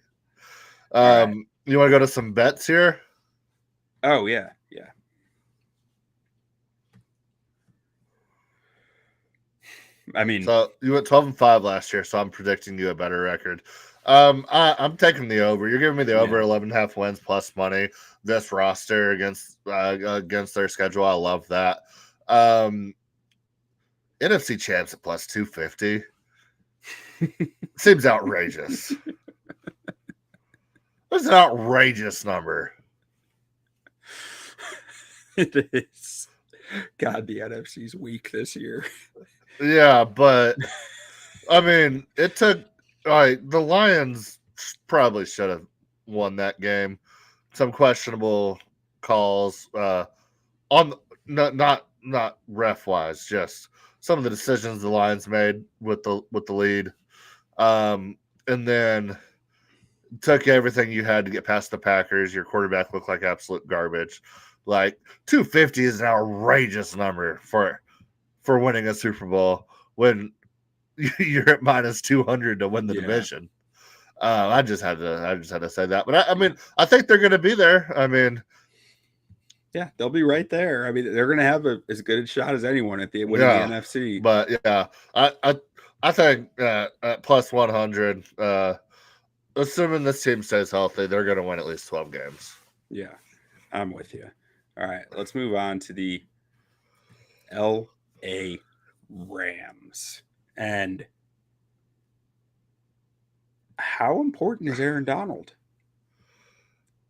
Right. You want to go to some bets here? Oh, yeah. Yeah. I mean, so you went 12-5 last year, so I'm predicting you a better record. I'm taking the over. You're giving me the over 11.5 wins plus money. This roster against their schedule, I love that. NFC champs at plus 250 seems outrageous. That's an outrageous number. It is. God, the NFC's weak this year. Yeah, but I mean, it took. All right, the Lions probably should have won that game. Some questionable calls on not ref wise, just some of the decisions the Lions made with the lead, and then took everything you had to get past the Packers. Your quarterback looked like absolute garbage. Like 250 is an outrageous number for winning a Super Bowl when you're at minus 200 to win the division. I just had to say that, but I mean, I think they're going to be there. I mean, yeah, they'll be right there. I mean, they're going to have as good a shot as anyone at the winning the NFC. But yeah, I think at plus 100, assuming this team stays healthy, they're going to win at least 12 games. Yeah, I'm with you. All right, let's move on to the LA Rams. And how important is Aaron Donald?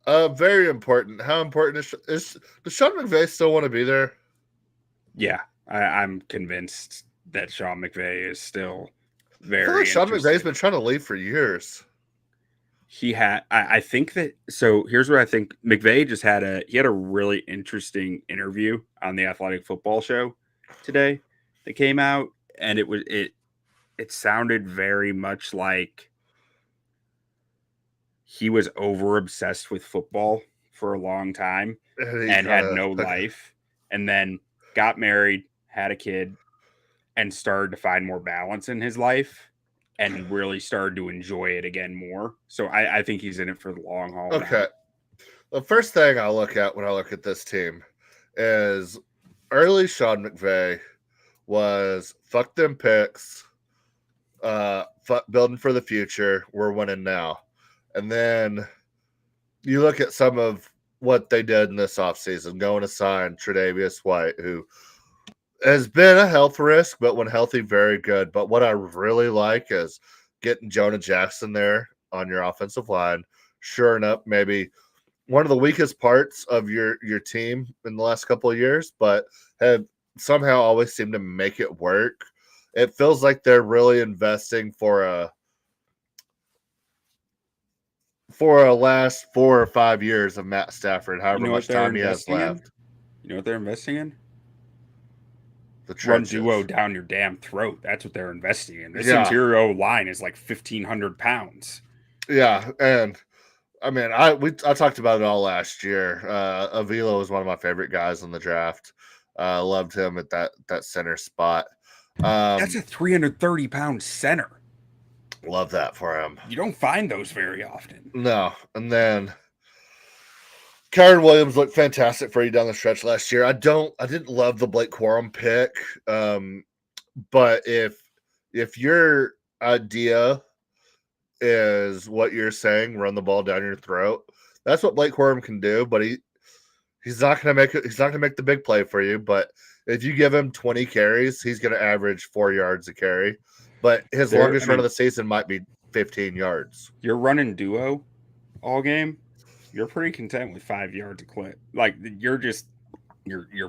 Very important. How important is does Sean McVay still want to be there? Yeah, I'm convinced that Sean McVay is still I very feel like Sean McVay's interested. been trying to leave for years. I think that, so here's what I think. McVay just had a really interesting interview on the Athletic Football Show today that came out, and it sounded very much like he was over obsessed with football for a long time and had no life, and then got married, had a kid, and started to find more balance in his life and really started to enjoy it again more. So I think he's in it for the long haul. Okay. Now. The first thing I look at when I look at this team is early Sean McVay was fuck them picks, building for the future. We're winning now. And then you look at some of what they did in this offseason, going to sign Tre'Davious White, who has been a health risk, but when healthy, very good. But what I really like is getting Jonah Jackson there on your offensive line. Sure enough, maybe one of the weakest parts of your team in the last couple of years, but have somehow always seemed to make it work. It feels like they're really investing for a last 4 or 5 years of Matt Stafford, however much time he has left. You know what they're investing in? The Run trenches. duo down your damn throat. That's what they're investing in. This Yeah. interior line is like 1,500 pounds. Yeah, and I mean, I talked about it all last year. Avila was one of my favorite guys in the draft. Loved him at that center spot. That's a 330-pound center. Love that for him. You don't find those very often. No, and then Kyron Williams looked fantastic for you down the stretch last year. I didn't love the Blake Corum pick, but if your idea is what you're saying, run the ball down your throat, that's what Blake Corum can do. But he's not gonna make it. He's not gonna make the big play for you. But if you give him 20 carries, he's gonna average 4 yards a carry. But his longest run of the season might be 15 yards. You're running duo all game. You're pretty content with 5 yards a clip. Like you're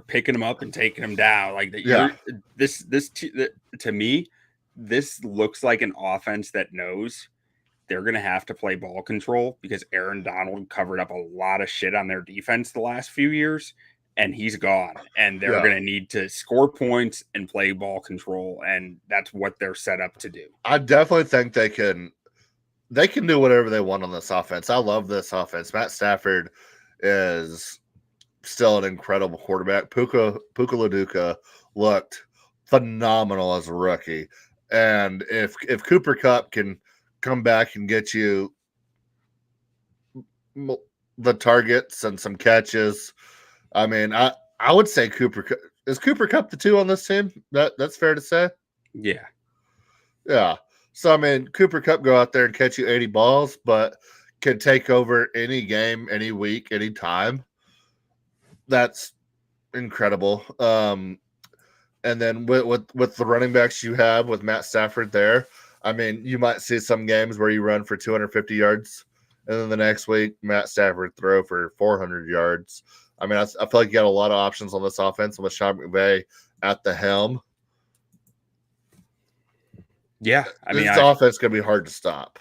picking them up and taking them down. Like Yeah. To me, this looks like an offense that knows they're going to have to play ball control because Aaron Donald covered up a lot of shit on their defense the last few years, and he's gone. And they're going to need to score points and play ball control, and that's what they're set up to do. I definitely think they can do whatever they want on this offense. I love this offense. Matt Stafford is still an incredible quarterback. Puka Laduca looked phenomenal as a rookie. And if Cooper Kupp can come back and get you the targets and some catches, I mean, I would say is Cooper Kupp the 2 on this team? That's fair to say? Yeah. Yeah. So, I mean, Cooper Kupp go out there and catch you 80 balls, but can take over any game, any week, any time. That's incredible. And then with the running backs you have with Matt Stafford there, I mean, you might see some games where you run for 250 yards, and then the next week, Matt Stafford throw for 400 yards. I mean, I feel like you got a lot of options on this offense with Sean McVay at the helm. Yeah, I mean, this offense going to be hard to stop.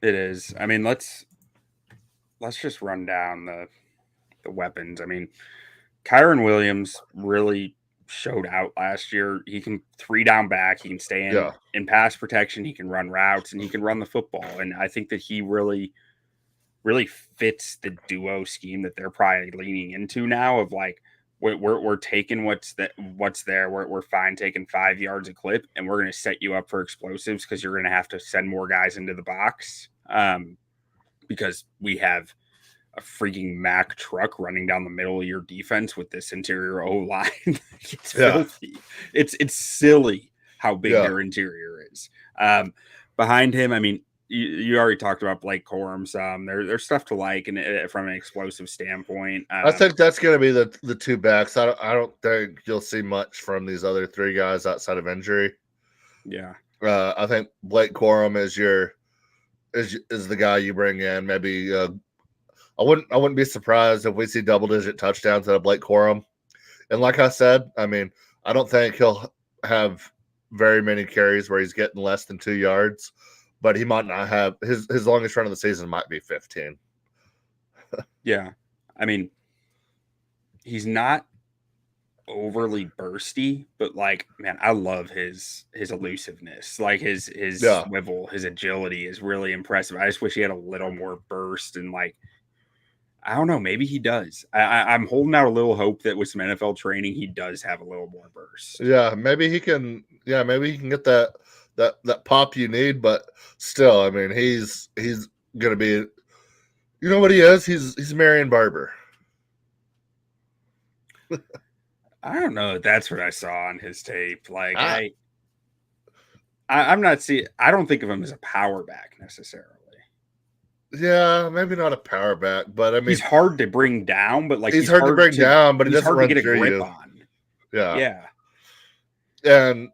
It is. I mean, let's just run down the weapons. I mean, Kyron Williams really showed out last year. He can 3-down back. He can stay in pass protection. He can run routes, and he can run the football. And I think that he really fits the duo scheme that they're probably leaning into now. Of like, we're taking what's there. We're fine taking 5 yards a clip, and we're going to set you up for explosives because you're going to have to send more guys into the box because we have a freaking Mack truck running down the middle of your defense with this interior O line. It's filthy. It's silly how big their interior is. Behind him, I mean, you already talked about Blake Corum. There's stuff to like, and from an explosive standpoint, I think that's going to be the 2 backs. I don't think you'll see much from these other 3 guys outside of injury. Yeah, I think Blake Corum is the guy you bring in. Maybe I wouldn't be surprised if we see double-digit touchdowns out of Blake Corum. And like I said, I mean, I don't think he'll have very many carries where he's getting less than 2 yards, but he might not have his longest run of the season might be 15. Yeah. I mean, he's not overly bursty, but like, man, I love his elusiveness. Like his swivel, his agility is really impressive. I just wish he had a little more burst and like, I don't know, maybe he does. I'm holding out a little hope that with some NFL training, he does have a little more burst. Yeah, maybe he can. Yeah, maybe he can get that pop you need. But still, I mean, he's gonna be. You know what he is? He's Marion Barber. I don't know. That's what I saw on his tape. Like I'm not seeing. I don't think of him as a power back necessarily. Yeah, maybe not a power back, but I mean, he's hard to bring down. But like he's hard to bring down, but he doesn't hard run to get a through grip you. on. Yeah. And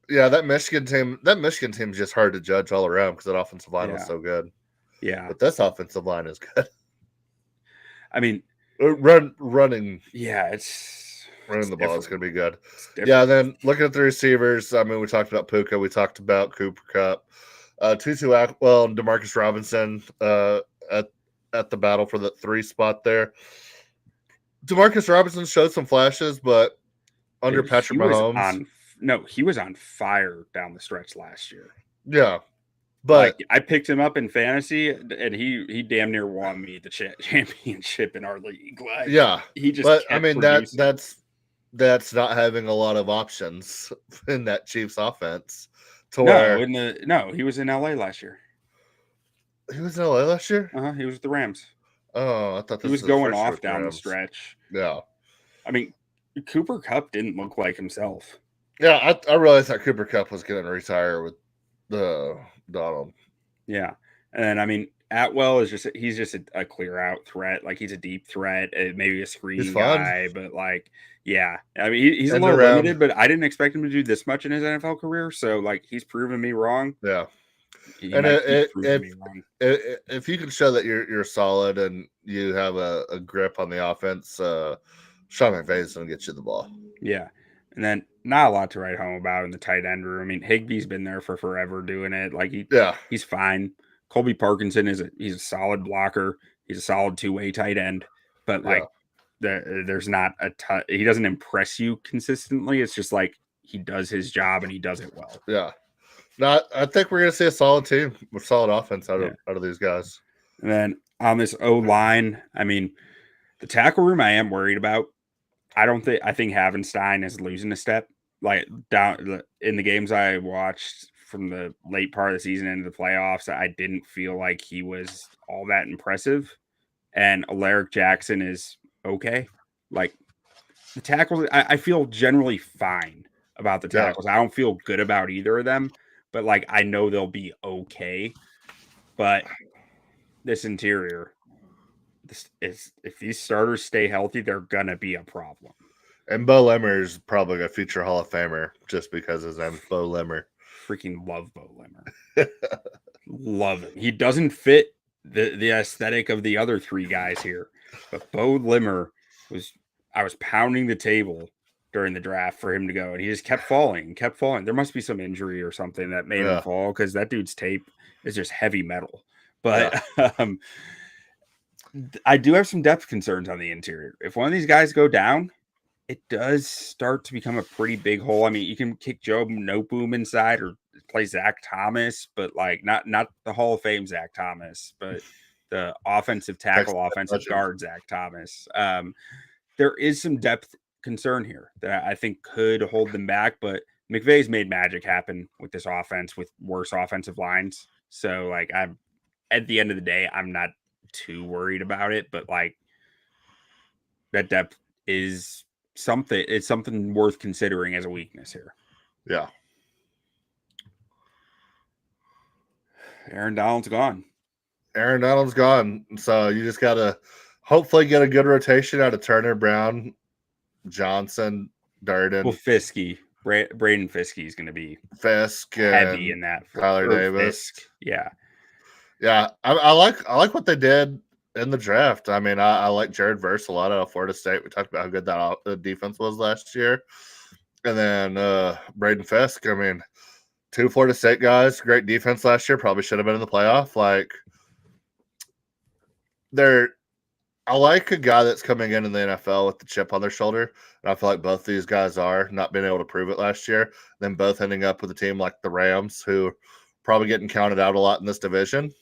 that Michigan team's just hard to judge all around because that offensive line was so good. Yeah, but this offensive line is good. I mean, running. Yeah, it's running the ball is going to be good. Yeah, then looking at the receivers, I mean, we talked about Puka, we talked about Cooper Kupp, Tutu Atwell, and Demarcus Robinson at the battle for the 3 spot there. Demarcus Robinson showed some flashes, but under Patrick Mahomes, he was on fire down the stretch last year. Yeah. But like, I picked him up in fantasy, and he damn near won me the championship in our league. Like, yeah, he just. But I mean that's not having a lot of options in that Chiefs offense. He was in LA last year. He was in LA last year. He was with the Rams. Oh, I thought he was going off down the stretch. Yeah, I mean, Cooper Kupp didn't look like himself. Yeah, I realized that Cooper Kupp was going to retire with the Donald. Yeah, and I mean Atwell he's just a clear out threat. Like he's a deep threat, maybe a screen guy, but like I mean he's a little limited. But I didn't expect him to do this much in his NFL career. So like he's proven me wrong. Yeah, and if you can show that you're solid and you have a grip on the offense, Sean McVay is going to get you the ball. Yeah. And then not a lot to write home about in the tight end room. I mean, Higbee's been there for forever doing it. Like he's fine. Colby Parkinson he's a solid blocker. He's a solid 2-way tight end. But like there's not a ton. He doesn't impress you consistently. It's just like he does his job and he does it well. Yeah. I think we're gonna see a solid team with solid offense out of these guys. And then on this O line, I mean, the tackle room I am worried about. I think Havenstein is losing a step. Like down in the games I watched from the late part of the season into the playoffs, I didn't feel like he was all that impressive. And Alaric Jackson is okay. Like the tackles, I feel generally fine about the tackles. I don't feel good about either of them, but like I know they'll be okay. But this interior, if these starters stay healthy, they're gonna be a problem. And Bo Limmer is probably a future Hall of Famer just because his name's Bo Limmer. Freaking love Bo Limmer. Love him. He doesn't fit the aesthetic of the other 3 guys here, but Bo Limmer I was pounding the table during the draft for him to go, and he just kept falling. There must be some injury or something that made him fall because that dude's tape is just heavy metal. But I do have some depth concerns on the interior. If one of these guys go down, it does start to become a pretty big hole. I mean, you can kick Joe Noteboom inside or play Zach Thomas, but like not the Hall of Fame Zach Thomas, but the offensive tackle, offensive guard Zach Thomas. There is some depth concern here that I think could hold them back, but McVay's made magic happen with this offense with worse offensive lines. So like at the end of the day, I'm not too worried about it, but like that depth is something worth considering as a weakness here. Yeah. Aaron Donald's gone. So you just gotta hopefully get a good rotation out of Turner, Brown, Johnson, Durden. Well, Fiske. Braden Fiske is going to be Fisk heavy in that. Tyler Davis. Fisk. Yeah. I like what they did in the draft. I mean, I like Jared Verse a lot out of Florida State. We talked about how good that defense was last year. And then Braden Fisk, I mean, 2 Florida State guys, great defense last year, probably should have been in the playoff. Like, I like a guy that's coming in the NFL with the chip on their shoulder, and I feel like both these guys are not being able to prove it last year. Then both ending up with a team like the Rams, who probably getting counted out a lot in this division.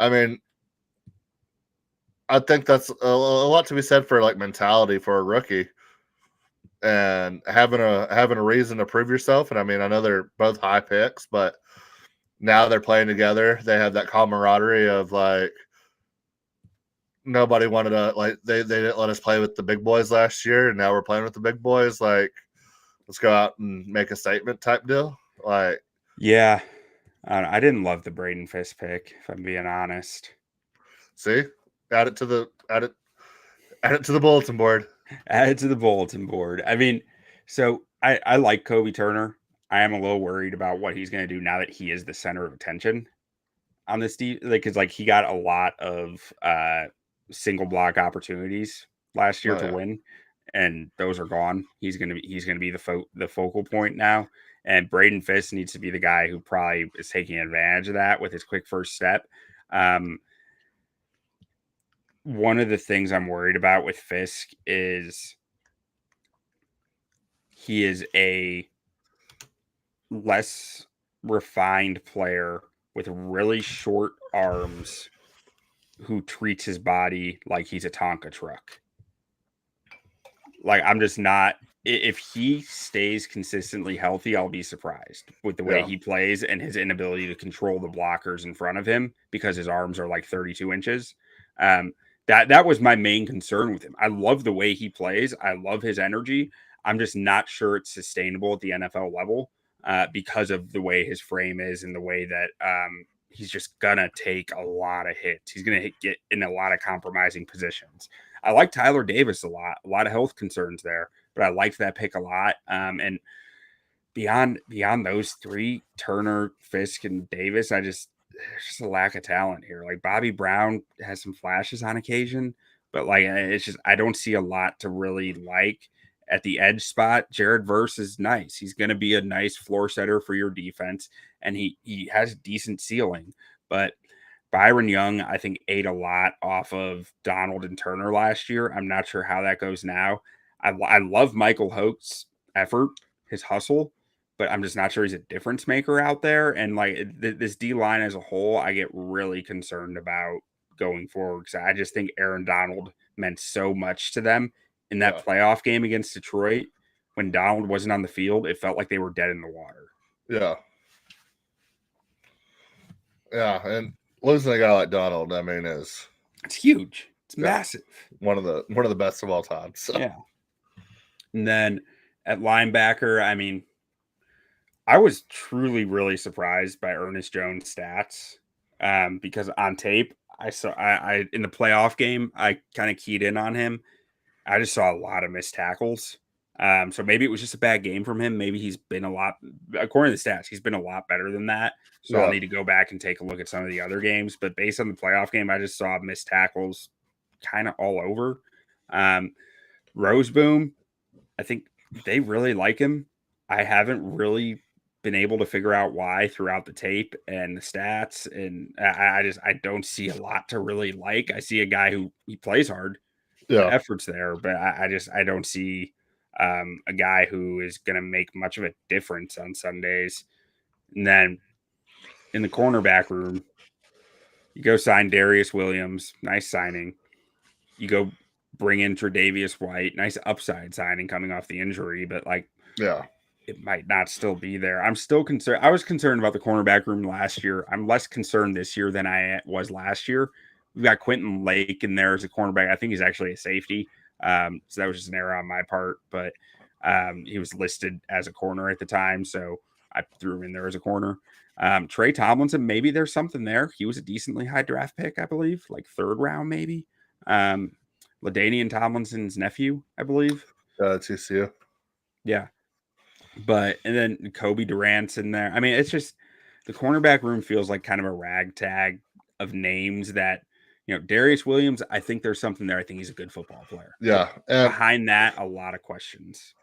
I mean, I think that's a lot to be said for like mentality for a rookie and having a reason to prove yourself. And I mean, I know they're both high picks, but now they're playing together. They have that camaraderie of like nobody wanted to like they didn't let us play with the big boys last year, and now we're playing with the big boys. Like, let's go out and make a statement type deal. Like, Yeah, I didn't love the Braden Fisk pick, if I'm being honest. see, add it to the bulletin board. Add it to the bulletin board. I mean, so I like Kobe Turner. I am a little worried about what he's going to do now that he is the center of attention on this team. Because like he got a lot of single block opportunities last year to win, and those are gone. He's gonna be the focal point now. And Braden Fisk needs to be the guy who probably is taking advantage of that with his quick first step. One of the things I'm worried about with Fisk is he is a less refined player with really short arms who treats his body like he's a Tonka truck. Like, I'm just not. If he stays consistently healthy, I'll be surprised with the way he plays and his inability to control the blockers in front of him because his arms are like 32 inches. That was my main concern with him. I love the way he plays. I love his energy. I'm just not sure it's sustainable at the NFL level because of the way his frame is and the way that he's just going to take a lot of hits. He's going to get in a lot of compromising positions. I like Tyler Davis a lot of health concerns there, but I liked that pick a lot. And beyond those three, Turner, Fisk, and Davis, there's just a lack of talent here. Like Bobby Brown has some flashes on occasion, but like it's just I don't see a lot to really like at the edge spot. Jared Verse is nice. He's going to be a nice floor setter for your defense, and he has decent ceiling. But Byron Young, I think, ate a lot off of Donald and Turner last year. I'm not sure how that goes now. I love Michael Hoke's effort, his hustle, but I'm just not sure he's a difference maker out there. And like this D line as a whole, I get really concerned about going forward because I just think Aaron Donald meant so much to them in that playoff game against Detroit. When Donald wasn't on the field, it felt like they were dead in the water. Yeah. Yeah. And losing a guy like Donald, I mean, it's huge. It's massive. One of the best of all time. So. Yeah. And then at linebacker, I mean, I was truly really surprised by Ernest Jones' stats because on tape, I in the playoff game, I kind of keyed in on him. I just saw a lot of missed tackles. So maybe it was just a bad game from him. Maybe he's been according to the stats, he's been a lot better than that. So I'll need to go back and take a look at some of the other games. But based on the playoff game, I just saw missed tackles kind of all over. Roseboom, I think they really like him. I haven't really been able to figure out why throughout the tape and the stats. And I don't see a lot to really like. I see a guy who he plays hard. The effort's there, but I don't see a guy who is going to make much of a difference on Sundays. And then in the cornerback room, you go sign Darius Williams, nice signing. You go bring in Tre'Davious White, nice upside signing coming off the injury, but like, it might not still be there. I'm still concerned. I was concerned about the cornerback room last year. I'm less concerned this year than I was last year. We've got Quentin Lake in there as a cornerback. I think he's actually a safety. So that was just an error on my part, but he was listed as a corner at the time. So I threw him in there as a corner. Trey Tomlinson, maybe there's something there. He was a decently high draft pick, I believe, like 3rd round, maybe. LaDainian Tomlinson's nephew, I believe. TCU. Yeah. And then Kobe Durant's in there. I mean, it's just the cornerback room feels like kind of a ragtag of names that, Darius Williams, I think there's something there. I think he's a good football player. Yeah. Behind that, a lot of questions.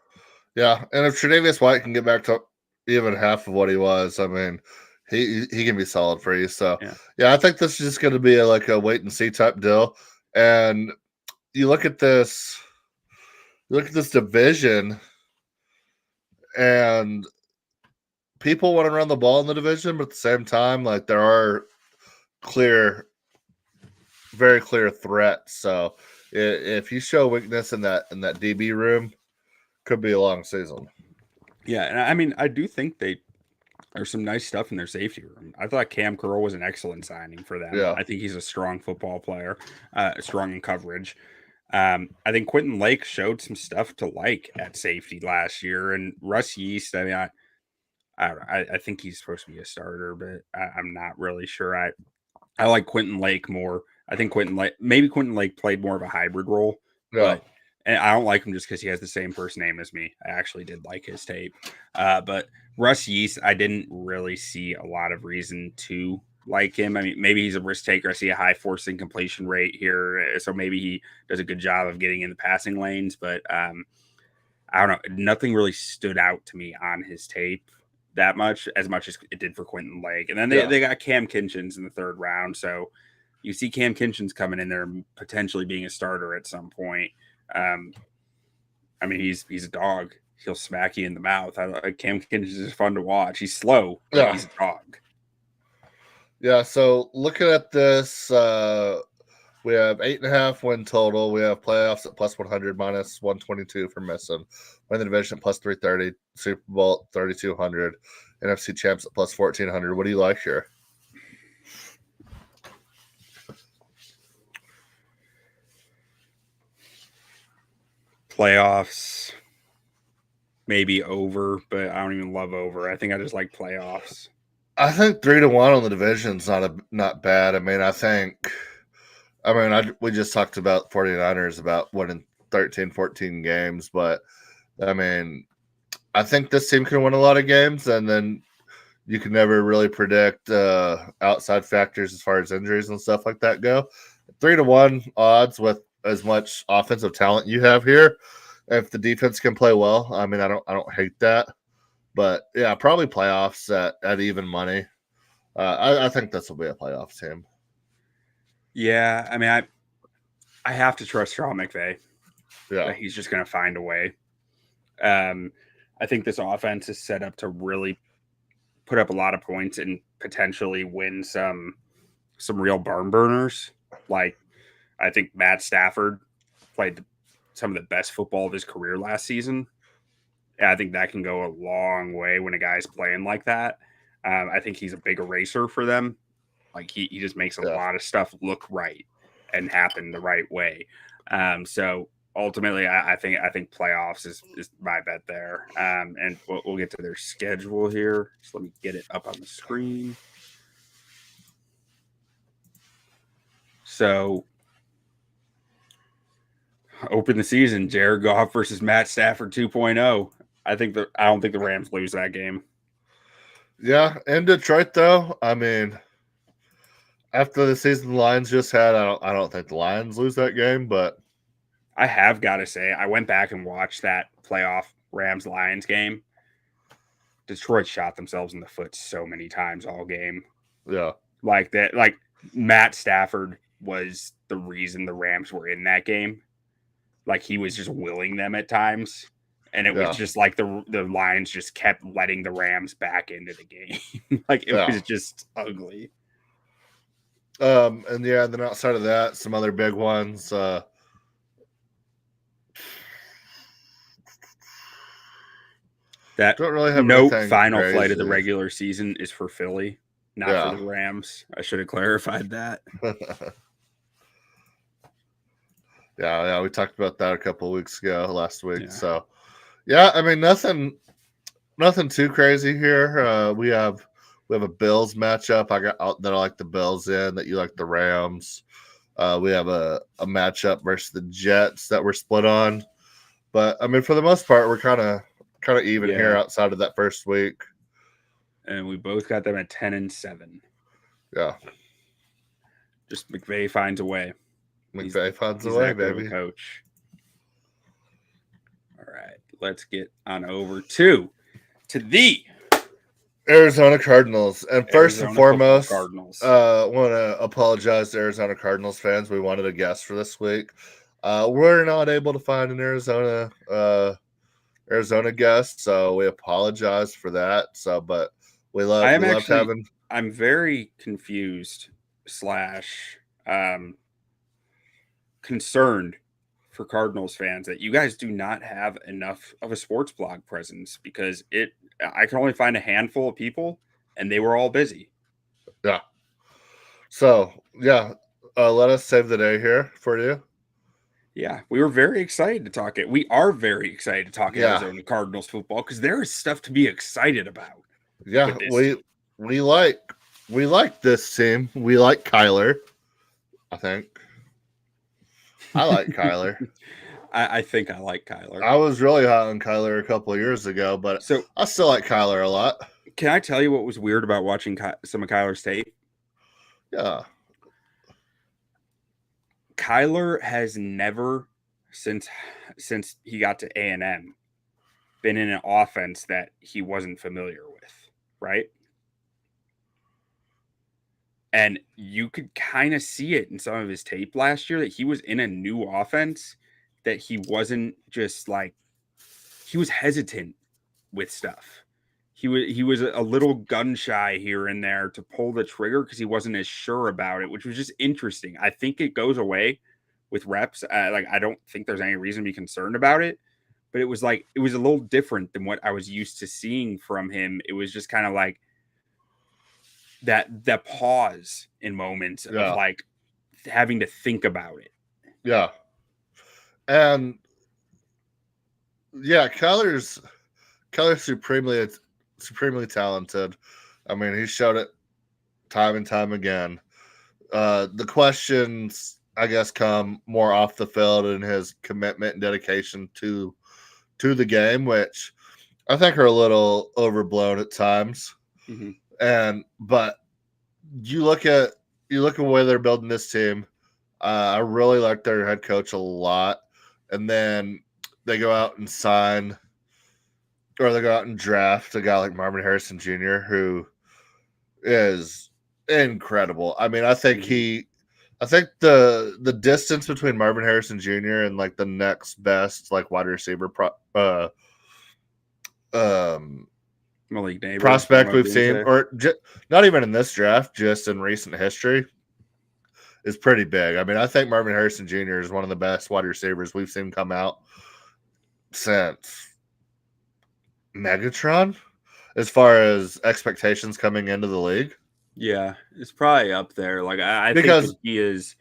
Yeah, and if Tre'Davious White can get back to even half of what he was, I mean, he can be solid for you. So yeah, I think this is just going to be like a wait and see type deal. And you look at this division, and people want to run the ball in the division, but at the same time, like there are very clear threats. So if you show weakness in that DB room, could be a long season. Yeah, and I mean, I do think there's some nice stuff in their safety room. I thought Cam Curl was an excellent signing for them. Yeah. I think he's a strong football player, strong in coverage. I think Quentin Lake showed some stuff to like at safety last year, and Russ Yeast. I mean, I think he's supposed to be a starter, but I'm not really sure. I like Quentin Lake more. I think Quentin Lake played more of a hybrid role, Yeah. and I don't like him just because he has the same first name as me. I actually did like his tape, but Russ Yeast, I didn't really see a lot of reason to like him. I mean, maybe he's a risk taker. I see a high forcing completion rate here, so maybe he does a good job of getting in the passing lanes. But I don't know. Nothing really stood out to me on his tape that much as it did for Quentin Lake. And then they got Cam Kinchins in the third round, so you see Cam Kinchins coming in there potentially being a starter at some point. I mean, he's a dog. He'll smack you in the mouth. Cam Kinchins is fun to watch. He's slow, but he's a dog. Yeah, so looking at this, we have 8.5 win total. We have playoffs at plus 100, minus 122 for missing. Win the division at plus 330, Super Bowl 3,200, NFC champs at plus 1,400. What do you like here? Playoffs, maybe over, but I don't even love over. I think I just like playoffs. I think 3-1 on the division is not bad. I mean, we just talked about 49ers about winning 13, 14 games, but I mean, I think this team can win a lot of games, and then you can never really predict outside factors as far as injuries and stuff like that go. 3-1 odds with as much offensive talent you have here. If the defense can play well, I mean, I don't hate that, but yeah, probably playoffs at even money. I think this will be a playoff team. Yeah, I mean, I have to trust Sean McVay. Yeah, he's just going to find a way. I think this offense is set up to really put up a lot of points and potentially win some real barn burners. Like, I think Matt Stafford played some of the best football of his career last season. I think that can go a long way when a guy's playing like that. I think he's a big eraser for them. Like, he just makes a lot of stuff look right and happen the right way. So ultimately, I think playoffs is my bet there. And we'll get to their schedule here. Just let me get it up on the screen. So, open the season, Jared Goff versus Matt Stafford 2.0. I don't think the Rams lose that game. Yeah, in Detroit though, I mean, after the season the Lions just had, I don't think the Lions lose that game, but I have got to say, I went back and watched that playoff Rams-Lions game. Detroit shot themselves in the foot so many times all game. Yeah. Like that, like Matt Stafford was the reason the Rams were in that game. Like, he was just willing them at times. And it was just like the Lions just kept letting the Rams back into the game. Like, it was just ugly. And yeah, then outside of that, some other big ones. That don't really have final crazy. flight of the regular season is for Philly, not for the Rams. I should have clarified that. Yeah, we talked about that a couple of weeks ago, last week. Yeah. So, yeah, I mean, nothing too crazy here. We have a Bills matchup. I like the Bills in, that you like the Rams. We have a matchup versus the Jets that we're split on. But I mean, for the most part, we're kind of even here outside of that first week. And we both got them at 10-7. Yeah. Just McVay finds a way. McVay finds a way, baby. Coach. All right, let's get on over to the Arizona Cardinals. And first Arizona and foremost, Cardinals. want to apologize to Arizona Cardinals fans. We wanted a guest for this week. We're not able to find an Arizona guest, so we apologize for that. So, but we loved having. I'm very confused / concerned for Cardinals fans that you guys do not have enough of a sports blog presence, because I can only find a handful of people and they were all busy. Yeah. So, yeah, let us save the day here for you. Yeah, we were very excited to talk it. We are very excited to talk Arizona Cardinals football, because there is stuff to be excited about. Yeah, we like this team. We like Kyler, I think. I like Kyler. I think I like Kyler. I was really hot on Kyler a couple of years ago, but I still like Kyler a lot. Can I tell you what was weird about watching some of Kyler's tape? Yeah. Kyler has never, since he got to A&M, been in an offense that he wasn't familiar with, right? And you could kind of see it in some of his tape last year that he was in a new offense, that he wasn't just like, he was hesitant with stuff. He was a little gun shy here and there to pull the trigger because he wasn't as sure about it, which was just interesting. I think it goes away with reps. I don't think there's any reason to be concerned about it, but it was a little different than what I was used to seeing from him. It was just kind of like that pause in moments of like having to think about it. Yeah. And yeah, Kyler's supremely talented. I mean, he showed it time and time again. The questions, I guess, come more off the field and his commitment and dedication to the game, which I think are a little overblown at times. Mm-hmm. But you look at the way they're building this team. I really like their head coach a lot. And then they go out and draft a guy like Marvin Harrison Jr., who is incredible. I mean, I think the distance between Marvin Harrison Jr. and like the next best like wide receiver Malik Neighbors, prospect we've seen, or not even in this draft, just in recent history, is pretty big. I mean, I think Marvin Harrison Jr. is one of the best wide receivers we've seen come out since Megatron, as far as expectations coming into the league. Yeah, it's probably up there. Like I think that he is.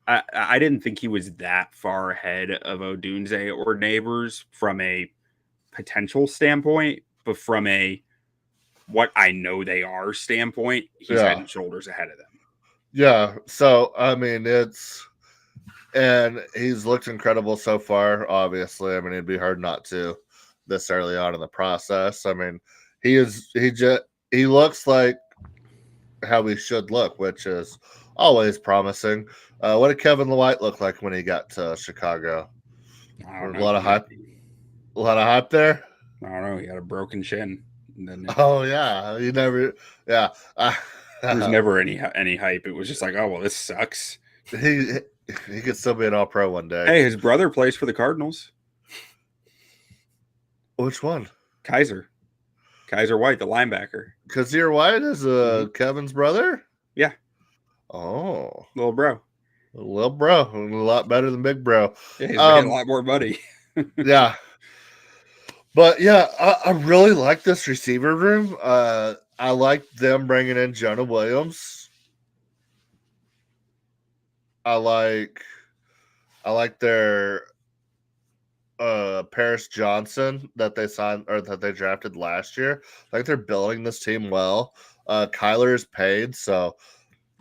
I didn't think he was that far ahead of Odunze or Neighbors from a potential standpoint, but from a what I know they are standpoint, he's head and shoulders ahead of them. Yeah. So I mean, and he's looked incredible so far. Obviously, I mean, it'd be hard not to this early on in the process. I mean, he looks like how he should look, which is always promising. What did Kevin White look like when he got to Chicago? A lot of hype there. I don't know. He had a broken shin. Oh yeah, he never. Yeah, there was never any hype. It was just like, oh well, this sucks. He could still be an All-Pro one day. Hey, his brother plays for the Cardinals. Which one? Kaiser White, the linebacker. Kaiser White is Kevin's brother? Yeah. Oh. Little bro. A lot better than big bro. Yeah, he's making a lot more money. Yeah. But yeah, I really like this receiver room. I like them bringing in Jonah Williams. I like their Paris Johnson that they signed or that they drafted last year. Like they're building this team well. Kyler is paid, so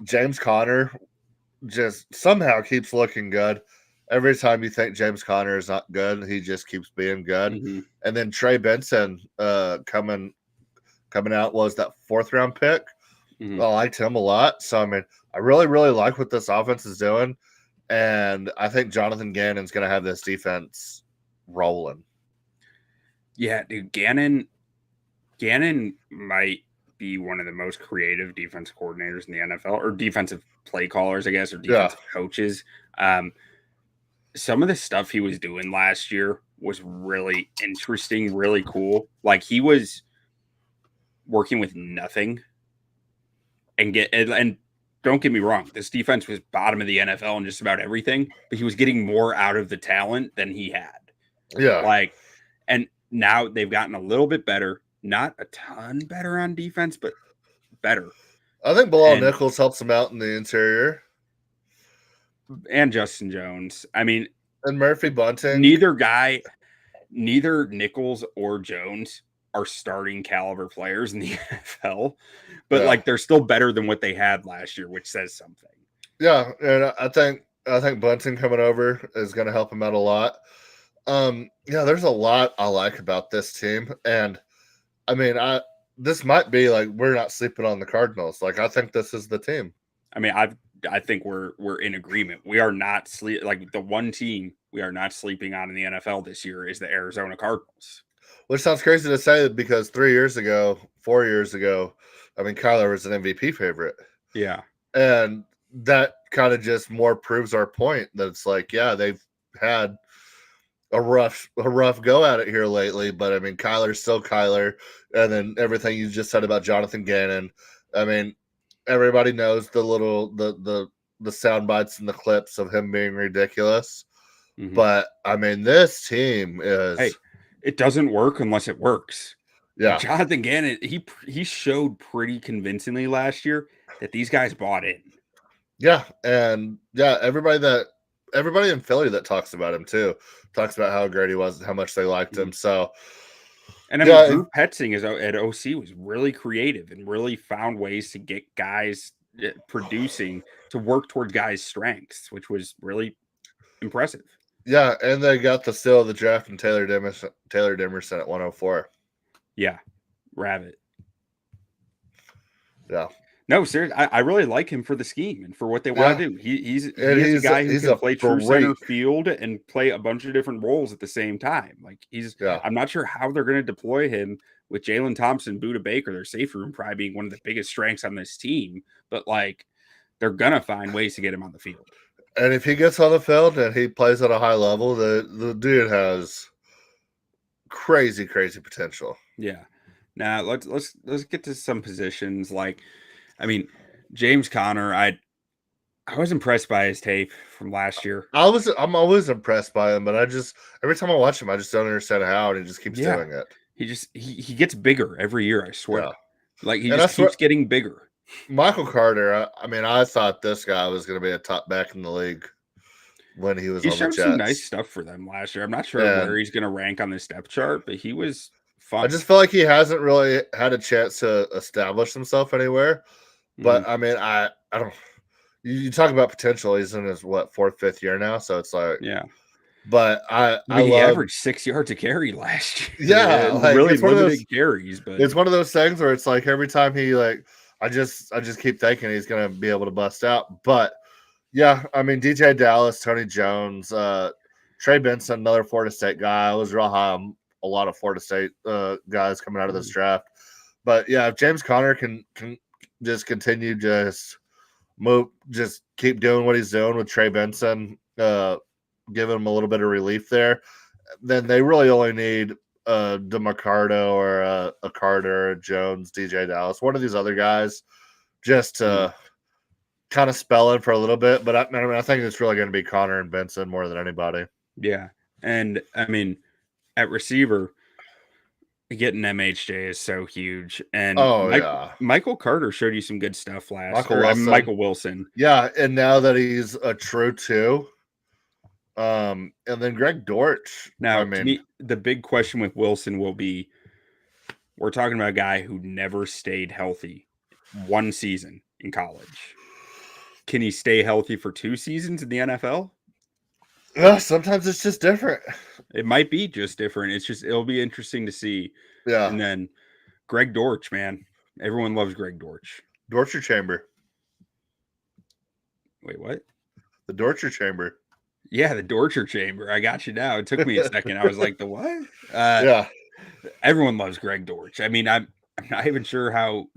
James Conner just somehow keeps looking good. Every time you think James Conner is not good, he just keeps being good. Mm-hmm. And then Trey Benson coming out was that 4th round pick. Mm-hmm. I liked him a lot. So I mean, I really, really like what this offense is doing. And I think Jonathan Gannon's going to have this defense rolling. Yeah, dude, Gannon might be one of the most creative defensive coordinators in the NFL, or defensive play callers, I guess, or Yeah. defensive coaches. Some of the stuff he was doing last year was really interesting, really cool. Like he was working with nothing and don't get me wrong, this defense was bottom of the NFL in just about everything, but he was getting more out of the talent than he had. Yeah. Like, and now they've gotten a little bit better, not a ton better on defense, but better. I think Bilal And- Nichols helps him out in the interior. And Justin Jones. I mean, And Murphy Bunting. neither Nichols or Jones are starting caliber players in the NFL, but Yeah. like they're still better than what they had last year, which says something. Yeah, and I think Bunting coming over is going to help him out a lot. Yeah, there's a lot I like about this team, and I mean, this might be like we're not sleeping on the Cardinals. Like I think this is the team. I mean, I think we're in agreement. We are not like the one team we are not sleeping on in the NFL this year is the Arizona Cardinals. Which sounds crazy to say because 4 years ago, I mean, Kyler was an MVP favorite. Yeah. And that kind of just more proves our point that it's like, yeah, they've had a rough go at it here lately, but I mean, Kyler's still Kyler. And then everything you just said about Jonathan Gannon. I mean, everybody knows the sound bites and the clips of him being ridiculous. Mhm. But I mean, this team is. Hey, it doesn't work unless it works. Yeah. Jonathan Gannon, he showed pretty convincingly last year that these guys bought in. Yeah, and yeah, everybody in Philly that talks about him too talks about how great he was and how much they liked him. So, and I mean, Drew Petzing at OC was really creative and really found ways to get guys producing to work towards guys' strengths, which was really impressive. Yeah, and they got the steal of the draft and Taylor Demerson at 104. Yeah, Rabbit. Yeah. No, seriously, I really like him for the scheme and for what they want to do. He's a guy who can play true center field and play a bunch of different roles at the same time. Like I'm not sure how they're going to deploy him with Jalen Thompson, Buda Baker, their safe room probably being one of the biggest strengths on this team. But like, they're gonna find ways to get him on the field. And if he gets on the field and he plays at a high level, the dude has crazy potential. Yeah. Now let's get to some positions. Like, I mean, James Conner, I was impressed by his tape from last year. I'm always impressed by him, but every time I watch him, I just don't understand how, and he just keeps doing it. He gets bigger every year, I swear. Yeah. Like he just keeps getting bigger. Michael Carter, I mean, I thought this guy was going to be a top back in the league when he was on the Jets. He showed some nice stuff for them last year. I'm not sure where he's going to rank on the depth chart, but he was fun. I just feel like he hasn't really had a chance to establish himself anywhere. But I mean, I don't. You talk about potential. He's in his fourth, fifth year now, so it's like But I he averaged 6 yards a carry last year. Yeah, like, really limited carries. But it's one of those things where it's like every time he I just keep thinking he's going to be able to bust out. But yeah, I mean, DJ Dallas, Tony Jones, Trey Benson, another Florida State guy. I was real high on a lot of Florida State guys coming out of this draft. But yeah, if James Conner can just continue, just keep doing what he's doing with Trey Benson, giving him a little bit of relief there, then they really only need DeMarcado or a Carter, a Jones, DJ Dallas, one of these other guys, just to kind of spell in for a little bit. But I think it's really going to be Connor and Benson more than anybody. Yeah, and I mean, at receiver, getting MHJ is so huge. And Michael Carter showed you some good stuff Michael Wilson. Yeah, and now that he's a true two. And then Greg Dortch. Now, to me, the big question with Wilson will be, we're talking about a guy who never stayed healthy one season in college. Can he stay healthy for 2 seasons in the NFL? Sometimes it's just different. It might be just different. It'll be interesting to see. Yeah. And then Greg Dortch, man. Everyone loves Greg Dortch. Dortcher Chamber. Wait, what? The Dortcher Chamber. Yeah, the Dortcher Chamber. I got you now. It took me a second. I was like, the what? Yeah. Everyone loves Greg Dortch. I mean, I'm not even sure how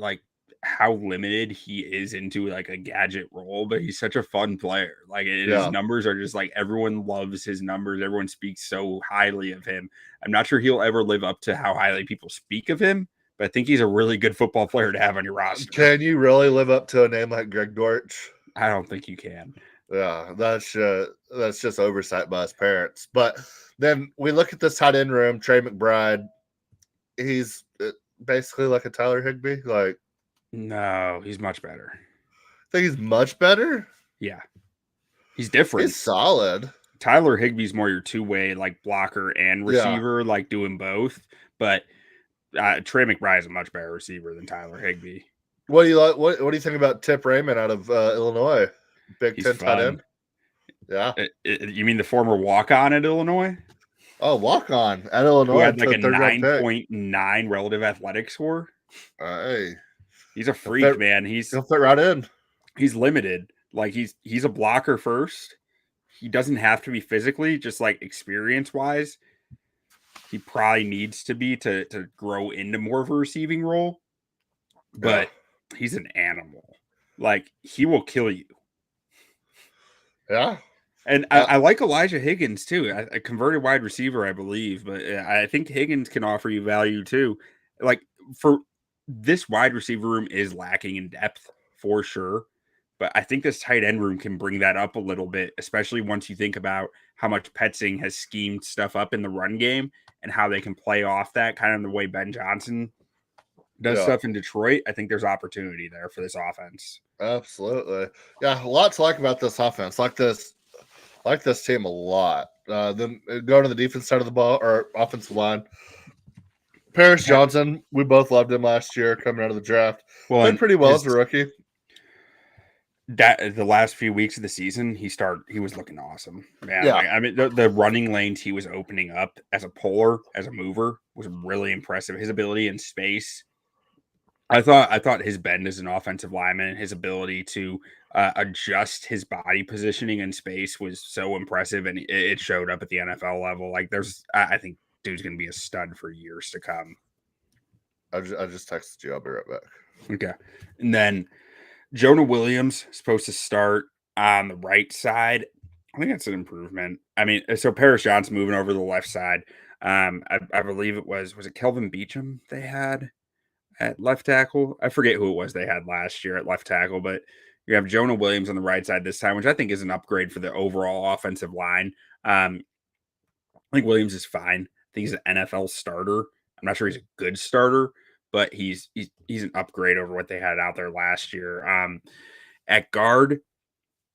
limited he is into like a gadget role, but he's such a fun player. Like his numbers are just like everyone loves his numbers. Everyone speaks so highly of him. I'm not sure he'll ever live up to how highly people speak of him, but I think he's a really good football player to have on your roster. Can you really live up to a name like Greg Dortch? I don't think you can. Yeah, that's just oversight by his parents. But then we look at this tight end room, Trey McBride. He's basically like a Tyler Higbee. Like, no, he's much better. I think he's much better. Yeah, he's different. He's solid. Tyler Higbee's more your two-way like blocker and receiver, like doing both. But Trey McBride is a much better receiver than Tyler Higbee. What do you like? What do you think about Tip Raymond out of Illinois? Big He's Ten fun. tight end. Yeah. You mean the former walk-on at Illinois? Oh, walk-on at Illinois. Who had like a 9.9 relative athletic score. Hey, he's a freak, man. He'll fit right in. He's limited. Like he's a blocker first. He doesn't have to be physically, just like experience-wise. He probably needs to be to grow into more of a receiving role. But he's an animal. Like he will kill you. Yeah. And I like Elijah Higgins too. A converted wide receiver, I believe, but I think Higgins can offer you value too. Like for this wide receiver room is lacking in depth for sure, but I think this tight end room can bring that up a little bit, especially once you think about how much Petzing has schemed stuff up in the run game and how they can play off that kind of the way Ben Johnson does stuff in Detroit. I think there's opportunity there for this offense. Absolutely. Yeah, a lot to like about this offense. Like this team a lot. Then going to the defense side of the ball or offensive line. Paris Johnson, we both loved him last year coming out of the draft. Well, played pretty well as a rookie. That the last few weeks of the season, he was looking awesome. Man, yeah. Like, I mean, the running lanes he was opening up as a puller, as a mover, was really impressive. His ability in space. I thought his bend as an offensive lineman, his ability to adjust his body positioning in space was so impressive, and it showed up at the NFL level. Like I think dude's going to be a stud for years to come. I just texted you. I'll be right back. Okay. And then Jonah Williams supposed to start on the right side. I think that's an improvement. I mean, so Paris Johnson moving over to the left side. I believe it was it Kelvin Beachum they had at left tackle. I forget who it was they had last year at left tackle, but you have Jonah Williams on the right side this time, which I think is an upgrade for the overall offensive line. I think Williams is fine. I think he's an NFL starter. I'm not sure he's a good starter, but he's an upgrade over what they had out there last year. At guard,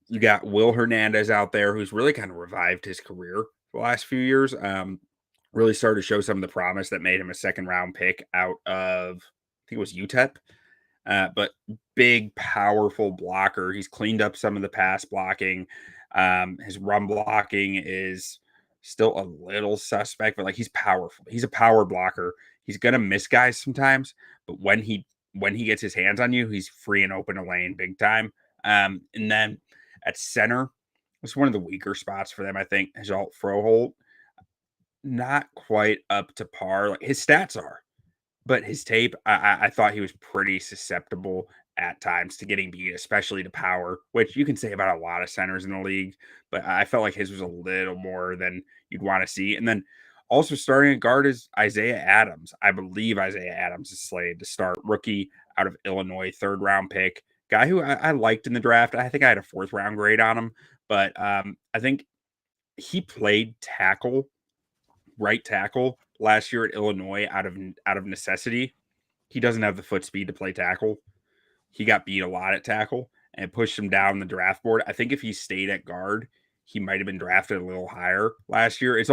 you got Will Hernandez out there, who's really kind of revived his career the last few years. Really started to show some of the promise that made him a second-round pick out of, I think it was UTEP. But big, powerful blocker. He's cleaned up some of the pass blocking. His run blocking is still a little suspect, but like he's powerful. He's a power blocker. He's gonna miss guys sometimes, but when he gets his hands on you, he's free and open a lane big time. And then at center, it's one of the weaker spots for them, I think. Hajalt Froholt, not quite up to par. Like his stats are, but his tape, I thought he was pretty susceptible at times to getting beat, especially to power, which you can say about a lot of centers in the league, but I felt like his was a little more than you'd want to see. And then also starting at guard is Isaiah Adams. I believe Isaiah Adams is slated to start, rookie out of Illinois, 3rd-round pick, guy who I liked in the draft. I think I had a 4th-round grade on him, but I think he played right tackle last year at Illinois out of necessity. He doesn't have the foot speed to play tackle. He got beat a lot at tackle and it pushed him down the draft board. I think if he stayed at guard, he might have been drafted a little higher last year.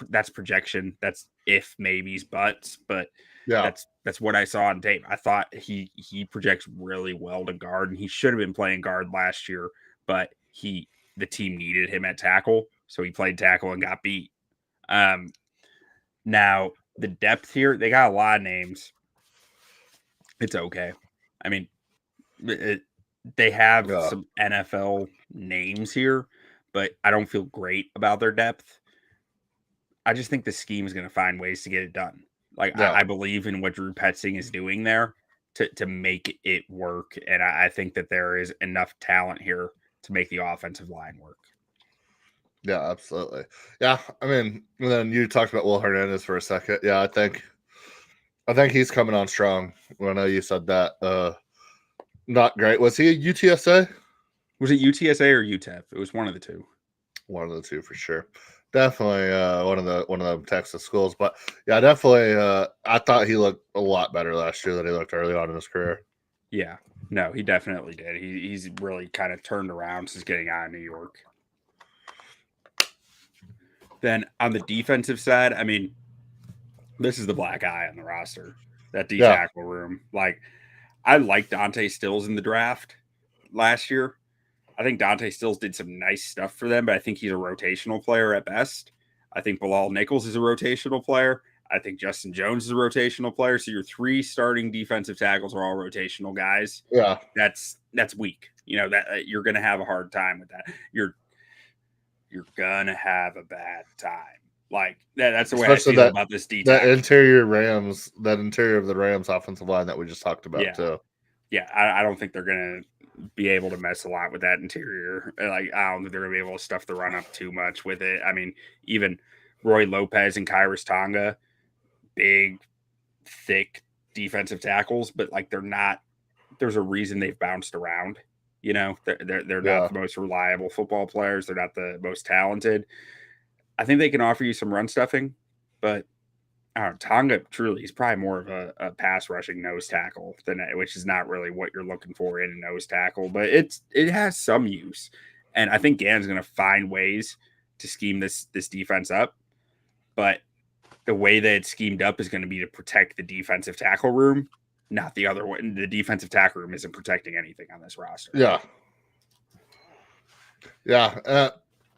That's projection. That's if, maybes, buts, but yeah, that's what I saw on tape. I thought he projects really well to guard, and he should have been playing guard last year, but the team needed him at tackle, so he played tackle and got beat. Now the depth here, they got a lot of names. It's okay. I mean, they have some NFL names here, but I don't feel great about their depth. I just think the scheme is going to find ways to get it done. Like Yeah. I believe in what Drew Petzing is doing there to make it work, and I think that there is enough talent here to make the offensive line work. Yeah, absolutely. Yeah, I mean, and then you talked about Will Hernandez for a second. Yeah, I think he's coming on strong. I know you said that. Not great. Was he a UTSA? Was it UTSA or UTEP? It was one of the two. One of the two for sure. Definitely one of the Texas schools. But yeah, definitely. I thought he looked a lot better last year than he looked early on in his career. Yeah, no, he definitely did. He's really kind of turned around since getting out of New York. Then on the defensive side, I mean, this is the black eye on the roster, that D tackle room. Like, I liked Dante Stills in the draft last year. I think Dante Stills did some nice stuff for them, but I think he's a rotational player at best. I think Bilal Nichols is a rotational player. I think Justin Jones is a rotational player. So your 3 starting defensive tackles are all rotational guys. Yeah, that's weak. You know that you're going to have a hard time with that. You're going to have a bad time. Like that's the way I feel about this D tackle. That interior of the Rams offensive line that we just talked about too. Yeah, I don't think they're going to be able to mess a lot with that interior. Like, I don't think they're going to be able to stuff the run up too much with it. I mean, even Roy Lopez and Kairos Tonga, big, thick defensive tackles, but like they're not. There's a reason they've bounced around. You know, they're not the most reliable football players. They're not the most talented. I think they can offer you some run stuffing, but I don't know, Tonga truly he's probably more of a pass rushing nose tackle than which is not really what you're looking for in a nose tackle, but it has some use. And I think Gannon's going to find ways to scheme this defense up, but the way that it's schemed up is going to be to protect the defensive tackle room, not the other one. The defensive tackle room isn't protecting anything on this roster. Yeah.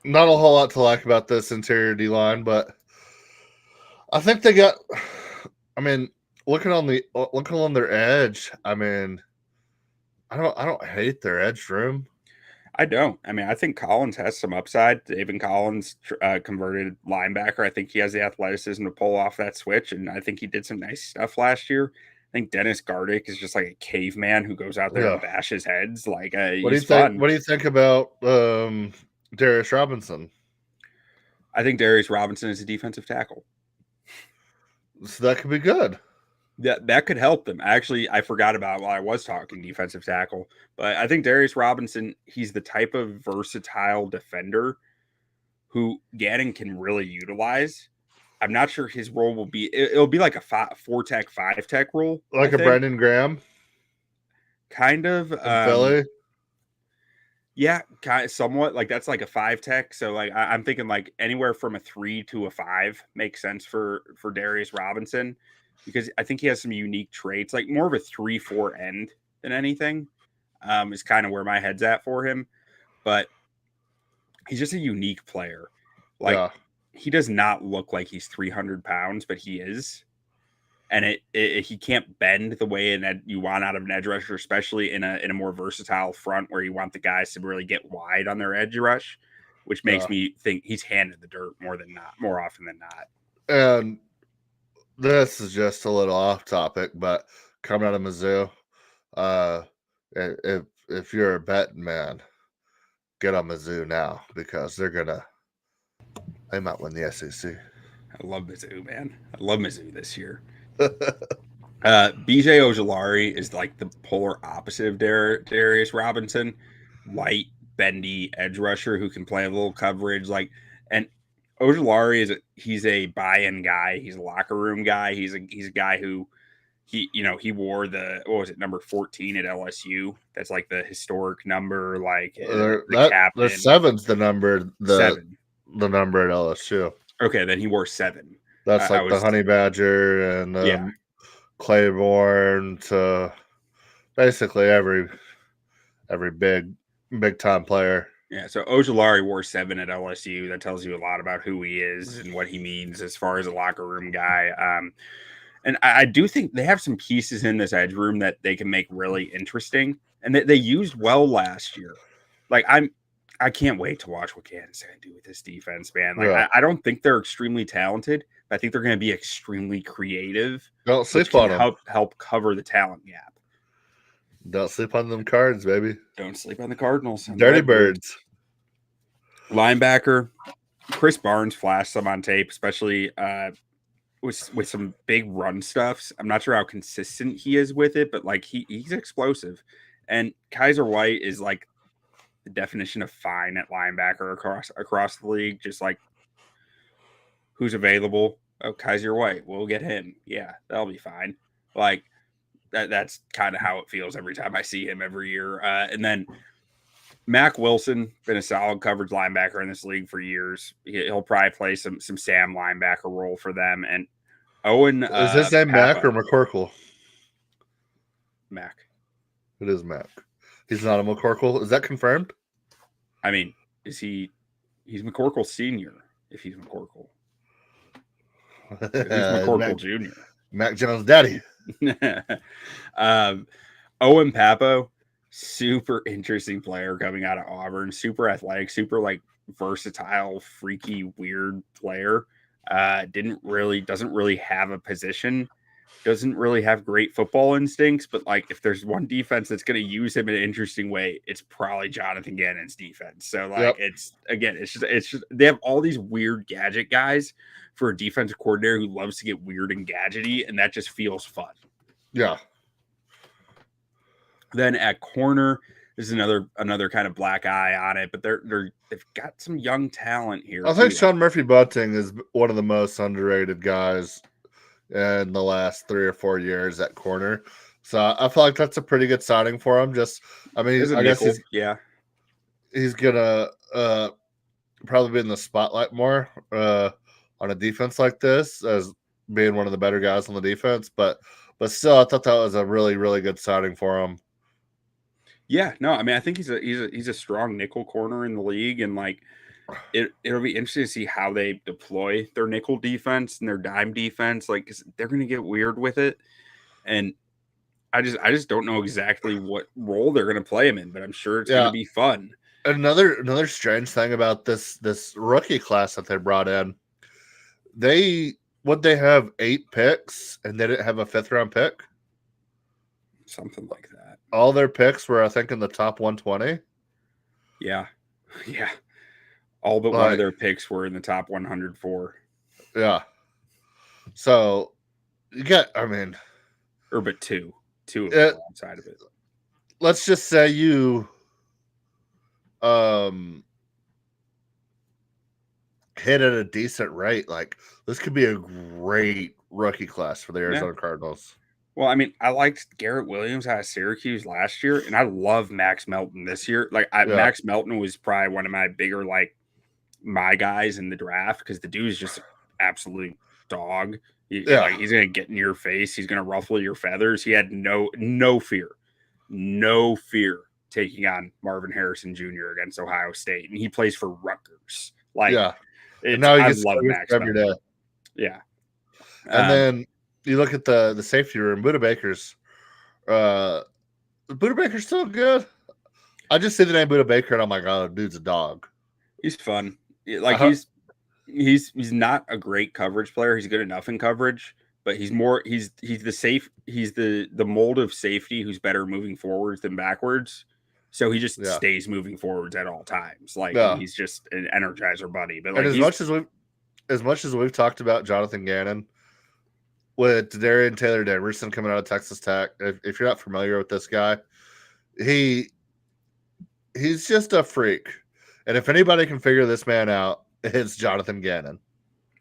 Not a whole lot to like about this interior D line, but I think they got. I mean, looking on their edge. I mean, I don't hate their edge room. I don't. I mean, I think Collins has some upside. David Collins, converted linebacker. I think he has the athleticism to pull off that switch, and I think he did some nice stuff last year. I think Dennis Gardick is just like a caveman who goes out there and bashes heads. Like, what do you think? What do you think about Darius Robinson? I think Darius Robinson is a defensive tackle. So that could be good. That could help them. Actually, I forgot about while I was talking defensive tackle, but I think Darius Robinson, he's the type of versatile defender who Gannon can really utilize. I'm not sure his role will be. It'll be like a 4-tech, 5-tech role, like a Brandon Graham, kind of. Philly. Yeah, somewhat. Like that's like a 5-tech. So like I'm thinking like anywhere from a 3 to a 5 makes sense for Darius Robinson, because I think he has some unique traits, like more of a 3-4 end than anything. Is kind of where my head's at for him, but he's just a unique player. Like he does not look like he's 300 pounds, but he is. And he can't bend the way you want out of an edge rusher, especially in a more versatile front where you want the guys to really get wide on their edge rush, which makes me think he's handed the dirt more often than not. And this is just a little off topic, but coming out of Mizzou, if you're a betting man, get on Mizzou now because they might win the SEC. I love Mizzou, man. I love Mizzou this year. BJ Ojulari is like the polar opposite of Darius Robinson. Light, bendy edge rusher who can play a little coverage. And Ojulari he's a buy-in guy. He's a locker room guy. He's a guy who he wore number 14 at LSU. That's like the historic number. Like the captain. The 7's the number. Seven. The number at LSU. Okay, then he wore 7. That's like the Honey Badger and Claiborne to basically every big time player. Yeah, so Ojulari wore 7 at LSU. That tells you a lot about who he is and what he means as far as a locker room guy. And I do think they have some pieces in this edge room that they can make really interesting, and they used well last year. Like I can't wait to watch what Canada's going to do with this defense, man. Like, Yeah. I don't think they're extremely talented, but I think they're going to be extremely creative. Don't Which sleep can on them. help cover the talent gap. Don't sleep on them Cards, baby. Don't sleep on the Cardinals. Dirty Birds. Linebacker Chris Barnes flashed some on tape, especially with some big run stuffs. I'm not sure how consistent he is with it, but like he's explosive. And Kaiser White is like the definition of fine at linebacker across the league. Just like who's available. Oh, Kaiser White, we'll get him. Yeah, that'll be fine. Like that's kind of how it feels every time I see him every year. And then Mac Wilson, been a solid coverage linebacker in this league for years. He'll probably play some Sam linebacker role for them. And Owen, is his name Mac or McCorkle? Mac. It is Mac. He's not a McCorkle. Is that confirmed? I mean, he's McCorkle Senior if he's McCorkle. He's McCorkle Mac, Jr. Mac Jones' daddy. Owen Papo, super interesting player coming out of Auburn, super athletic, super like versatile, freaky, weird player. Doesn't really have a position, doesn't really have great football instincts, but like if there's one defense that's going to use him in an interesting way, it's probably Jonathan Gannon's defense. So like it's just they have all these weird gadget guys for a defensive coordinator who loves to get weird and gadgety, and that just feels fun. Yeah. Then at corner, there's another kind of black eye on it, but they've got some young talent here. I think Sean Murphy Bunting is one of the most underrated guys in the last 3 or 4 years at corner. So I feel like that's a pretty good signing for him. I guess he's gonna probably be in the spotlight more on a defense like this as being one of the better guys on the defense. But still, I thought that was a really, really good signing for him. Yeah, no, I mean, I think he's a strong nickel corner in the league, and like it'll be interesting to see how they deploy their nickel defense and their dime defense. Like, 'cause they're going to get weird with it, and I just don't know exactly what role they're going to play him in, but I'm sure it's going to be fun. Another strange thing about this rookie class that they brought in, they have 8 picks and they didn't have a 5th round pick, something like that. All their picks were, I think, in the top 120. Yeah. All but one of their picks were in the top 104. Yeah. So you got, but two of them outside of it. Let's just say you hit at a decent rate. Like, this could be a great rookie class for the Arizona Cardinals. Well, I mean, I liked Garrett Williams out of Syracuse last year, and I love Max Melton this year. Like, Max Melton was probably one of my bigger, like, my guys in the draft because the dude is just an absolute dog. He's going to get in your face. He's going to ruffle your feathers. He had no fear taking on Marvin Harrison Jr. against Ohio State, and he plays for Rutgers. Like, now I love Max every day. Yeah, and then you look at the safety room. Buda Baker's still good. I just see the name Buda Baker, and I'm like, oh, dude's a dog. He's fun. Like he's not a great coverage player. He's good enough in coverage, but he's the mold of safety who's better moving forwards than backwards. So he just stays moving forwards at all times. Like he's just an energizer buddy. But like, and as much as we've talked about Jonathan Gannon with Darian Taylor Demerson coming out of Texas Tech, if you're not familiar with this guy, he's just a freak. And if anybody can figure this man out, it's Jonathan Gannon.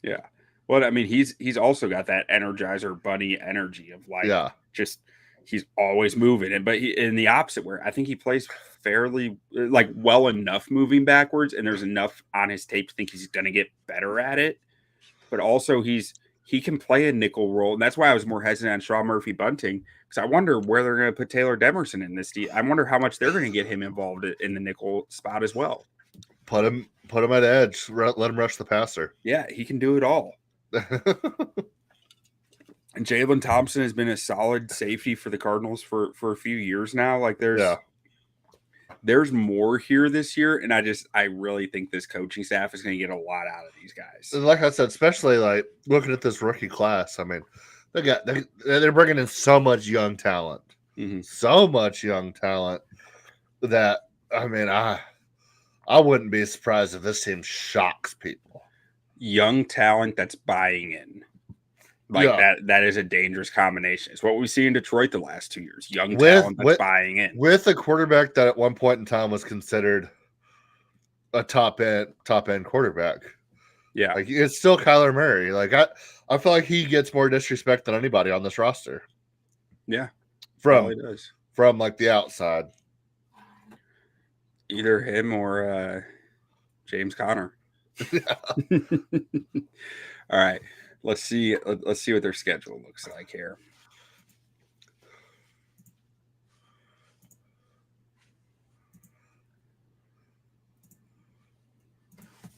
Yeah. Well, I mean, he's also got that energizer bunny energy of like, just he's always moving. But he in the opposite where I think he plays fairly like well enough moving backwards, and there's enough on his tape to think he's going to get better at it. But also he can play a nickel role, and that's why I was more hesitant on Sean Murphy Bunting because I wonder where they're going to put Taylor Demerson in this. I wonder how much they're going to get him involved in the nickel spot as well. Put him at edge. Let him rush the passer. Yeah, he can do it all. And Jalen Thompson has been a solid safety for the Cardinals for a few years now. Like there's more here this year, and I really think this coaching staff is going to get a lot out of these guys. And like I said, especially like looking at this rookie class, I mean, they're bringing in so much young talent, so much young talent that I mean, I wouldn't be surprised if this team shocks people. Young talent that's buying in. That is a dangerous combination. It's what we see in Detroit the last 2 years. Young talent that's buying in. With a quarterback that at one point in time was considered a top end quarterback. Yeah. Like it's still Kyler Murray. Like I feel like he gets more disrespect than anybody on this roster. Yeah. From like the outside. Either him or James Conner. Yeah. All right. Let's see what their schedule looks like here.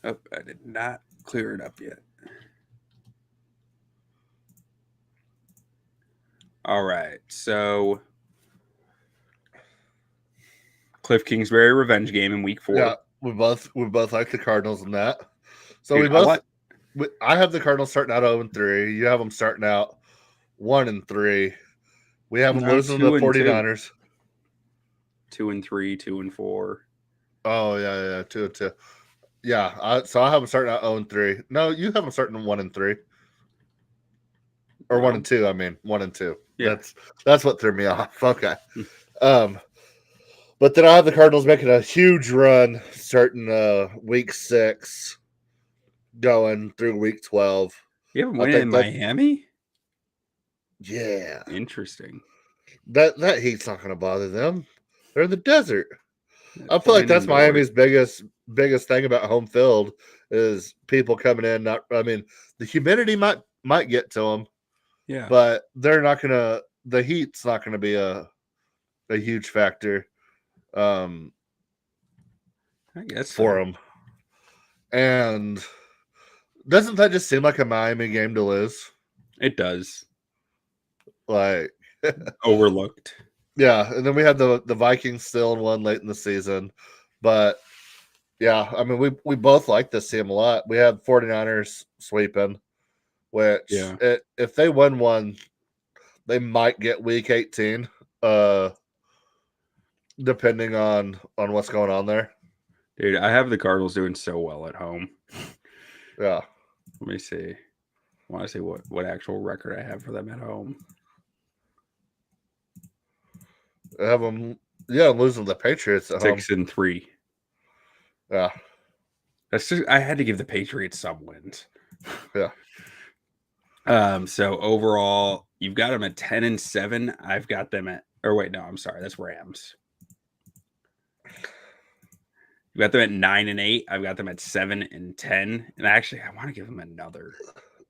Oh, I did not clear it up yet. All right. So Cliff Kingsbury revenge game in week 4. Yeah, we both like the Cardinals in that. So Dude, I have the Cardinals starting out 0-3. You have them starting out 1-3. We have them losing to the 49ers. 2-3, 2-4. Oh yeah, 2-2. Yeah, so I have them starting out 0-3. No, you have them starting 1-3. Or 1-2, I mean 1-2. Yeah. That's what threw me off. Okay. But then I have the Cardinals making a huge run starting week 6, going through week 12. You have them winning in Miami? Yeah. Interesting. That heat's not going to bother them. They're in the desert. I feel like that's Miami's biggest thing about home field is people coming in. The humidity might get to them. Yeah. But they're not going to – the heat's not going to be a huge factor. I guess for them. And doesn't that just seem like a Miami game to lose? It does. Like overlooked. Yeah, and then we had the Vikings still in one late in the season. But yeah, I mean we both like this team a lot. We had 49ers sweeping, which if they win one, they might get week 18. Depending on what's going on there. Dude, I have the Cardinals doing so well at home. Yeah. Let me see. I want to see what actual record I have for them at home. I have them, losing to the Patriots at 6-3. Yeah. That's just I had to give the Patriots some wins. Yeah. So overall, you've got them at 10-7. I've got them at that's Rams. You got them at 9-8. I've got them at 7-10. And actually, I want to give them another.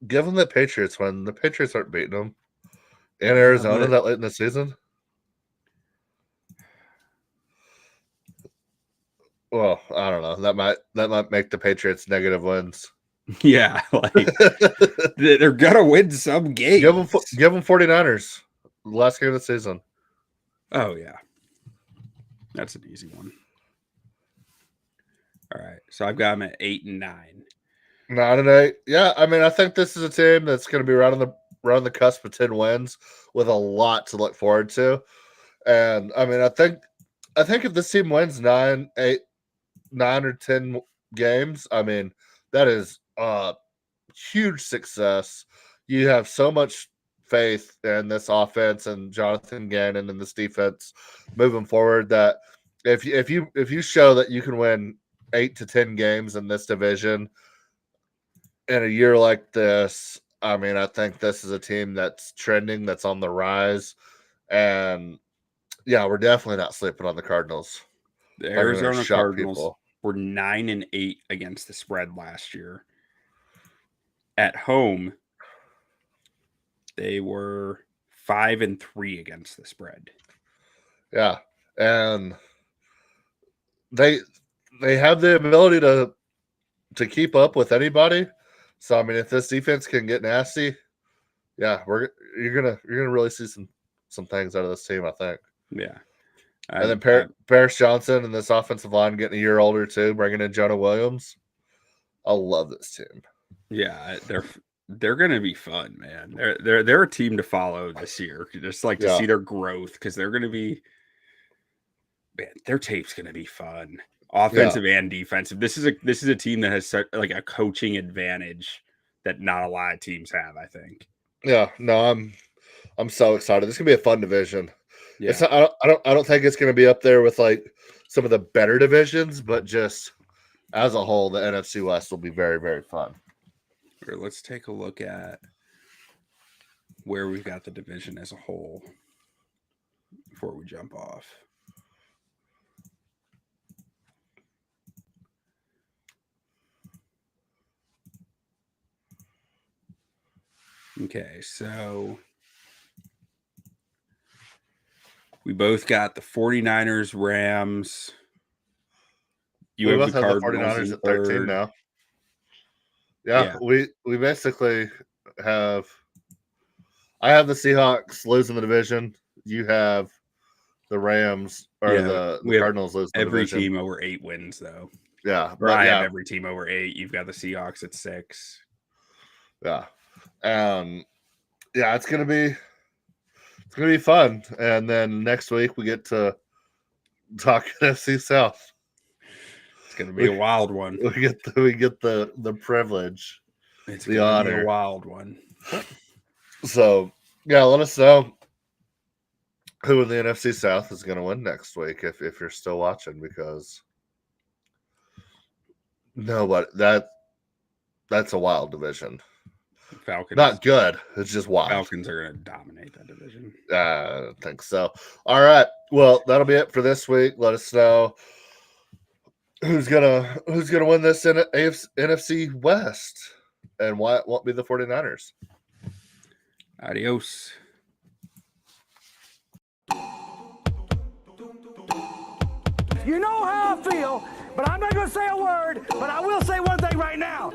Give them the Patriots when the Patriots aren't beating them in Arizona that late in the season. Well, I don't know. That might make the Patriots negative wins. Yeah, like they're gonna win some games. Give them 49ers. Last game of the season. Oh yeah, that's an easy one. All right, so I've got them at 8-9. 9-8. Yeah, I mean, I think this is a team that's going to be right on the cusp of 10 wins with a lot to look forward to. And I mean, I think if this team wins 9 or 10 games, I mean, that is a huge success. You have so much faith in this offense and Jonathan Gannon and this defense moving forward that if you show that you can win 8 to 10 games in this division in a year like this, I mean, I think this is a team that's trending, that's on the rise. And yeah, we're definitely not sleeping on the Cardinals. The Arizona Cardinals were 9-8 against the spread last year. At home, they were 5-3 against the spread. Yeah. And they have the ability to keep up with anybody. So I mean, if this defense can get nasty, yeah, you're gonna really see some things out of this team, I think. Yeah. And then Paris Johnson and this offensive line getting a year older too, bringing in Jonah Williams. I love this team. Yeah, they're gonna be fun, man. They're a team to follow this year. Just like to see their growth because they're gonna be, man. Their tape's gonna be fun, offensive and defensive. This is a team that has such like a coaching advantage that not a lot of teams have. I think. Yeah, no, I'm so excited. This is gonna be a fun division. Yeah, I don't think it's gonna be up there with like some of the better divisions, but just as a whole, the NFC West will be very, very fun. Here, let's take a look at where we've got the division as a whole before we jump off. Okay, so we both got the 49ers, Rams. You have the Cardinals at 13 now. Yeah, we basically have. I have the Seahawks losing the division. You have the Rams or the Cardinals losing the division. Every team over 8 wins, though. Yeah, or I have every team over 8. You've got the Seahawks at 6. Yeah, it's gonna be fun. And then next week we get to talk NFC South. It's gonna be a wild one. We get the privilege. It's the honor. Be a wild one. So let us know who in the NFC South is going to win next week if you're still watching, because that's a wild division. Falcons, not good. It's just wild. Falcons are going to dominate that division. I don't think so. All right. Well, that'll be it for this week. Let us know who's gonna win this NFC West, and why it won't be the 49ers. Adios. You know how I feel, but I'm not going to say a word, but I will say one thing right now.